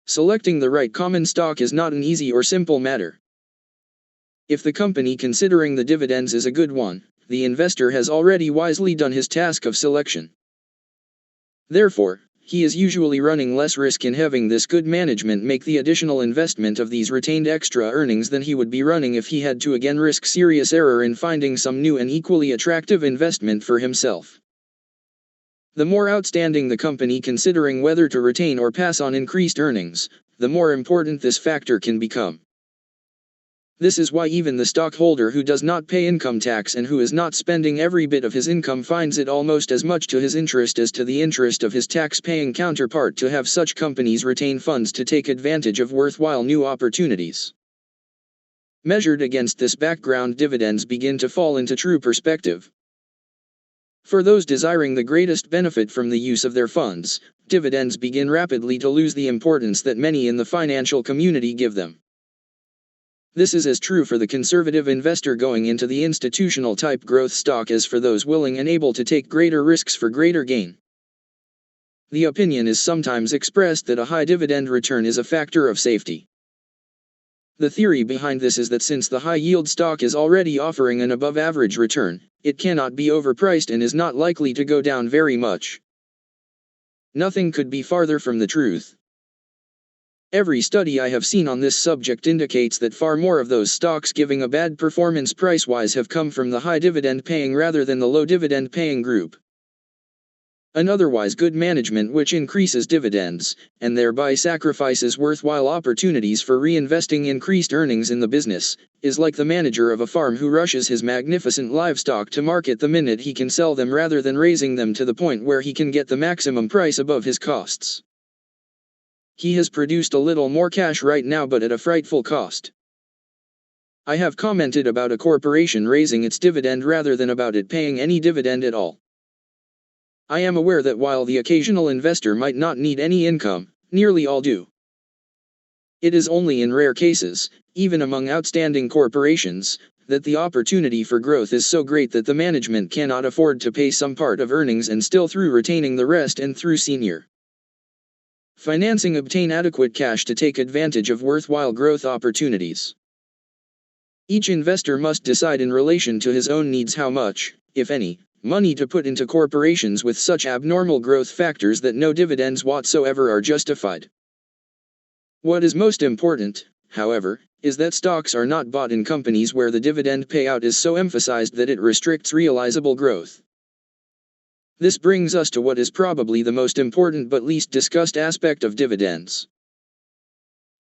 [SPEAKER 1] Selecting the right common stock is not an easy or simple matter. If the company considering the dividends is a good one, the investor has already wisely done his task of selection. Therefore, he is usually running less risk in having this good management make the additional investment of these retained extra earnings than he would be running if he had to again risk serious error in finding some new and equally attractive investment for himself. The more outstanding the company considering whether to retain or pass on increased earnings, the more important this factor can become. This is why even the stockholder who does not pay income tax and who is not spending every bit of his income finds it almost as much to his interest as to the interest of his tax-paying counterpart to have such companies retain funds to take advantage of worthwhile new opportunities. Measured against this background, dividends begin to fall into true perspective. For those desiring the greatest benefit from the use of their funds, dividends begin rapidly to lose the importance that many in the financial community give them. This is as true for the conservative investor going into the institutional type growth stock as for those willing and able to take greater risks for greater gain. The opinion is sometimes expressed that a high dividend return is a factor of safety. The theory behind this is that since the high-yield stock is already offering an above-average return, it cannot be overpriced and is not likely to go down very much. Nothing could be farther from the truth. Every study I have seen on this subject indicates that far more of those stocks giving a bad performance price-wise have come from the high dividend-paying rather than the low dividend-paying group. An otherwise good management which increases dividends, and thereby sacrifices worthwhile opportunities for reinvesting increased earnings in the business, is like the manager of a farm who rushes his magnificent livestock to market the minute he can sell them rather than raising them to the point where he can get the maximum price above his costs. He has produced a little more cash right now but at a frightful cost. I have commented about a corporation raising its dividend rather than about it paying any dividend at all. I am aware that while the occasional investor might not need any income, nearly all do. It is only in rare cases, even among outstanding corporations, that the opportunity for growth is so great that the management cannot afford to pay some part of earnings and still through retaining the rest and through senior financing obtain adequate cash to take advantage of worthwhile growth opportunities. Each investor must decide in relation to his own needs how much, if any, money to put into corporations with such abnormal growth factors that no dividends whatsoever are justified. What is most important, however, is that stocks are not bought in companies where the dividend payout is so emphasized that it restricts realizable growth. This brings us to what is probably the most important but least discussed aspect of dividends.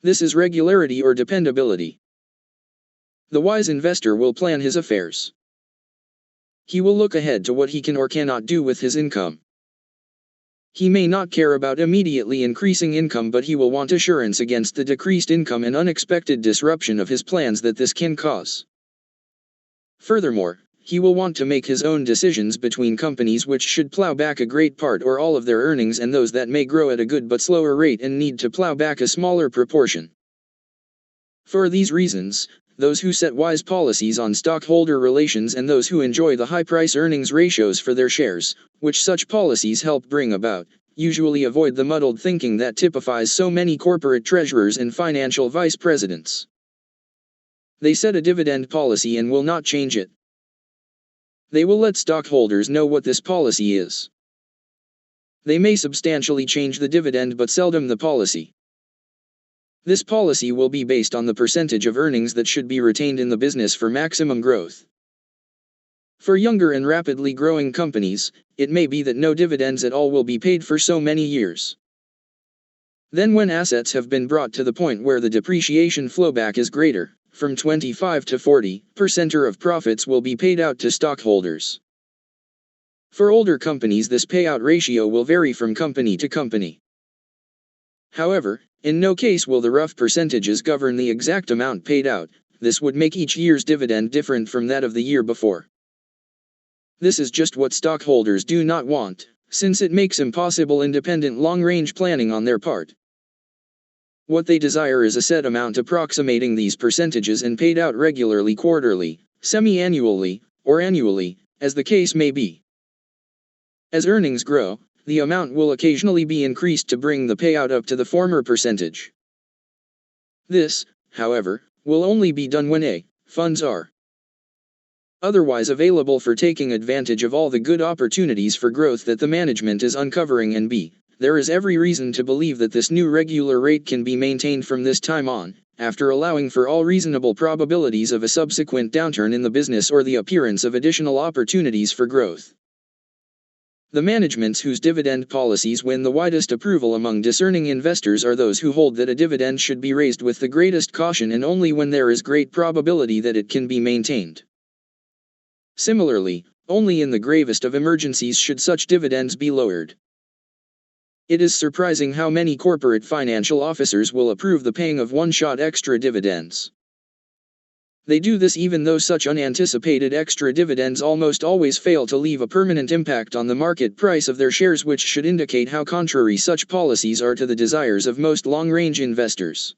[SPEAKER 1] This is regularity or dependability. The wise investor will plan his affairs. He will look ahead to what he can or cannot do with his income. He may not care about immediately increasing income, but he will want assurance against the decreased income and unexpected disruption of his plans that this can cause. Furthermore, he will want to make his own decisions between companies which should plow back a great part or all of their earnings and those that may grow at a good but slower rate and need to plow back a smaller proportion. For these reasons, those who set wise policies on stockholder relations and those who enjoy the high price-earnings ratios for their shares, which such policies help bring about, usually avoid the muddled thinking that typifies so many corporate treasurers and financial vice presidents. They set a dividend policy and will not change it. They will let stockholders know what this policy is. They may substantially change the dividend but seldom the policy. This policy will be based on the percentage of earnings that should be retained in the business for maximum growth. For younger and rapidly growing companies, it may be that no dividends at all will be paid for so many years. Then when assets have been brought to the point where the depreciation flowback is greater, from 25 to 40% of profits will be paid out to stockholders. For older companies, this payout ratio will vary from company to company. However, in no case will the rough percentages govern the exact amount paid out. This would make each year's dividend different from that of the year before. This is just what stockholders do not want, since it makes impossible independent long-range planning on their part. What they desire is a set amount approximating these percentages and paid out regularly quarterly, semi-annually, or annually, as the case may be. As earnings grow, the amount will occasionally be increased to bring the payout up to the former percentage. This, however, will only be done when funds are otherwise available for taking advantage of all the good opportunities for growth that the management is uncovering, and there is every reason to believe that this new regular rate can be maintained from this time on, after allowing for all reasonable probabilities of a subsequent downturn in the business or the appearance of additional opportunities for growth. The managements whose dividend policies win the widest approval among discerning investors are those who hold that a dividend should be raised with the greatest caution and only when there is great probability that it can be maintained. Similarly, only in the gravest of emergencies should such dividends be lowered. It is surprising how many corporate financial officers will approve the paying of one-shot extra dividends. They do this even though such unanticipated extra dividends almost always fail to leave a permanent impact on the market price of their shares, which should indicate how contrary such policies are to the desires of most long-range investors.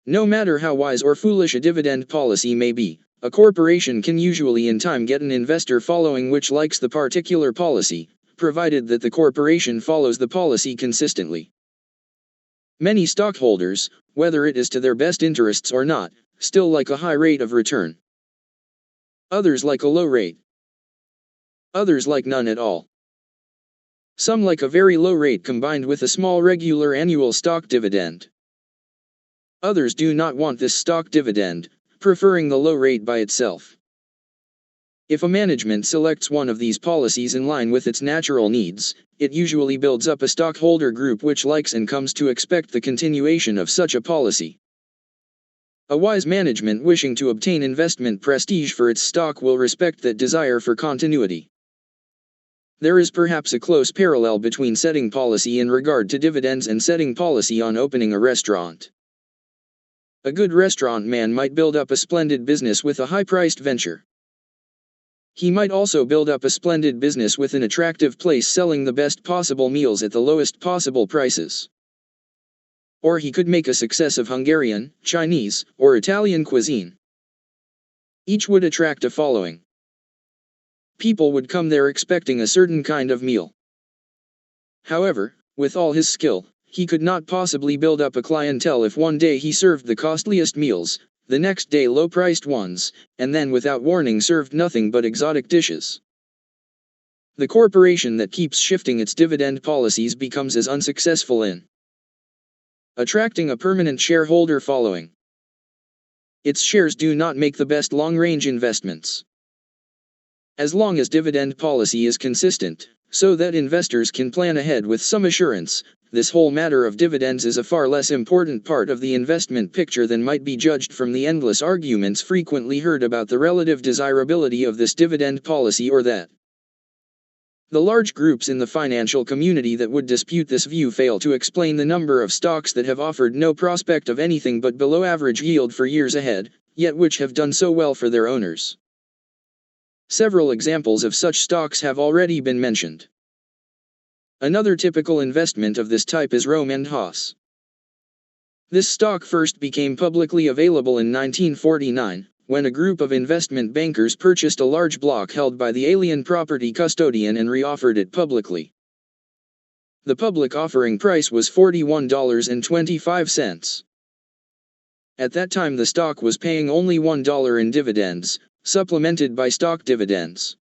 [SPEAKER 1] No matter how wise or foolish a dividend policy may be, a corporation can usually in time get an investor following which likes the particular policy, provided that the corporation follows the policy consistently. Many stockholders, whether it is to their best interests or not, still like a high rate of return. Others like a low rate. Others like none at all. Some like a very low rate combined with a small regular annual stock dividend. Others do not want this stock dividend, preferring the low rate by itself. If a management selects one of these policies in line with its natural needs, it usually builds up a stockholder group which likes and comes to expect the continuation of such a policy. A wise management wishing to obtain investment prestige for its stock will respect that desire for continuity. There is perhaps a close parallel between setting policy in regard to dividends and setting policy on opening a restaurant. A good restaurant man might build up a splendid business with a high-priced venture. He might also build up a splendid business with an attractive place selling the best possible meals at the lowest possible prices. Or he could make a success of Hungarian, Chinese, or Italian cuisine. Each would attract a following. People would come there expecting a certain kind of meal. However, with all his skill, he could not possibly build up a clientele if one day he served the costliest meals, the next day low-priced ones, and then without warning served nothing but exotic dishes. The corporation that keeps shifting its dividend policies becomes as unsuccessful in attracting a permanent shareholder following. Its shares do not make the best long-range investments. As long as dividend policy is consistent, so that investors can plan ahead with some assurance, this whole matter of dividends is a far less important part of the investment picture than might be judged from the endless arguments frequently heard about the relative desirability of this dividend policy or that. The large groups in the financial community that would dispute this view fail to explain the number of stocks that have offered no prospect of anything but below average yield for years ahead, yet which have done so well for their owners. Several examples of such stocks have already been mentioned. Another typical investment of this type is Rohm and Haas. This stock first became publicly available in 1949, when a group of investment bankers purchased a large block held by the alien property custodian and reoffered it publicly. The public offering price was $41.25. At that time the stock was paying only $1 in dividends, supplemented by stock dividends.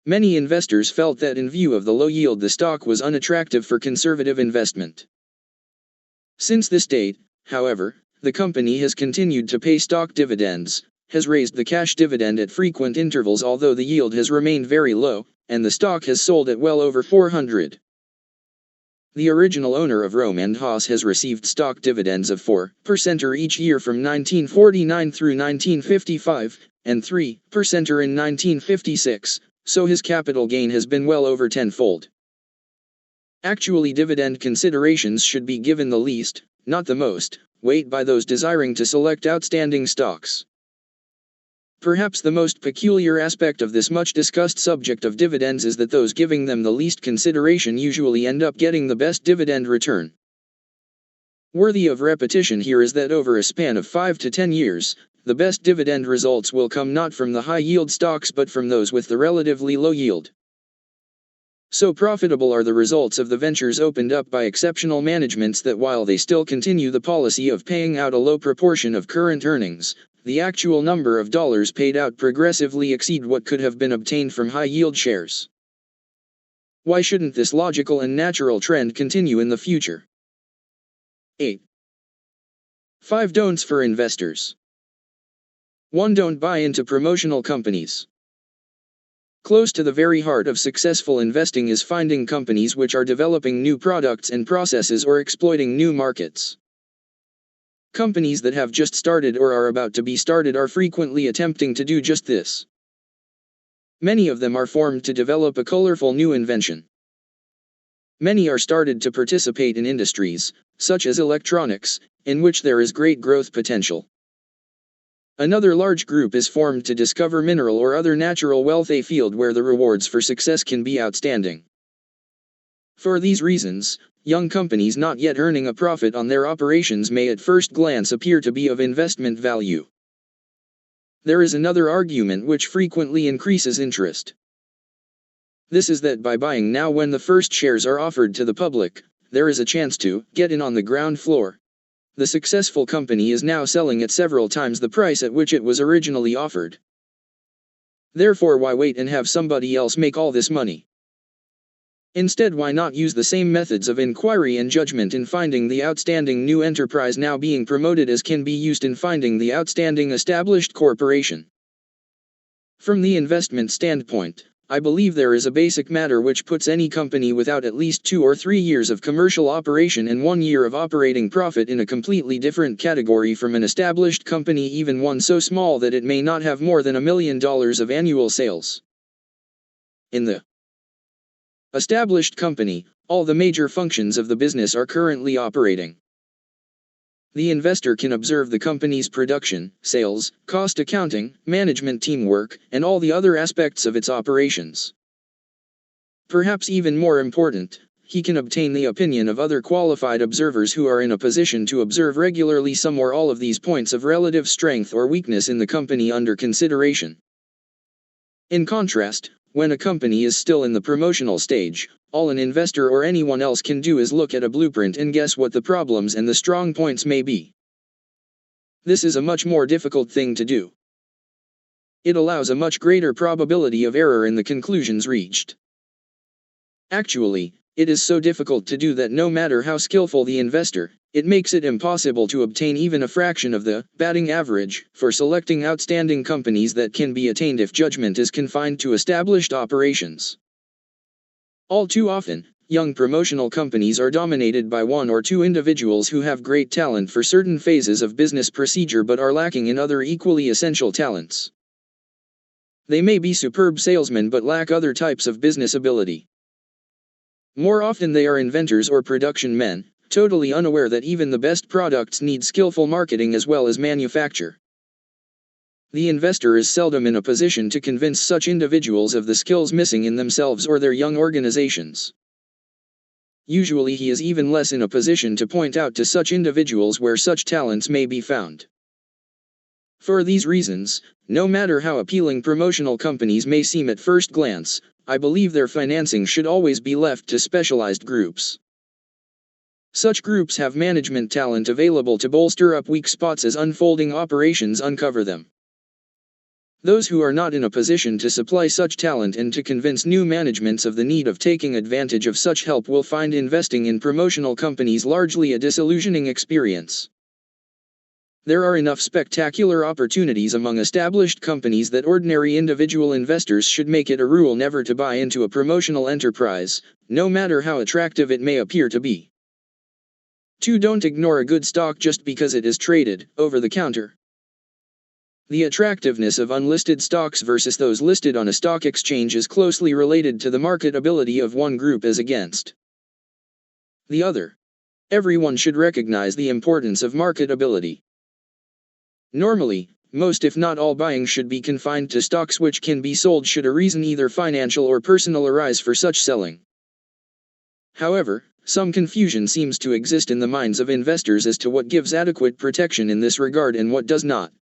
[SPEAKER 1] Many investors felt that in view of the low yield the stock was unattractive for conservative investment. Since this date, however, the company has continued to pay stock dividends, has raised the cash dividend at frequent intervals although the yield has remained very low, and the stock has sold at well over 400. The original owner of Rohm and Haas has received stock dividends of 4% each year from 1949 through 1955, and 3% in 1956. So his capital gain has been well over tenfold. Actually, dividend considerations should be given the least, not the most, weight by those desiring to select outstanding stocks. Perhaps the most peculiar aspect of this much discussed subject of dividends is that those giving them the least consideration usually end up getting the best dividend return. Worthy of repetition here is that over a span of 5 to 10 years, the best dividend results will come not from the high-yield stocks but from those with the relatively low yield. So profitable are the results of the ventures opened up by exceptional managements that while they still continue the policy of paying out a low proportion of current earnings, the actual number of dollars paid out progressively exceed what could have been obtained from high-yield shares. Why shouldn't this logical and natural trend continue in the future? 8. 5 don'ts for investors. 1. Don't buy into promotional companies. Close to the very heart of successful investing is finding companies which are developing new products and processes or exploiting new markets. Companies that have just started or are about to be started are frequently attempting to do just this. Many of them are formed to develop a colorful new invention. Many are started to participate in industries, such as electronics, in which there is great growth potential. Another large group is formed to discover mineral or other natural wealth, a field where the rewards for success can be outstanding. For these reasons, young companies not yet earning a profit on their operations may at first glance appear to be of investment value. There is another argument which frequently increases interest. This is that by buying now when the first shares are offered to the public, there is a chance to get in on the ground floor. The successful company is now selling at several times the price at which it was originally offered. Therefore, why wait and have somebody else make all this money? Instead, why not use the same methods of inquiry and judgment in finding the outstanding new enterprise now being promoted as can be used in finding the outstanding established corporation? From the investment standpoint, I believe there is a basic matter which puts any company without at least 2 or 3 years of commercial operation and 1 year of operating profit in a completely different category from an established company, even one so small that it may not have more than $1 million of annual sales. In the established company, all the major functions of the business are currently operating. The investor can observe the company's production, sales, cost accounting, management teamwork, and all the other aspects of its operations. Perhaps even more important, he can obtain the opinion of other qualified observers who are in a position to observe regularly some or all of these points of relative strength or weakness in the company under consideration. In contrast, when a company is still in the promotional stage, all an investor or anyone else can do is look at a blueprint and guess what the problems and the strong points may be. This is a much more difficult thing to do. It allows a much greater probability of error in the conclusions reached. Actually, it is so difficult to do that no matter how skillful the investor, it makes it impossible to obtain even a fraction of the batting average for selecting outstanding companies that can be attained if judgment is confined to established operations. All too often, young promotional companies are dominated by 1 or 2 individuals who have great talent for certain phases of business procedure but are lacking in other equally essential talents. They may be superb salesmen but lack other types of business ability. More often they are inventors or production men, totally unaware that even the best products need skillful marketing as well as manufacture. The investor is seldom in a position to convince such individuals of the skills missing in themselves or their young organizations. Usually he is even less in a position to point out to such individuals where such talents may be found. For these reasons, no matter how appealing promotional companies may seem at first glance, I believe their financing should always be left to specialized groups. Such groups have management talent available to bolster up weak spots as unfolding operations uncover them. Those who are not in a position to supply such talent and to convince new managements of the need of taking advantage of such help will find investing in promotional companies largely a disillusioning experience. There are enough spectacular opportunities among established companies that ordinary individual investors should make it a rule never to buy into a promotional enterprise, no matter how attractive it may appear to be. 2. Don't ignore a good stock just because it is traded over the counter. The attractiveness of unlisted stocks versus those listed on a stock exchange is closely related to the marketability of one group as against the other. Everyone should recognize the importance of marketability. Normally, most if not all buying should be confined to stocks which can be sold should a reason either financial or personal arise for such selling. However, some confusion seems to exist in the minds of investors as to what gives adequate protection in this regard and what does not.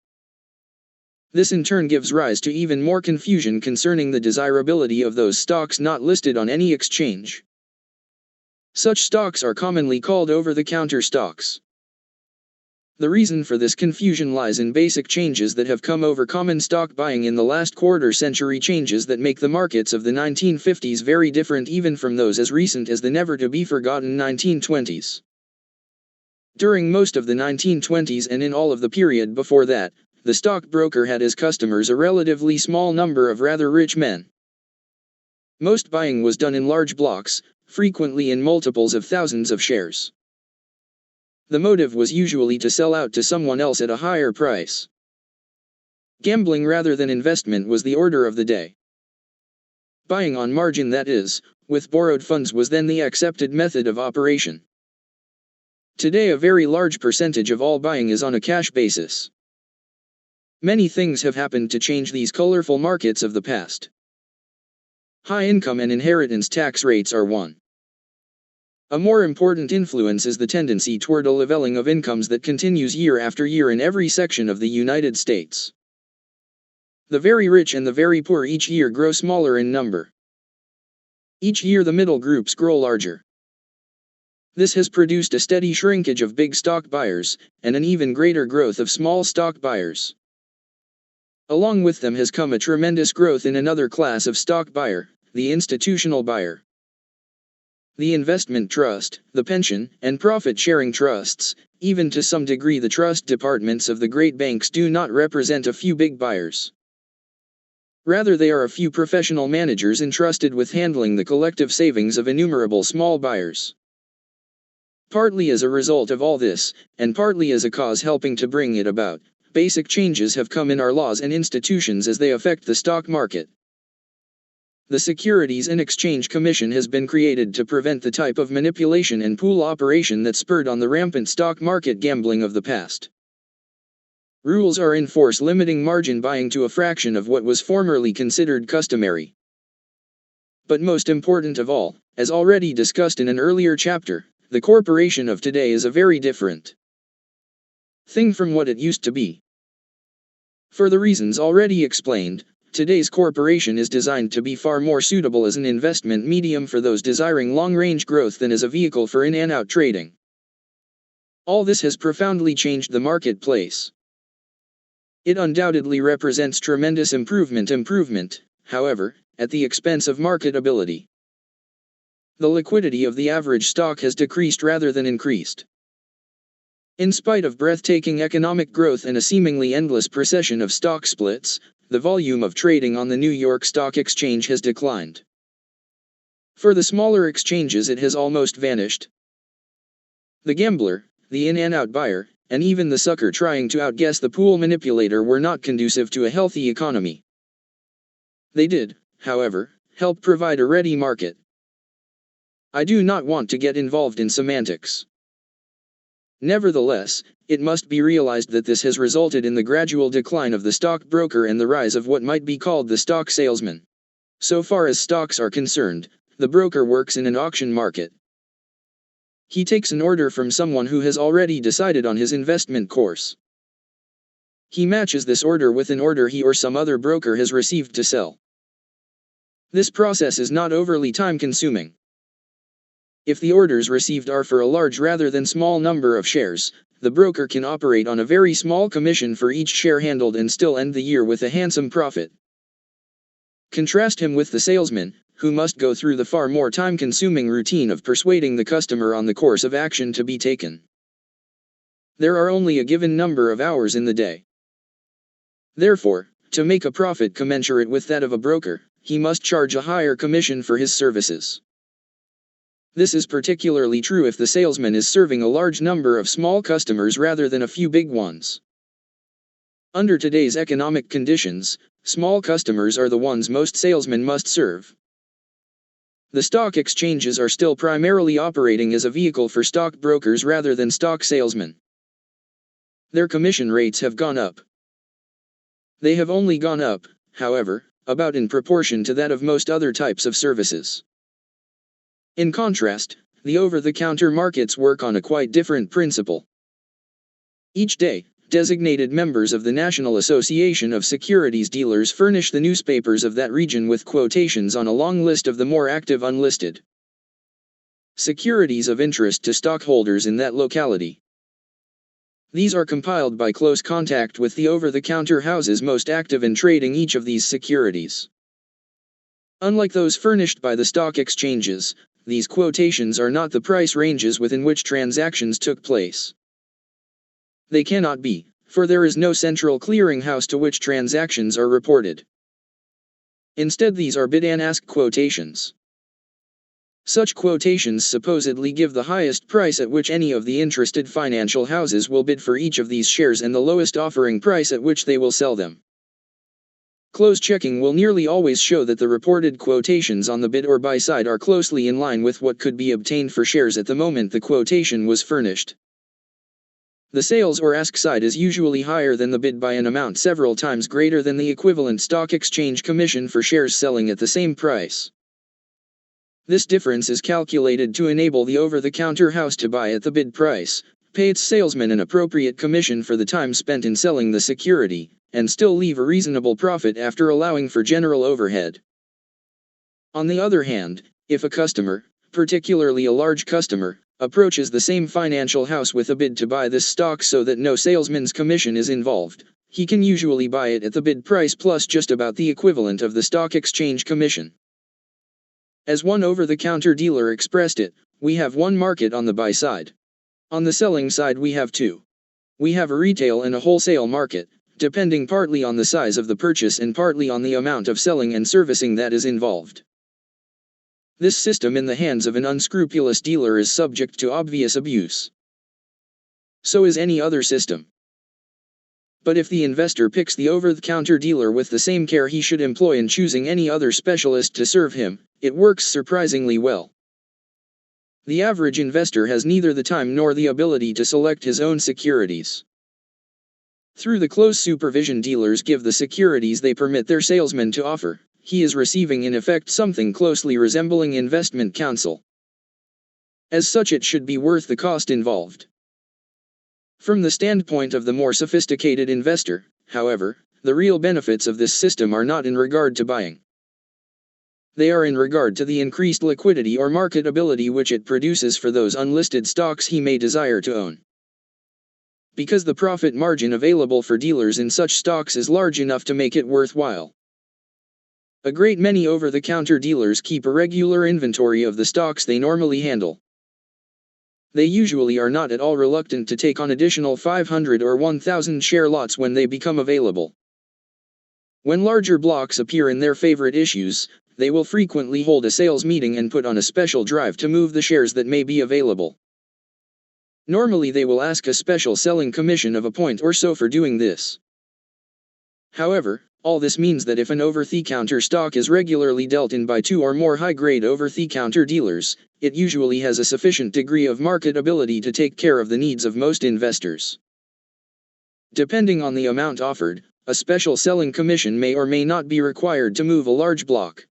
[SPEAKER 1] This in turn gives rise to even more confusion concerning the desirability of those stocks not listed on any exchange. Such stocks are commonly called over-the-counter stocks. The reason for this confusion lies in basic changes that have come over common stock buying in the last quarter-century, changes that make the markets of the 1950s very different even from those as recent as the never-to-be-forgotten 1920s. During most of the 1920s and in all of the period before that, the stockbroker had as customers a relatively small number of rather rich men. Most buying was done in large blocks, frequently in multiples of thousands of shares. The motive was usually to sell out to someone else at a higher price. Gambling rather than investment was the order of the day. Buying on margin, that is, with borrowed funds, was then the accepted method of operation. Today a very large percentage of all buying is on a cash basis. Many things have happened to change these colorful markets of the past. High income and inheritance tax rates are one. A more important influence is the tendency toward a leveling of incomes that continues year after year in every section of the United States. The very rich and the very poor each year grow smaller in number. Each year the middle groups grow larger. This has produced a steady shrinkage of big stock buyers, and an even greater growth of small stock buyers. Along with them has come a tremendous growth in another class of stock buyer, the institutional buyer. The investment trust, the pension, and profit-sharing trusts, even to some degree the trust departments of the great banks do not represent a few big buyers. Rather they are a few professional managers entrusted with handling the collective savings of innumerable small buyers. Partly as a result of all this, and partly as a cause helping to bring it about, basic changes have come in our laws and institutions as they affect the stock market. The Securities and Exchange Commission has been created to prevent the type of manipulation and pool operation that spurred on the rampant stock market gambling of the past. Rules are in force limiting margin buying to a fraction of what was formerly considered customary. But most important of all, as already discussed in an earlier chapter, the corporation of today is a very different thing from what it used to be. For the reasons already explained, today's corporation is designed to be far more suitable as an investment medium for those desiring long-range growth than as a vehicle for in-and-out trading. All this has profoundly changed the marketplace. It undoubtedly represents tremendous improvement, however, at the expense of marketability. The liquidity of the average stock has decreased rather than increased. In spite of breathtaking economic growth and a seemingly endless procession of stock splits, the volume of trading on the New York Stock Exchange has declined. For the smaller exchanges it has almost vanished. The gambler, the in-and-out buyer, and even the sucker trying to outguess the pool manipulator were not conducive to a healthy economy. They did, however, help provide a ready market. I do not want to get involved in semantics. Nevertheless, it must be realized that this has resulted in the gradual decline of the stockbroker and the rise of what might be called the stock salesman. So far as stocks are concerned, the broker works in an auction market. He takes an order from someone who has already decided on his investment course. He matches this order with an order he or some other broker has received to sell. This process is not overly time-consuming. If the orders received are for a large rather than small number of shares, the broker can operate on a very small commission for each share handled and still end the year with a handsome profit. Contrast him with the salesman, who must go through the far more time-consuming routine of persuading the customer on the course of action to be taken. There are only a given number of hours in the day. Therefore, to make a profit commensurate with that of a broker, he must charge a higher commission for his services. This is particularly true if the salesman is serving a large number of small customers rather than a few big ones. Under today's economic conditions, small customers are the ones most salesmen must serve. The stock exchanges are still primarily operating as a vehicle for stockbrokers rather than stock salesmen. Their commission rates have gone up. They have only gone up, however, about in proportion to that of most other types of services. In contrast, the over-the-counter markets work on a quite different principle. Each day, designated members of the National Association of Securities Dealers furnish the newspapers of that region with quotations on a long list of the more active unlisted securities of interest to stockholders in that locality. These are compiled by close contact with the over-the-counter houses most active in trading each of these securities. Unlike those furnished by the stock exchanges, these quotations are not the price ranges within which transactions took place. They cannot be, for there is no central clearinghouse to which transactions are reported. Instead, these are bid and ask quotations. Such quotations supposedly give the highest price at which any of the interested financial houses will bid for each of these shares and the lowest offering price at which they will sell them. Close checking will nearly always show that the reported quotations on the bid or buy side are closely in line with what could be obtained for shares at the moment the quotation was furnished. The sales or ask side is usually higher than the bid by an amount several times greater than the equivalent stock exchange commission for shares selling at the same price. This difference is calculated to enable the over-the-counter house to buy at the bid price, pay its salesman an appropriate commission for the time spent in selling the security, and still leave a reasonable profit after allowing for general overhead. On the other hand, if a customer, particularly a large customer, approaches the same financial house with a bid to buy this stock so that no salesman's commission is involved, he can usually buy it at the bid price plus just about the equivalent of the stock exchange commission. As one over-the-counter dealer expressed it, we have one market on the buy side. On the selling side we have two. We have a retail and a wholesale market, depending partly on the size of the purchase and partly on the amount of selling and servicing that is involved. This system in the hands of an unscrupulous dealer is subject to obvious abuse. So is any other system. But if the investor picks the over-the-counter dealer with the same care he should employ in choosing any other specialist to serve him, it works surprisingly well. The average investor has neither the time nor the ability to select his own securities. Through the close supervision dealers give the securities they permit their salesmen to offer, he is receiving in effect something closely resembling investment counsel. As such, it should be worth the cost involved. From the standpoint of the more sophisticated investor, however, the real benefits of this system are not in regard to buying. They are in regard to the increased liquidity or marketability which it produces for those unlisted stocks he may desire to own. Because the profit margin available for dealers in such stocks is large enough to make it worthwhile. A great many over-the-counter dealers keep a regular inventory of the stocks they normally handle. They usually are not at all reluctant to take on additional 500 or 1,000 share lots when they become available. When larger blocks appear in their favorite issues, they will frequently hold a sales meeting and put on a special drive to move the shares that may be available. Normally they will ask a special selling commission of a point or so for doing this. However, all this means that if an over-the-counter stock is regularly dealt in by two or more high-grade over-the-counter dealers, it usually has a sufficient degree of marketability to take care of the needs of most investors. Depending on the amount offered, a special selling commission may or may not be required to move a large block.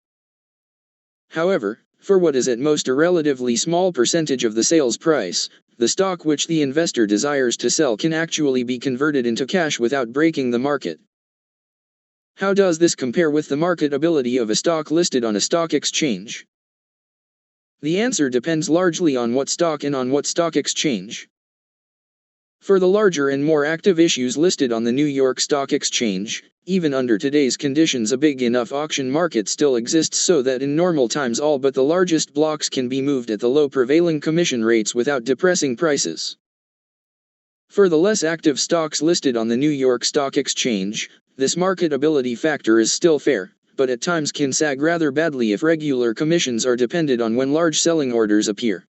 [SPEAKER 1] However, for what is at most a relatively small percentage of the sales price, the stock which the investor desires to sell can actually be converted into cash without breaking the market. How does this compare with the marketability of a stock listed on a stock exchange? The answer depends largely on what stock and on what stock exchange. For the larger and more active issues listed on the New York Stock Exchange, even under today's conditions a big enough auction market still exists so that in normal times all but the largest blocks can be moved at the low prevailing commission rates without depressing prices. For the less active stocks listed on the New York Stock Exchange, this marketability factor is still fair, but at times can sag rather badly if regular commissions are dependent on when large selling orders appear.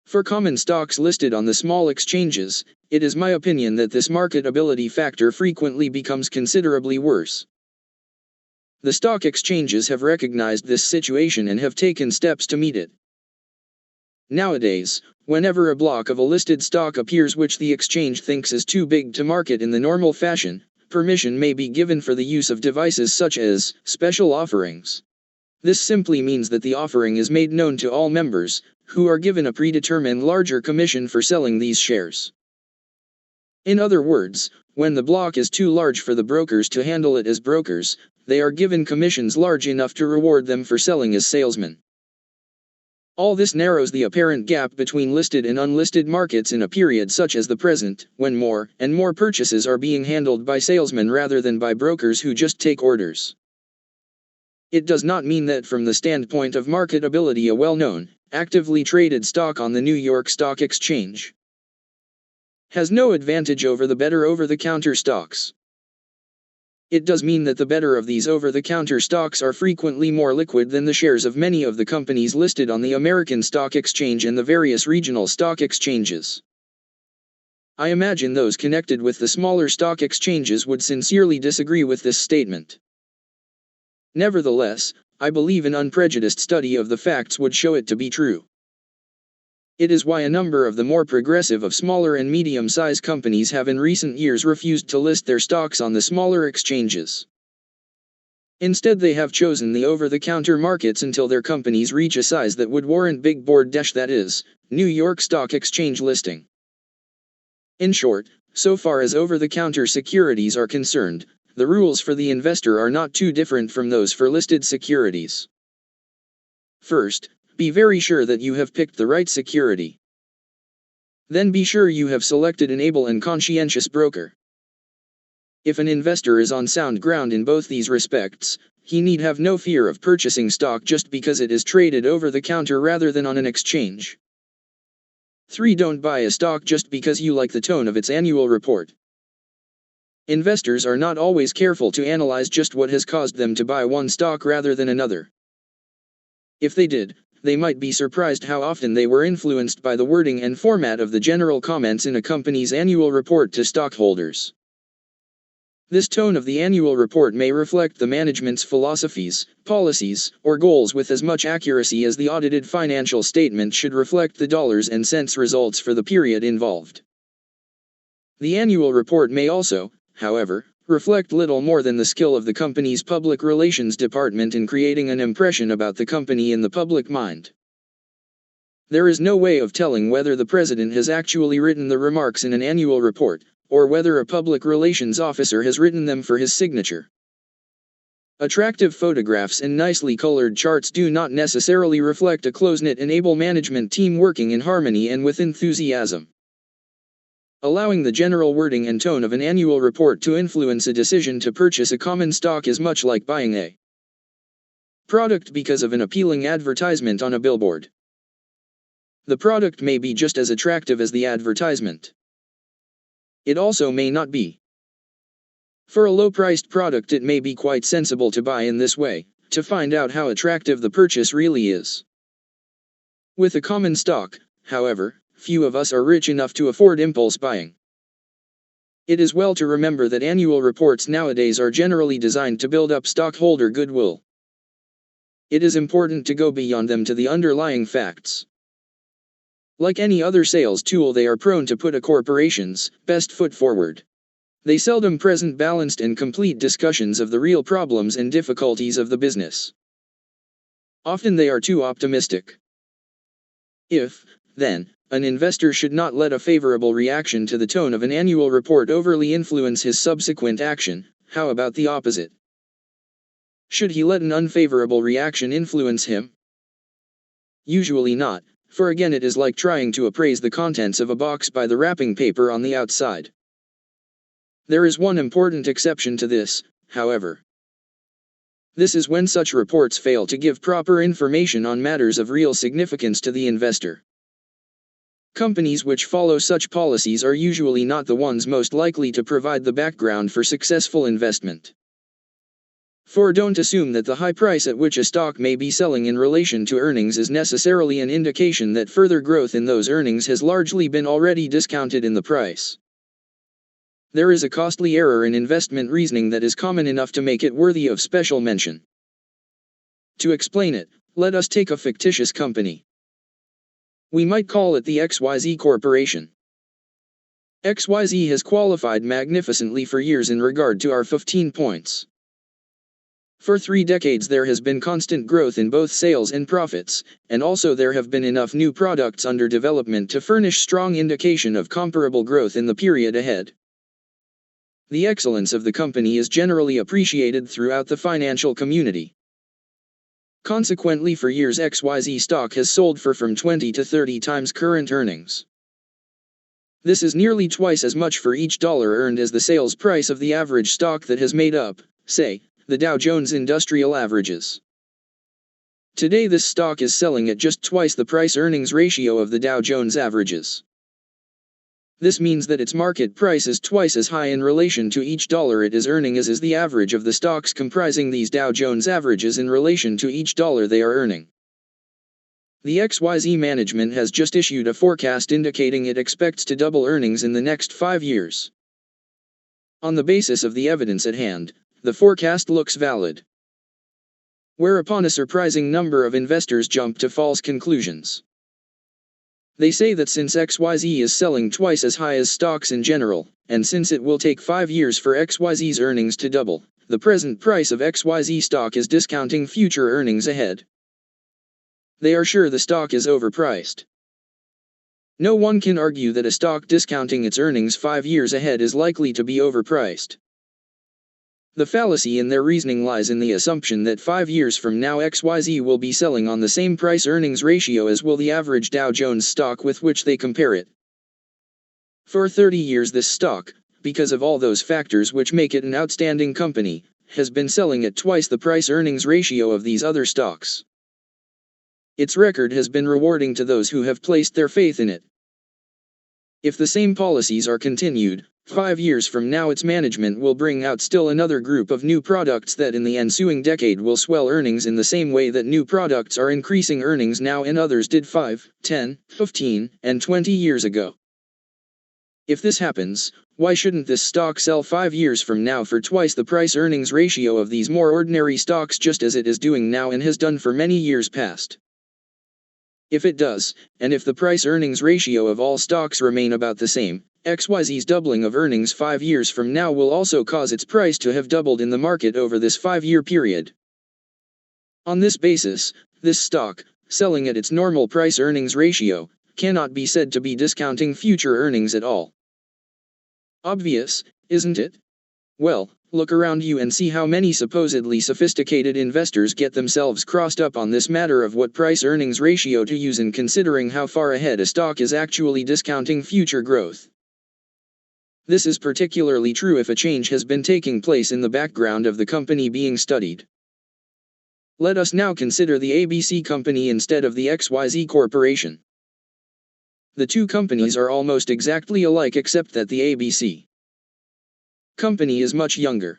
[SPEAKER 1] For common stocks listed on the small exchanges, it is my opinion that this marketability factor frequently becomes considerably worse. The stock exchanges have recognized this situation and have taken steps to meet it. Nowadays, whenever a block of a listed stock appears which the exchange thinks is too big to market in the normal fashion, permission may be given for the use of devices such as special offerings. This simply means that the offering is made known to all members, who are given a predetermined larger commission for selling these shares. In other words, when the block is too large for the brokers to handle it as brokers, they are given commissions large enough to reward them for selling as salesmen. All this narrows the apparent gap between listed and unlisted markets in a period such as the present, when more and more purchases are being handled by salesmen rather than by brokers who just take orders. It does not mean that from the standpoint of marketability a well-known, actively traded stock on the New York Stock Exchange has no advantage over the better over-the-counter stocks. It does mean that the better of these over-the-counter stocks are frequently more liquid than the shares of many of the companies listed on the American Stock Exchange and the various regional stock exchanges. I imagine those connected with the smaller stock exchanges would sincerely disagree with this statement. Nevertheless, I believe an unprejudiced study of the facts would show it to be true. It is why a number of the more progressive of smaller and medium-sized companies have in recent years refused to list their stocks on the smaller exchanges. Instead, they have chosen the over-the-counter markets until their companies reach a size that would warrant big board that is, New York Stock Exchange listing. In short, so far as over-the-counter securities are concerned, the rules for the investor are not too different from those for listed securities. First, be very sure that you have picked the right security. Then be sure you have selected an able and conscientious broker. If an investor is on sound ground in both these respects, he need have no fear of purchasing stock just because it is traded over the counter rather than on an exchange. 3. Don't buy a stock just because you like the tone of its annual report. Investors are not always careful to analyze just what has caused them to buy one stock rather than another. If they did, they might be surprised how often they were influenced by the wording and format of the general comments in a company's annual report to stockholders. This tone of the annual report may reflect the management's philosophies, policies, or goals with as much accuracy as the audited financial statement should reflect the dollars and cents results for the period involved. The annual report may also, however, reflect little more than the skill of the company's public relations department in creating an impression about the company in the public mind. There is no way of telling whether the president has actually written the remarks in an annual report, or whether a public relations officer has written them for his signature. Attractive photographs and nicely colored charts do not necessarily reflect a close-knit and able management team working in harmony and with enthusiasm. Allowing the general wording and tone of an annual report to influence a decision to purchase a common stock is much like buying a product because of an appealing advertisement on a billboard. The product may be just as attractive as the advertisement. It also may not be. For a low-priced product, it may be quite sensible to buy in this way, to find out how attractive the purchase really is. With a common stock, however, few of us are rich enough to afford impulse buying. It is well to remember that annual reports nowadays are generally designed to build up stockholder goodwill. It is important to go beyond them to the underlying facts. Like any other sales tool, they are prone to put a corporation's best foot forward. They seldom present balanced and complete discussions of the real problems and difficulties of the business. Often they are too optimistic. If, then, an investor should not let a favorable reaction to the tone of an annual report overly influence his subsequent action, how about the opposite? Should he let an unfavorable reaction influence him? Usually not, for again it is like trying to appraise the contents of a box by the wrapping paper on the outside. There is one important exception to this, however. This is when such reports fail to give proper information on matters of real significance to the investor. Companies which follow such policies are usually not the ones most likely to provide the background for successful investment. For don't assume that the high price at which a stock may be selling in relation to earnings is necessarily an indication that further growth in those earnings has largely been already discounted in the price. There is a costly error in investment reasoning that is common enough to make it worthy of special mention. To explain it, let us take a fictitious company. We might call it the XYZ Corporation. XYZ has qualified magnificently for years in regard to our 15 points. For 3 decades there has been constant growth in both sales and profits, and also there have been enough new products under development to furnish strong indication of comparable growth in the period ahead. The excellence of the company is generally appreciated throughout the financial community. Consequently, for years XYZ stock has sold for from 20 to 30 times current earnings. This is nearly twice as much for each dollar earned as the sales price of the average stock that has made up, say, the Dow Jones Industrial Averages. Today this stock is selling at just twice the price-earnings ratio of the Dow Jones Averages. This means that its market price is twice as high in relation to each dollar it is earning as is the average of the stocks comprising these Dow Jones Averages in relation to each dollar they are earning. The XYZ management has just issued a forecast indicating it expects to double earnings in the next 5 years. On the basis of the evidence at hand, the forecast looks valid. Whereupon a surprising number of investors jump to false conclusions. They say that since XYZ is selling twice as high as stocks in general, and since it will take 5 years for XYZ's earnings to double, the present price of XYZ stock is discounting future earnings ahead. They are sure the stock is overpriced. No one can argue that a stock discounting its earnings 5 years ahead is likely to be overpriced. The fallacy in their reasoning lies in the assumption that 5 years from now XYZ will be selling on the same price-earnings ratio as will the average Dow Jones stock with which they compare it. For 30 years this stock, because of all those factors which make it an outstanding company, has been selling at twice the price-earnings ratio of these other stocks. Its record has been rewarding to those who have placed their faith in it. If the same policies are continued, 5 years from now its management will bring out still another group of new products that in the ensuing decade will swell earnings in the same way that new products are increasing earnings now and others did 5, 10, 15, and 20 years ago. If this happens, why shouldn't this stock sell 5 years from now for twice the price-earnings ratio of these more ordinary stocks just as it is doing now and has done for many years past? If it does, and if the price-earnings ratio of all stocks remain about the same, XYZ's doubling of earnings 5 years from now will also cause its price to have doubled in the market over this 5-year period. On this basis, this stock, selling at its normal price-earnings ratio, cannot be said to be discounting future earnings at all. Obvious, isn't it? Well, look around you and see how many supposedly sophisticated investors get themselves crossed up on this matter of what price-earnings ratio to use in considering how far ahead a stock is actually discounting future growth. This is particularly true if a change has been taking place in the background of the company being studied. Let us now consider the ABC company instead of the XYZ Corporation. The two companies are almost exactly alike except that the ABC company is much younger.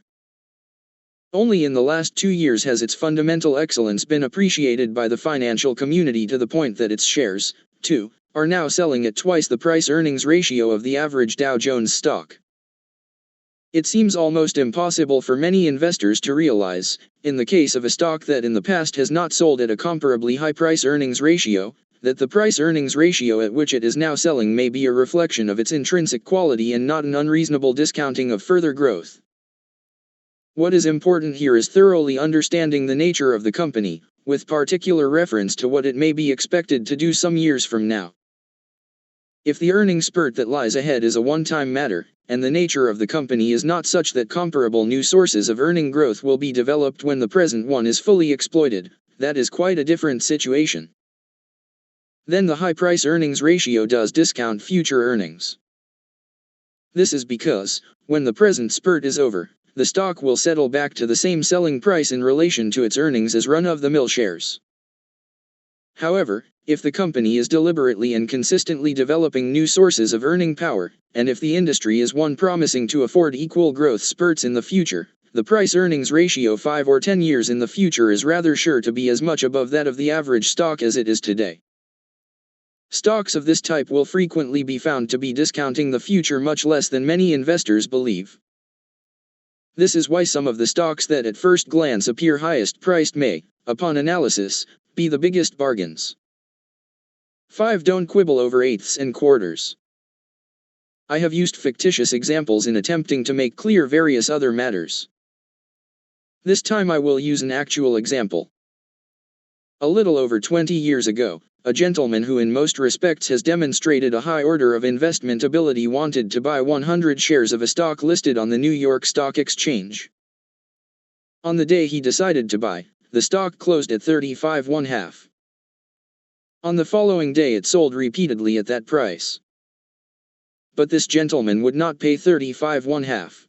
[SPEAKER 1] Only in the last 2 years has its fundamental excellence been appreciated by the financial community to the point that its shares, too, are now selling at twice the price-earnings ratio of the average Dow Jones stock. It seems almost impossible for many investors to realize, in the case of a stock that in the past has not sold at a comparably high price-earnings ratio, that the price-earnings ratio at which it is now selling may be a reflection of its intrinsic quality and not an unreasonable discounting of further growth. What is important here is thoroughly understanding the nature of the company, with particular reference to what it may be expected to do some years from now. If the earnings spurt that lies ahead is a one-time matter, and the nature of the company is not such that comparable new sources of earning growth will be developed when the present one is fully exploited, that is quite a different situation. Then the high price-earnings ratio does discount future earnings. This is because, when the present spurt is over, the stock will settle back to the same selling price in relation to its earnings as run-of-the-mill shares. However, if the company is deliberately and consistently developing new sources of earning power, and if the industry is one promising to afford equal growth spurts in the future, the price-earnings ratio 5 or 10 years in the future is rather sure to be as much above that of the average stock as it is today. Stocks of this type will frequently be found to be discounting the future much less than many investors believe. This is why some of the stocks that at first glance appear highest priced may, upon analysis, be the biggest bargains. 5. Don't quibble over eighths and quarters. I have used fictitious examples in attempting to make clear various other matters. This time I will use an actual example. A little over 20 years ago, a gentleman who in most respects has demonstrated a high order of investment ability wanted to buy 100 shares of a stock listed on the New York Stock Exchange. On the day he decided to buy, the stock closed at 35.5. On the following day it sold repeatedly at that price. But this gentleman would not pay 35.5.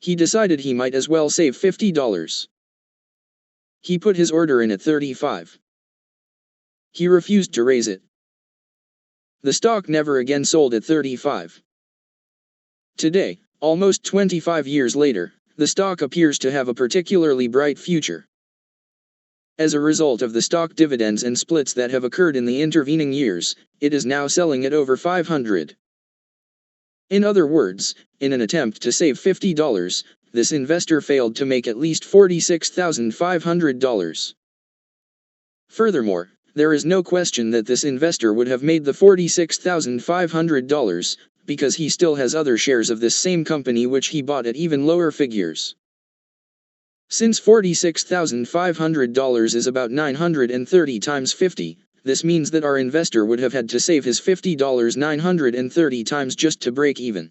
[SPEAKER 1] He decided he might as well save $50. He put his order in at 35. He refused to raise it. The stock never again sold at 35. Today, almost 25 years later, the stock appears to have a particularly bright future. As a result of the stock dividends and splits that have occurred in the intervening years, it is now selling at over 500. In other words, in an attempt to save $50, this investor failed to make at least $46,500. Furthermore, there is no question that this investor would have made the $46,500, because he still has other shares of this same company which he bought at even lower figures. Since $46,500 is about 930 times 50, this means that our investor would have had to save his $50 930 times just to break even.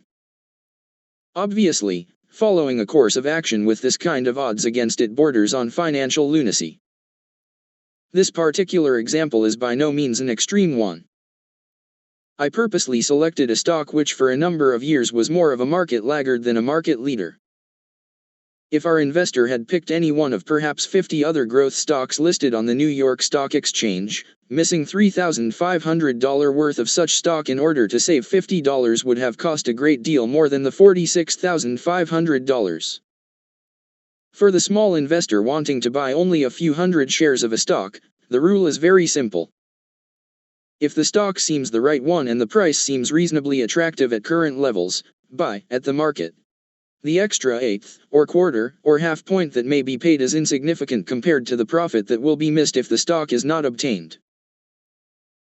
[SPEAKER 1] Obviously, following a course of action with this kind of odds against it borders on financial lunacy. This particular example is by no means an extreme one. I purposely selected a stock which for a number of years was more of a market laggard than a market leader. If our investor had picked any one of perhaps 50 other growth stocks listed on the New York Stock Exchange, missing $3,500 worth of such stock in order to save $50 would have cost a great deal more than the $46,500. For the small investor wanting to buy only a few hundred shares of a stock, the rule is very simple. If the stock seems the right one and the price seems reasonably attractive at current levels, buy at the market. The extra eighth, or quarter, or half point that may be paid is insignificant compared to the profit that will be missed if the stock is not obtained.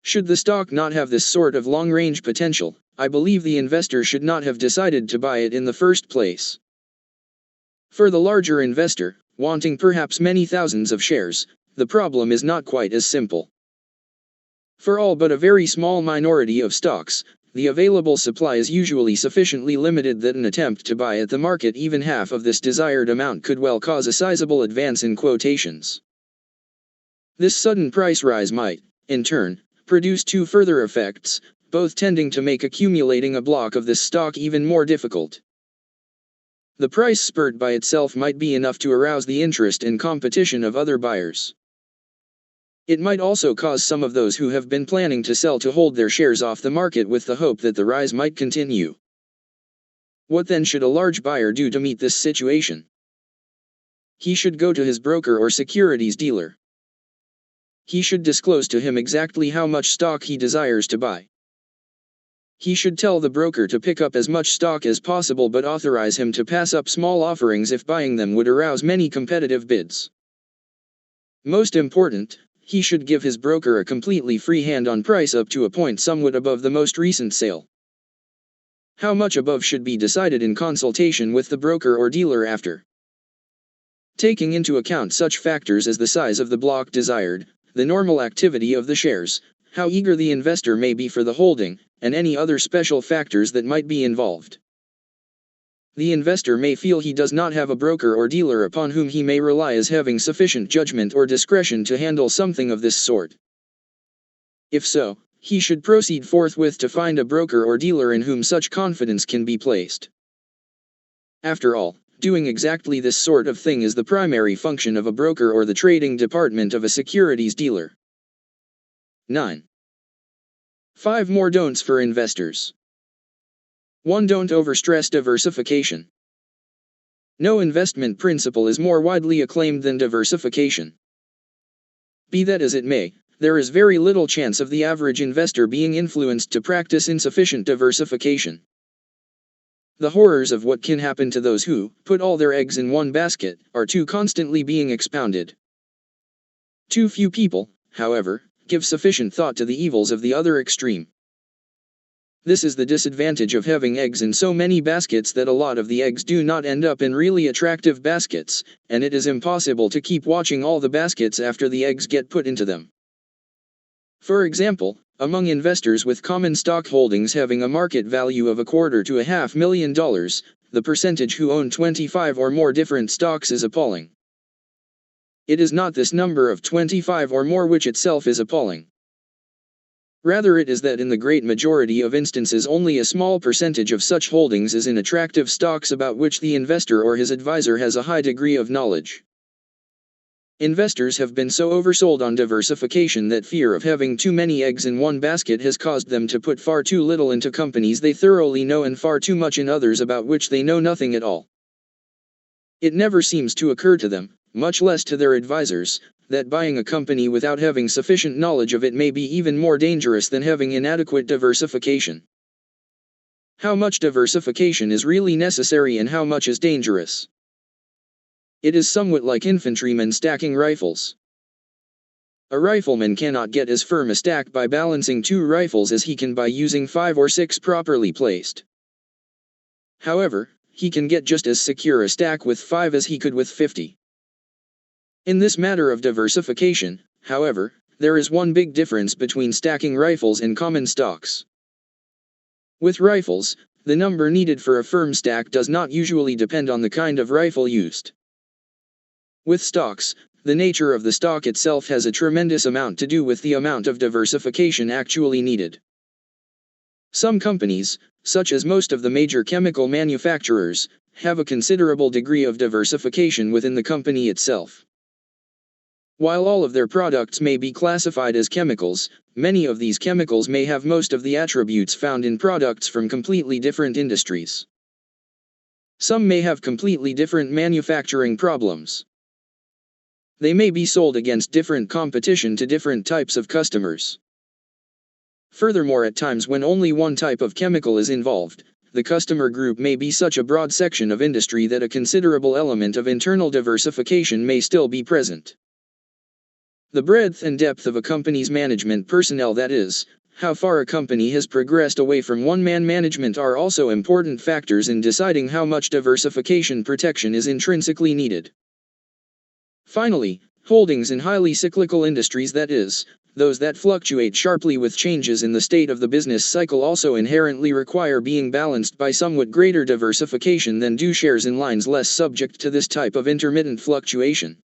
[SPEAKER 1] Should the stock not have this sort of long-range potential, I believe the investor should not have decided to buy it in the first place. For the larger investor, wanting perhaps many thousands of shares, the problem is not quite as simple. For all but a very small minority of stocks, the available supply is usually sufficiently limited that an attempt to buy at the market even half of this desired amount could well cause a sizable advance in quotations. This sudden price rise might, in turn, produce two further effects, both tending to make accumulating a block of this stock even more difficult. The price spurt by itself might be enough to arouse the interest and competition of other buyers. It might also cause some of those who have been planning to sell to hold their shares off the market with the hope that the rise might continue. What then should a large buyer do to meet this situation? He should go to his broker or securities dealer. He should disclose to him exactly how much stock he desires to buy. He should tell the broker to pick up as much stock as possible but authorize him to pass up small offerings if buying them would arouse many competitive bids. Most important, he should give his broker a completely free hand on price up to a point somewhat above the most recent sale. How much above should be decided in consultation with the broker or dealer after. Taking into account such factors as the size of the block desired, the normal activity of the shares, how eager the investor may be for the holding, and any other special factors that might be involved. The investor may feel he does not have a broker or dealer upon whom he may rely as having sufficient judgment or discretion to handle something of this sort. If so, he should proceed forthwith to find a broker or dealer in whom such confidence can be placed. After all, doing exactly this sort of thing is the primary function of a broker or the trading department of a securities dealer. 9. 5 more don'ts for investors. 1. Don't overstress diversification. No investment principle is more widely acclaimed than diversification. Be that as it may, there is very little chance of the average investor being influenced to practice insufficient diversification. The horrors of what can happen to those who put all their eggs in one basket are too constantly being expounded. Too few people, however, give sufficient thought to the evils of the other extreme. This is the disadvantage of having eggs in so many baskets, that a lot of the eggs do not end up in really attractive baskets, and it is impossible to keep watching all the baskets after the eggs get put into them. For example, among investors with common stock holdings having a market value of $250,000 to $500,000, the percentage who own 25 or more different stocks is appalling. It is not this number of 25 or more which itself is appalling. Rather, it is that in the great majority of instances only a small percentage of such holdings is in attractive stocks about which the investor or his advisor has a high degree of knowledge. Investors have been so oversold on diversification that fear of having too many eggs in one basket has caused them to put far too little into companies they thoroughly know and far too much in others about which they know nothing at all. It never seems to occur to them, much less to their advisors, that buying a company without having sufficient knowledge of it may be even more dangerous than having inadequate diversification. How much diversification is really necessary and how much is dangerous? It is somewhat like infantrymen stacking rifles. A rifleman cannot get as firm a stack by balancing 2 rifles as he can by using 5 or 6 properly placed. However, he can get just as secure a stack with 5 as he could with 50. In this matter of diversification, however, there is one big difference between stacking rifles and common stocks. With rifles, the number needed for a firm stack does not usually depend on the kind of rifle used. With stocks, the nature of the stock itself has a tremendous amount to do with the amount of diversification actually needed. Some companies, such as most of the major chemical manufacturers, have a considerable degree of diversification within the company itself. While all of their products may be classified as chemicals, many of these chemicals may have most of the attributes found in products from completely different industries. Some may have completely different manufacturing problems. They may be sold against different competition to different types of customers. Furthermore, at times when only one type of chemical is involved, the customer group may be such a broad section of industry that a considerable element of internal diversification may still be present. The breadth and depth of a company's management personnel, that is, how far a company has progressed away from one-man management, are also important factors in deciding how much diversification protection is intrinsically needed. Finally, holdings in highly cyclical industries, that is, those that fluctuate sharply with changes in the state of the business cycle, also inherently require being balanced by somewhat greater diversification than do shares in lines less subject to this type of intermittent fluctuation.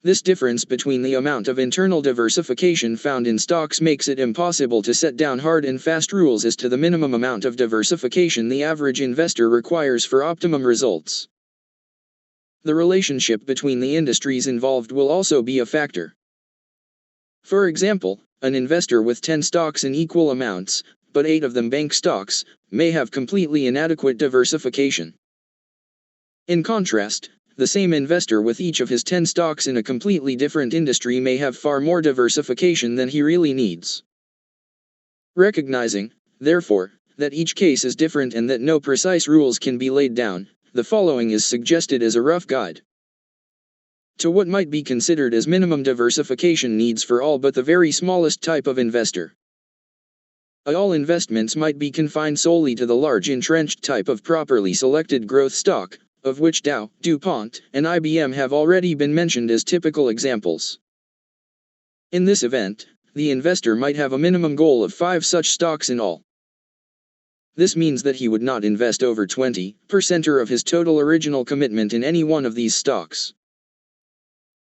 [SPEAKER 1] This difference between the amount of internal diversification found in stocks makes it impossible to set down hard and fast rules as to the minimum amount of diversification the average investor requires for optimum results. The relationship between the industries involved will also be a factor. For example, an investor with 10 stocks in equal amounts, but 8 of them bank stocks, may have completely inadequate diversification. In contrast, the same investor with each of his 10 stocks in a completely different industry may have far more diversification than he really needs. Recognizing, therefore, that each case is different and that no precise rules can be laid down, the following is suggested as a rough guide to what might be considered as minimum diversification needs for all but the very smallest type of investor. All investments might be confined solely to the large entrenched type of properly selected growth stock, of which Dow, DuPont, and IBM have already been mentioned as typical examples. In this event, the investor might have a minimum goal of 5 such stocks in all. This means that he would not invest over 20% of his total original commitment in any one of these stocks.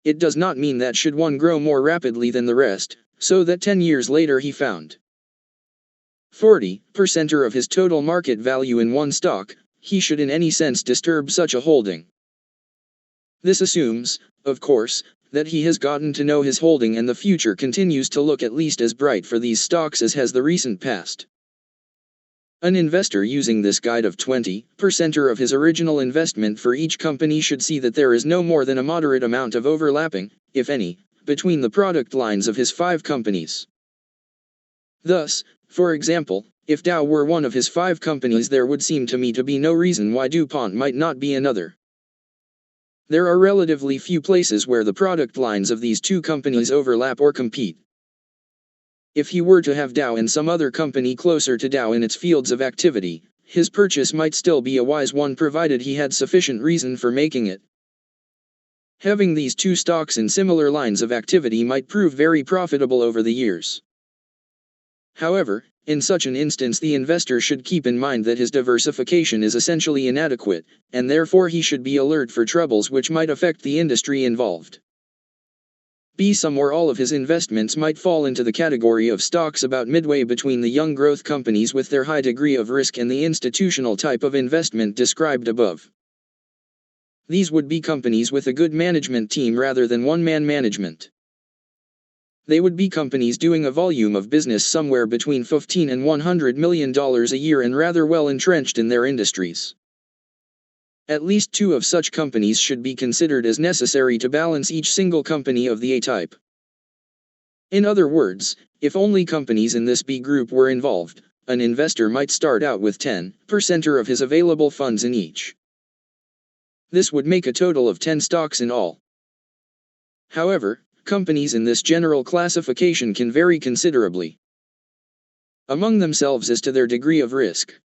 [SPEAKER 1] It does not mean that should one grow more rapidly than the rest, so that 10 years later he found 40% of his total market value in one stock, he should in any sense disturb such a holding. This assumes, of course, that he has gotten to know his holding and the future continues to look at least as bright for these stocks as has the recent past. An investor using this guide of 20% of his original investment for each company should see that there is no more than a moderate amount of overlapping, if any, between the product lines of his 5 companies. Thus, for example, if Dow were one of his 5 companies, there would seem to me to be no reason why DuPont might not be another. There are relatively few places where the product lines of these 2 companies overlap or compete. If he were to have Dow and some other company closer to Dow in its fields of activity, his purchase might still be a wise one provided he had sufficient reason for making it. Having these 2 stocks in similar lines of activity might prove very profitable over the years. However, in such an instance the investor should keep in mind that his diversification is essentially inadequate, and therefore he should be alert for troubles which might affect the industry involved. Some or all of his investments might fall into the category of stocks about midway between the young growth companies with their high degree of risk and the institutional type of investment described above. These would be companies with a good management team rather than one-man management. They would be companies doing a volume of business somewhere between $15 and $100 million a year and rather well entrenched in their industries. At least 2 of such companies should be considered as necessary to balance each single company of the A type. In other words, if only companies in this B group were involved, an investor might start out with 10% of his available funds in each. This would make a total of 10 stocks in all. However, companies in this general classification can vary considerably among themselves as to their degree of risk.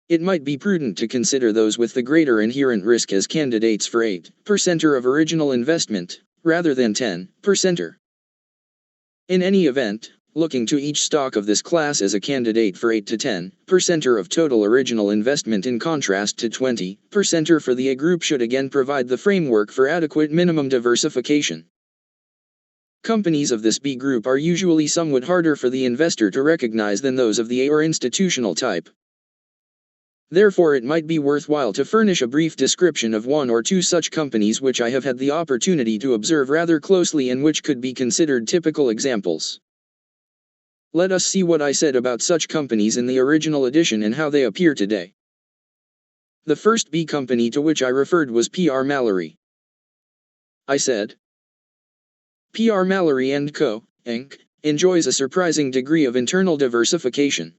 [SPEAKER 1] It might be prudent to consider those with the greater inherent risk as candidates for 8% of original investment, rather than 10%. In any event, looking to each stock of this class as a candidate for 8 to 10% of total original investment in contrast to 20% for the A group should again provide the framework for adequate minimum diversification. Companies of this B group are usually somewhat harder for the investor to recognize than those of the A or institutional type. Therefore it might be worthwhile to furnish a brief description of one or two such companies which I have had the opportunity to observe rather closely and which could be considered typical examples. Let us see what I said about such companies in the original edition and how they appear today. The first B company to which I referred was P.R. Mallory. I said, P.R. Mallory & Co., Inc., enjoys a surprising degree of internal diversification.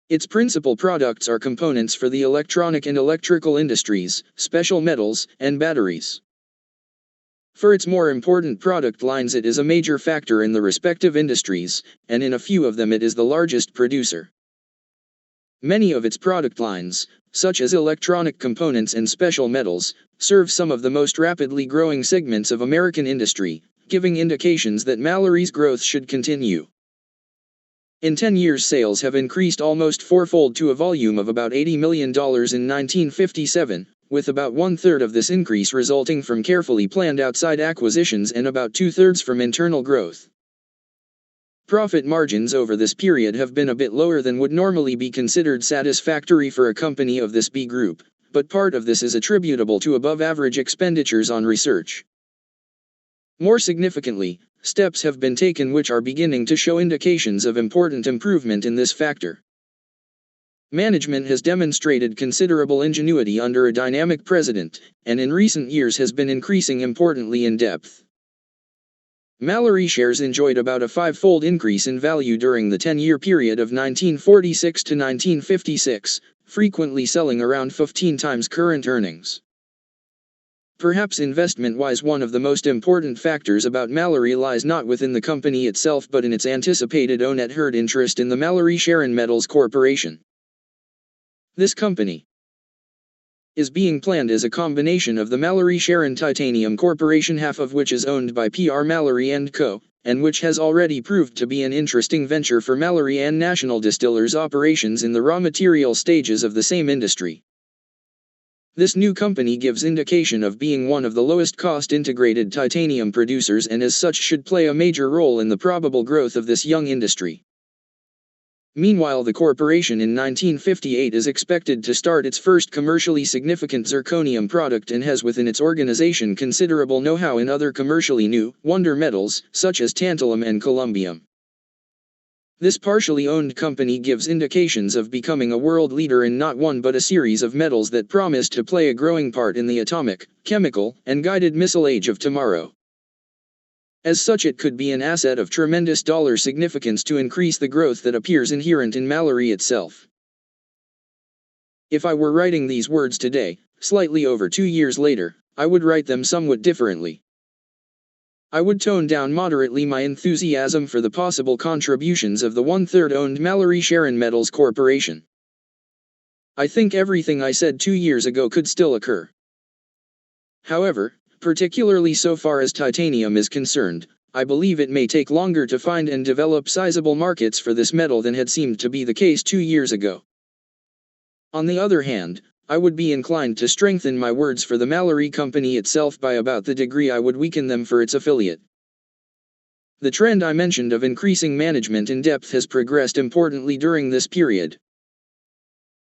[SPEAKER 1] Its principal products are components for the electronic and electrical industries, special metals, and batteries. For its more important product lines it is a major factor in the respective industries, and in a few of them it is the largest producer. Many of its product lines, such as electronic components and special metals, serve some of the most rapidly growing segments of American industry, giving indications that Mallory's growth should continue. In 10 years sales have increased almost fourfold to a volume of about $80 million in 1957, with about one-third of this increase resulting from carefully planned outside acquisitions and about two-thirds from internal growth. Profit margins over this period have been a bit lower than would normally be considered satisfactory for a company of this B group, but part of this is attributable to above-average expenditures on research. More significantly, steps have been taken which are beginning to show indications of important improvement in this factor. Management has demonstrated considerable ingenuity under a dynamic president, and in recent years has been increasing importantly in depth. Mallory shares enjoyed about a five-fold increase in value during the 10-year period of 1946 to 1956, frequently selling around 15 times current earnings. Perhaps investment-wise one of the most important factors about Mallory lies not within the company itself but in its anticipated own herd interest in the Mallory Sharon Metals Corporation. This company is being planned as a combination of the Mallory Sharon Titanium Corporation, half of which is owned by P.R. Mallory & Co., and which has already proved to be an interesting venture for Mallory and National Distillers operations in the raw material stages of the same industry. This new company gives indication of being one of the lowest cost integrated titanium producers and as such should play a major role in the probable growth of this young industry. Meanwhile, the corporation in 1958 is expected to start its first commercially significant zirconium product and has within its organization considerable know-how in other commercially new, wonder metals, such as tantalum and columbium. This partially owned company gives indications of becoming a world leader in not one but a series of metals that promise to play a growing part in the atomic, chemical, and guided missile age of tomorrow. As such, it could be an asset of tremendous dollar significance to increase the growth that appears inherent in Mallory itself. If I were writing these words today, slightly over 2 years later, I would write them somewhat differently. I would tone down moderately my enthusiasm for the possible contributions of the one-third owned Mallory Sharon Metals Corporation. I think everything I said 2 years ago could still occur. However, particularly so far as titanium is concerned, I believe it may take longer to find and develop sizable markets for this metal than had seemed to be the case 2 years ago. On the other hand, I would be inclined to strengthen my words for the Mallory Company itself by about the degree I would weaken them for its affiliate. The trend I mentioned of increasing management in depth has progressed importantly during this period.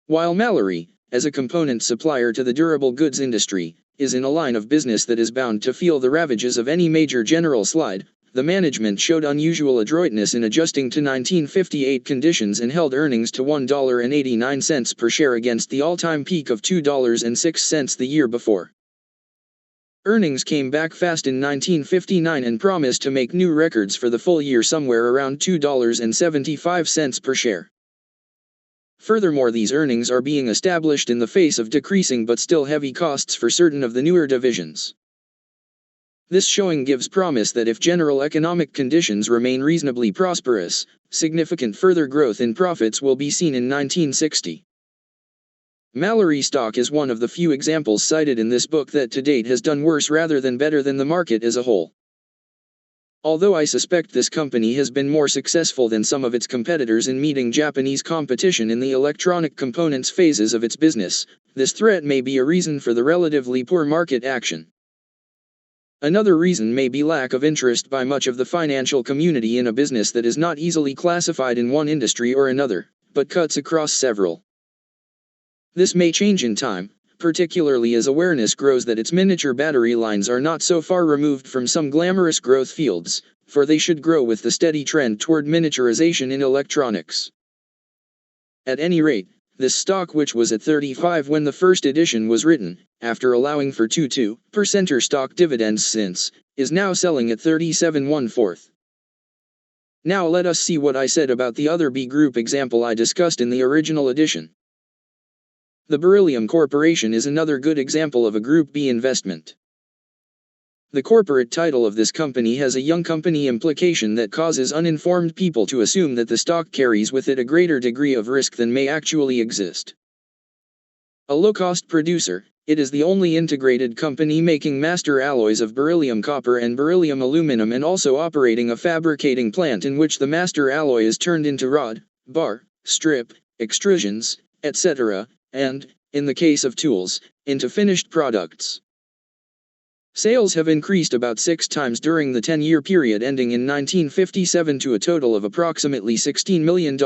[SPEAKER 1] While Mallory, as a component supplier to the durable goods industry, is in a line of business that is bound to feel the ravages of any major general slide, the management showed unusual adroitness in adjusting to 1958 conditions and held earnings to $1.89 per share against the all-time peak of $2.06 the year before. Earnings came back fast in 1959 and promised to make new records for the full year somewhere around $2.75 per share. Furthermore, these earnings are being established in the face of decreasing but still heavy costs for certain of the newer divisions. This showing gives promise that if general economic conditions remain reasonably prosperous, significant further growth in profits will be seen in 1960. Mallory stock is one of the few examples cited in this book that to date has done worse rather than better than the market as a whole. Although I suspect this company has been more successful than some of its competitors in meeting Japanese competition in the electronic components phases of its business, this threat may be a reason for the relatively poor market action. Another reason may be lack of interest by much of the financial community in a business that is not easily classified in one industry or another, but cuts across several. This may change in time, particularly as awareness grows that its miniature battery lines are not so far removed from some glamorous growth fields, for they should grow with the steady trend toward miniaturization in electronics. At any rate, this stock, which was at 35 when the first edition was written, after allowing for 2% stock dividends since, is now selling at 37 1/4. Now let us see what I said about the other B Group example I discussed in the original edition. The Beryllium Corporation is another good example of a Group B investment. The corporate title of this company has a young company implication that causes uninformed people to assume that the stock carries with it a greater degree of risk than may actually exist. A low-cost producer, it is the only integrated company making master alloys of beryllium copper and beryllium aluminum, and also operating a fabricating plant in which the master alloy is turned into rod, bar, strip, extrusions, etc., and, in the case of tools, into finished products. Sales have increased about 6 times during the 10-year period ending in 1957 to a total of approximately $16 million.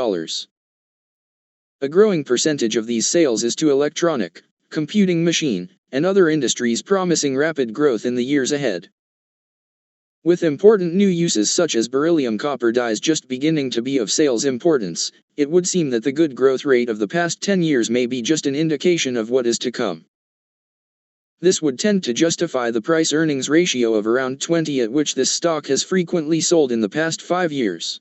[SPEAKER 1] A growing percentage of these sales is to electronic, computing machine, and other industries, promising rapid growth in the years ahead. With important new uses such as beryllium copper dyes just beginning to be of sales importance, it would seem that the good growth rate of the past 10 years may be just an indication of what is to come. This would tend to justify the price-earnings ratio of around 20 at which this stock has frequently sold in the past 5 years.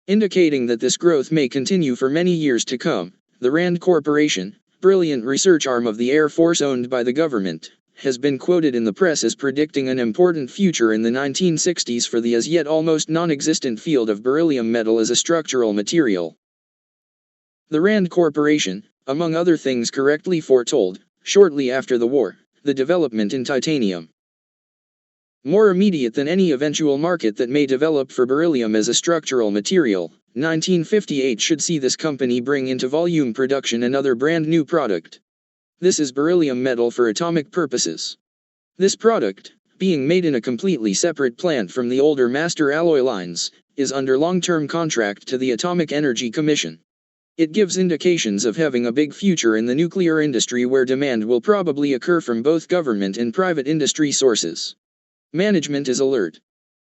[SPEAKER 1] Indicating that this growth may continue for many years to come, the RAND Corporation, brilliant research arm of the Air Force owned by the government, has been quoted in the press as predicting an important future in the 1960s for the as yet almost non-existent field of beryllium metal as a structural material. The RAND Corporation, among other things, correctly foretold, shortly after the war, the development in titanium. More immediate than any eventual market that may develop for beryllium as a structural material, 1958 should see this company bring into volume production another brand new product. This is beryllium metal for atomic purposes. This product, being made in a completely separate plant from the older master alloy lines, is under long-term contract to the Atomic Energy Commission. It gives indications of having a big future in the nuclear industry, where demand will probably occur from both government and private industry sources. Management is alert.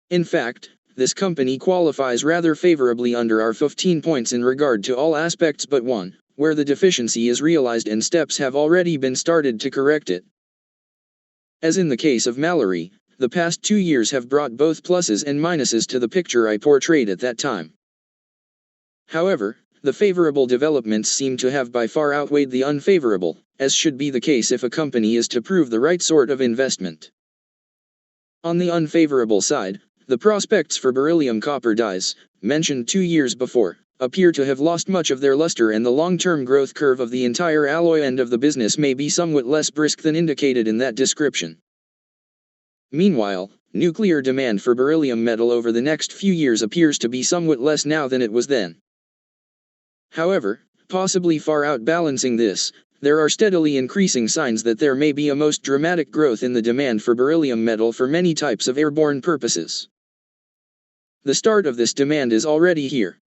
[SPEAKER 1] In fact, this company qualifies rather favorably under our 15 points in regard to all aspects but one, where the deficiency is realized and steps have already been started to correct it. As in the case of Mallory, the past 2 years have brought both pluses and minuses to the picture I portrayed at that time. However, the favorable developments seem to have by far outweighed the unfavorable, as should be the case if a company is to prove the right sort of investment. On the unfavorable side, the prospects for beryllium copper dyes, mentioned 2 years before, appear to have lost much of their luster, and the long-term growth curve of the entire alloy end of the business may be somewhat less brisk than indicated in that description. Meanwhile, nuclear demand for beryllium metal over the next few years appears to be somewhat less now than it was then. However, possibly far outbalancing this, there are steadily increasing signs that there may be a most dramatic growth in the demand for beryllium metal for many types of airborne purposes. The start of this demand is already here.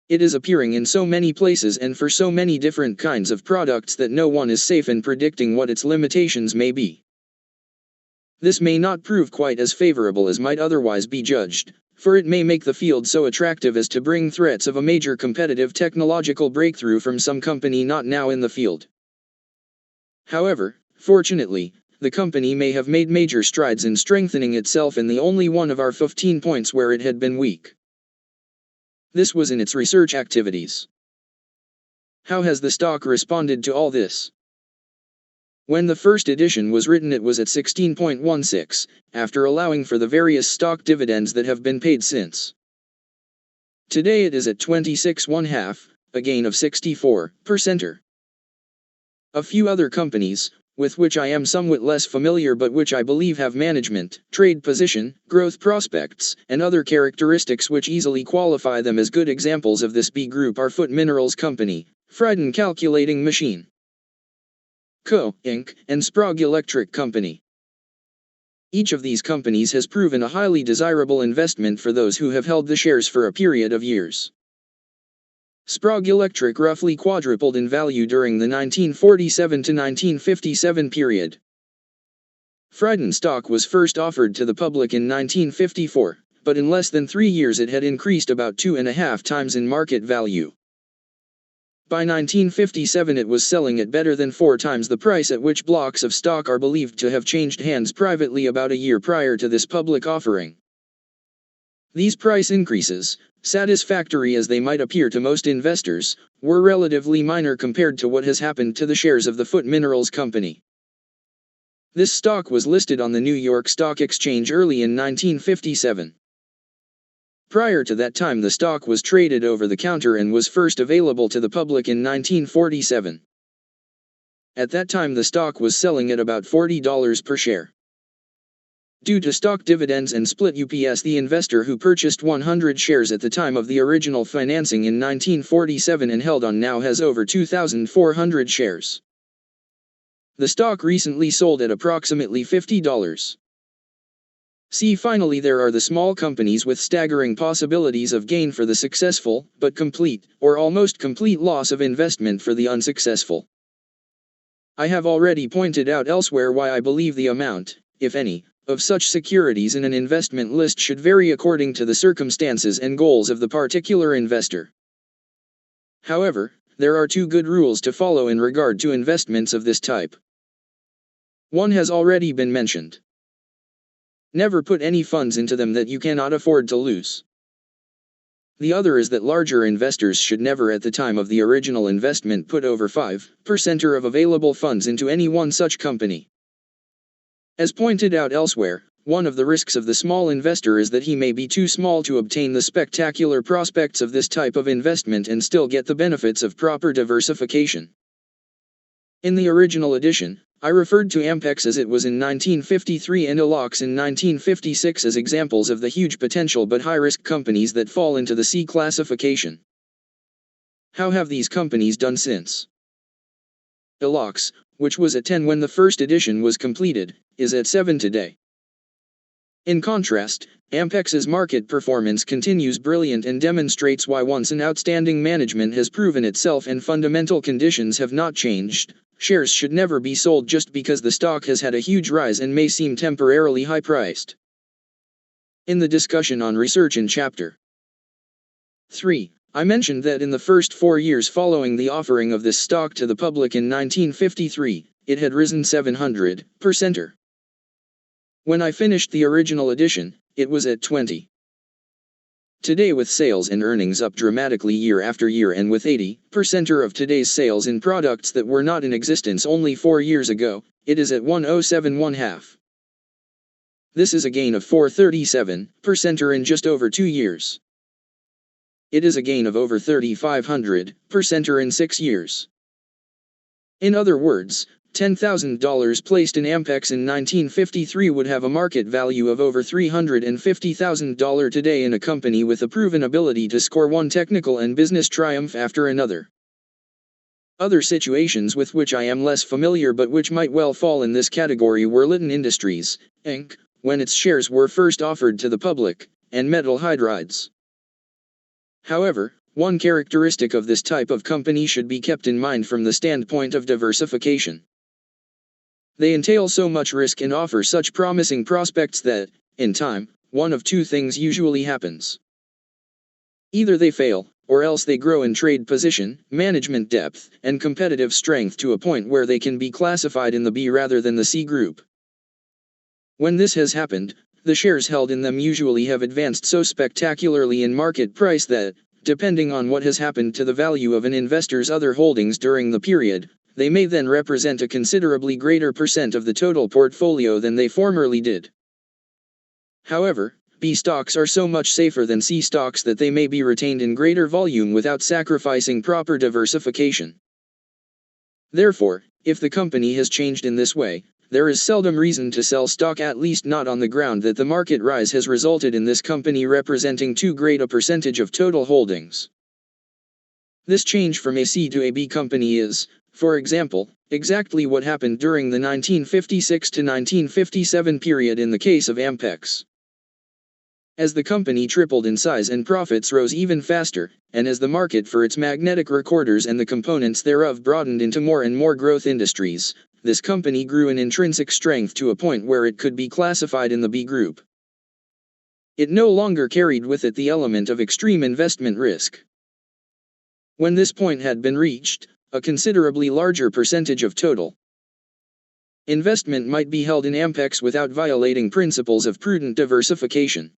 [SPEAKER 1] It is appearing in so many places and for so many different kinds of products that no one is safe in predicting what its limitations may be. This may not prove quite as favorable as might otherwise be judged, for it may make the field so attractive as to bring threats of a major competitive technological breakthrough from some company not now in the field. However, fortunately, the company may have made major strides in strengthening itself in the only one of our 15 points where it had been weak. This was in its research activities. How has the stock responded to all this? When the first edition was written, it was at 16.16, after allowing for the various stock dividends that have been paid since. Today it is at 26.5, a gain of 64%. A few other companies, with which I am somewhat less familiar but which I believe have management, trade position, growth prospects, and other characteristics which easily qualify them as good examples of this B Group, are Foot Minerals Company, Friden Calculating Machine Co., Inc., and Sprague Electric Company. Each of these companies has proven a highly desirable investment for those who have held the shares for a period of years. Sprague Electric roughly quadrupled in value during the 1947 to 1957 period. Friden stock was first offered to the public in 1954, but in less than 3 years it had increased about 2.5 times in market value. By 1957 it was selling at better than 4 times the price at which blocks of stock are believed to have changed hands privately about a year prior to this public offering. These price increases, satisfactory as they might appear to most investors, were relatively minor compared to what has happened to the shares of the Foot Minerals Company. This stock was listed on the New York Stock Exchange early in 1957. Prior to that time the stock was traded over the counter and was first available to the public in 1947. At that time the stock was selling at about $40 per share. Due to stock dividends and split UPS, the investor who purchased 100 shares at the time of the original financing in 1947 and held on now has over 2,400 shares. The stock recently sold at approximately $50. See finally, there are the small companies with staggering possibilities of gain for the successful, but complete, or almost complete loss of investment for the unsuccessful. I have already pointed out elsewhere why I believe the amount, if any, of such securities in an investment list should vary according to the circumstances and goals of the particular investor. However, there are 2 good rules to follow in regard to investments of this type. One has already been mentioned. Never put any funds into them that you cannot afford to lose. The other is that larger investors should never at the time of the original investment put over 5% of available funds into any one such company. As pointed out elsewhere, one of the risks of the small investor is that he may be too small to obtain the spectacular prospects of this type of investment and still get the benefits of proper diversification. In the original edition, I referred to Ampex as it was in 1953 and Elox in 1956 as examples of the huge potential but high-risk companies that fall into the C classification. How have these companies done since? Elox, which was at 10 when the first edition was completed, is at 7 today. In contrast, Ampex's market performance continues brilliant and demonstrates why once an outstanding management has proven itself and fundamental conditions have not changed, shares should never be sold just because the stock has had a huge rise and may seem temporarily high-priced. In the discussion on research in Chapter 3, I mentioned that in the first 4 years following the offering of this stock to the public in 1953, it had risen 700%. When I finished the original edition, it was at 20. Today, with sales and earnings up dramatically year after year and with 80% of today's sales in products that were not in existence only 4 years ago, it is at 107.5. This is a gain of 437% in just over 2 years. It is a gain of over 3,500% in 6 years. In other words, $10,000 placed in Ampex in 1953 would have a market value of over $350,000 today in a company with a proven ability to score one technical and business triumph after another. Other situations with which I am less familiar but which might well fall in this category were Litton Industries, Inc., when its shares were first offered to the public, and Metal Hydrides. However, one characteristic of this type of company should be kept in mind from the standpoint of diversification. They entail so much risk and offer such promising prospects that, in time, one of 2 things usually happens. Either they fail, or else they grow in trade position, management depth, and competitive strength to a point where they can be classified in the B rather than the C group. When this has happened, the shares held in them usually have advanced so spectacularly in market price that, depending on what has happened to the value of an investor's other holdings during the period, they may then represent a considerably greater percent of the total portfolio than they formerly did. However, B stocks are so much safer than C stocks that they may be retained in greater volume without sacrificing proper diversification. Therefore, if the company has changed in this way, there is seldom reason to sell stock, at least not on the ground that the market rise has resulted in this company representing too great a percentage of total holdings. This change from a C to a B company is, for example, exactly what happened during the 1956 to 1957 period in the case of Ampex. As the company tripled in size and profits rose even faster, and as the market for its magnetic recorders and the components thereof broadened into more and more growth industries, this company grew in intrinsic strength to a point where it could be classified in the B group. It no longer carried with it the element of extreme investment risk. When this point had been reached, a considerably larger percentage of total investment might be held in Ampex without violating principles of prudent diversification.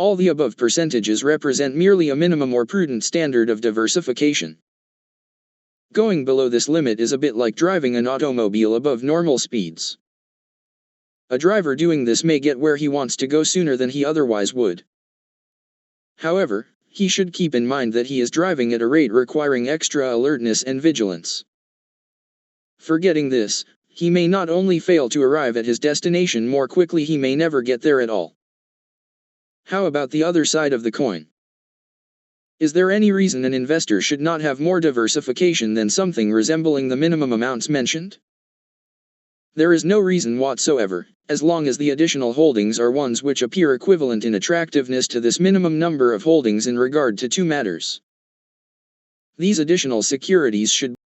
[SPEAKER 1] All the above percentages represent merely a minimum or prudent standard of diversification. Going below this limit is a bit like driving an automobile above normal speeds. A driver doing this may get where he wants to go sooner than he otherwise would. However, he should keep in mind that he is driving at a rate requiring extra alertness and vigilance. Forgetting this, he may not only fail to arrive at his destination more quickly, he may never get there at all. How about the other side of the coin? Is there any reason an investor should not have more diversification than something resembling the minimum amounts mentioned? There is no reason whatsoever, as long as the additional holdings are ones which appear equivalent in attractiveness to this minimum number of holdings in regard to two matters. These additional securities should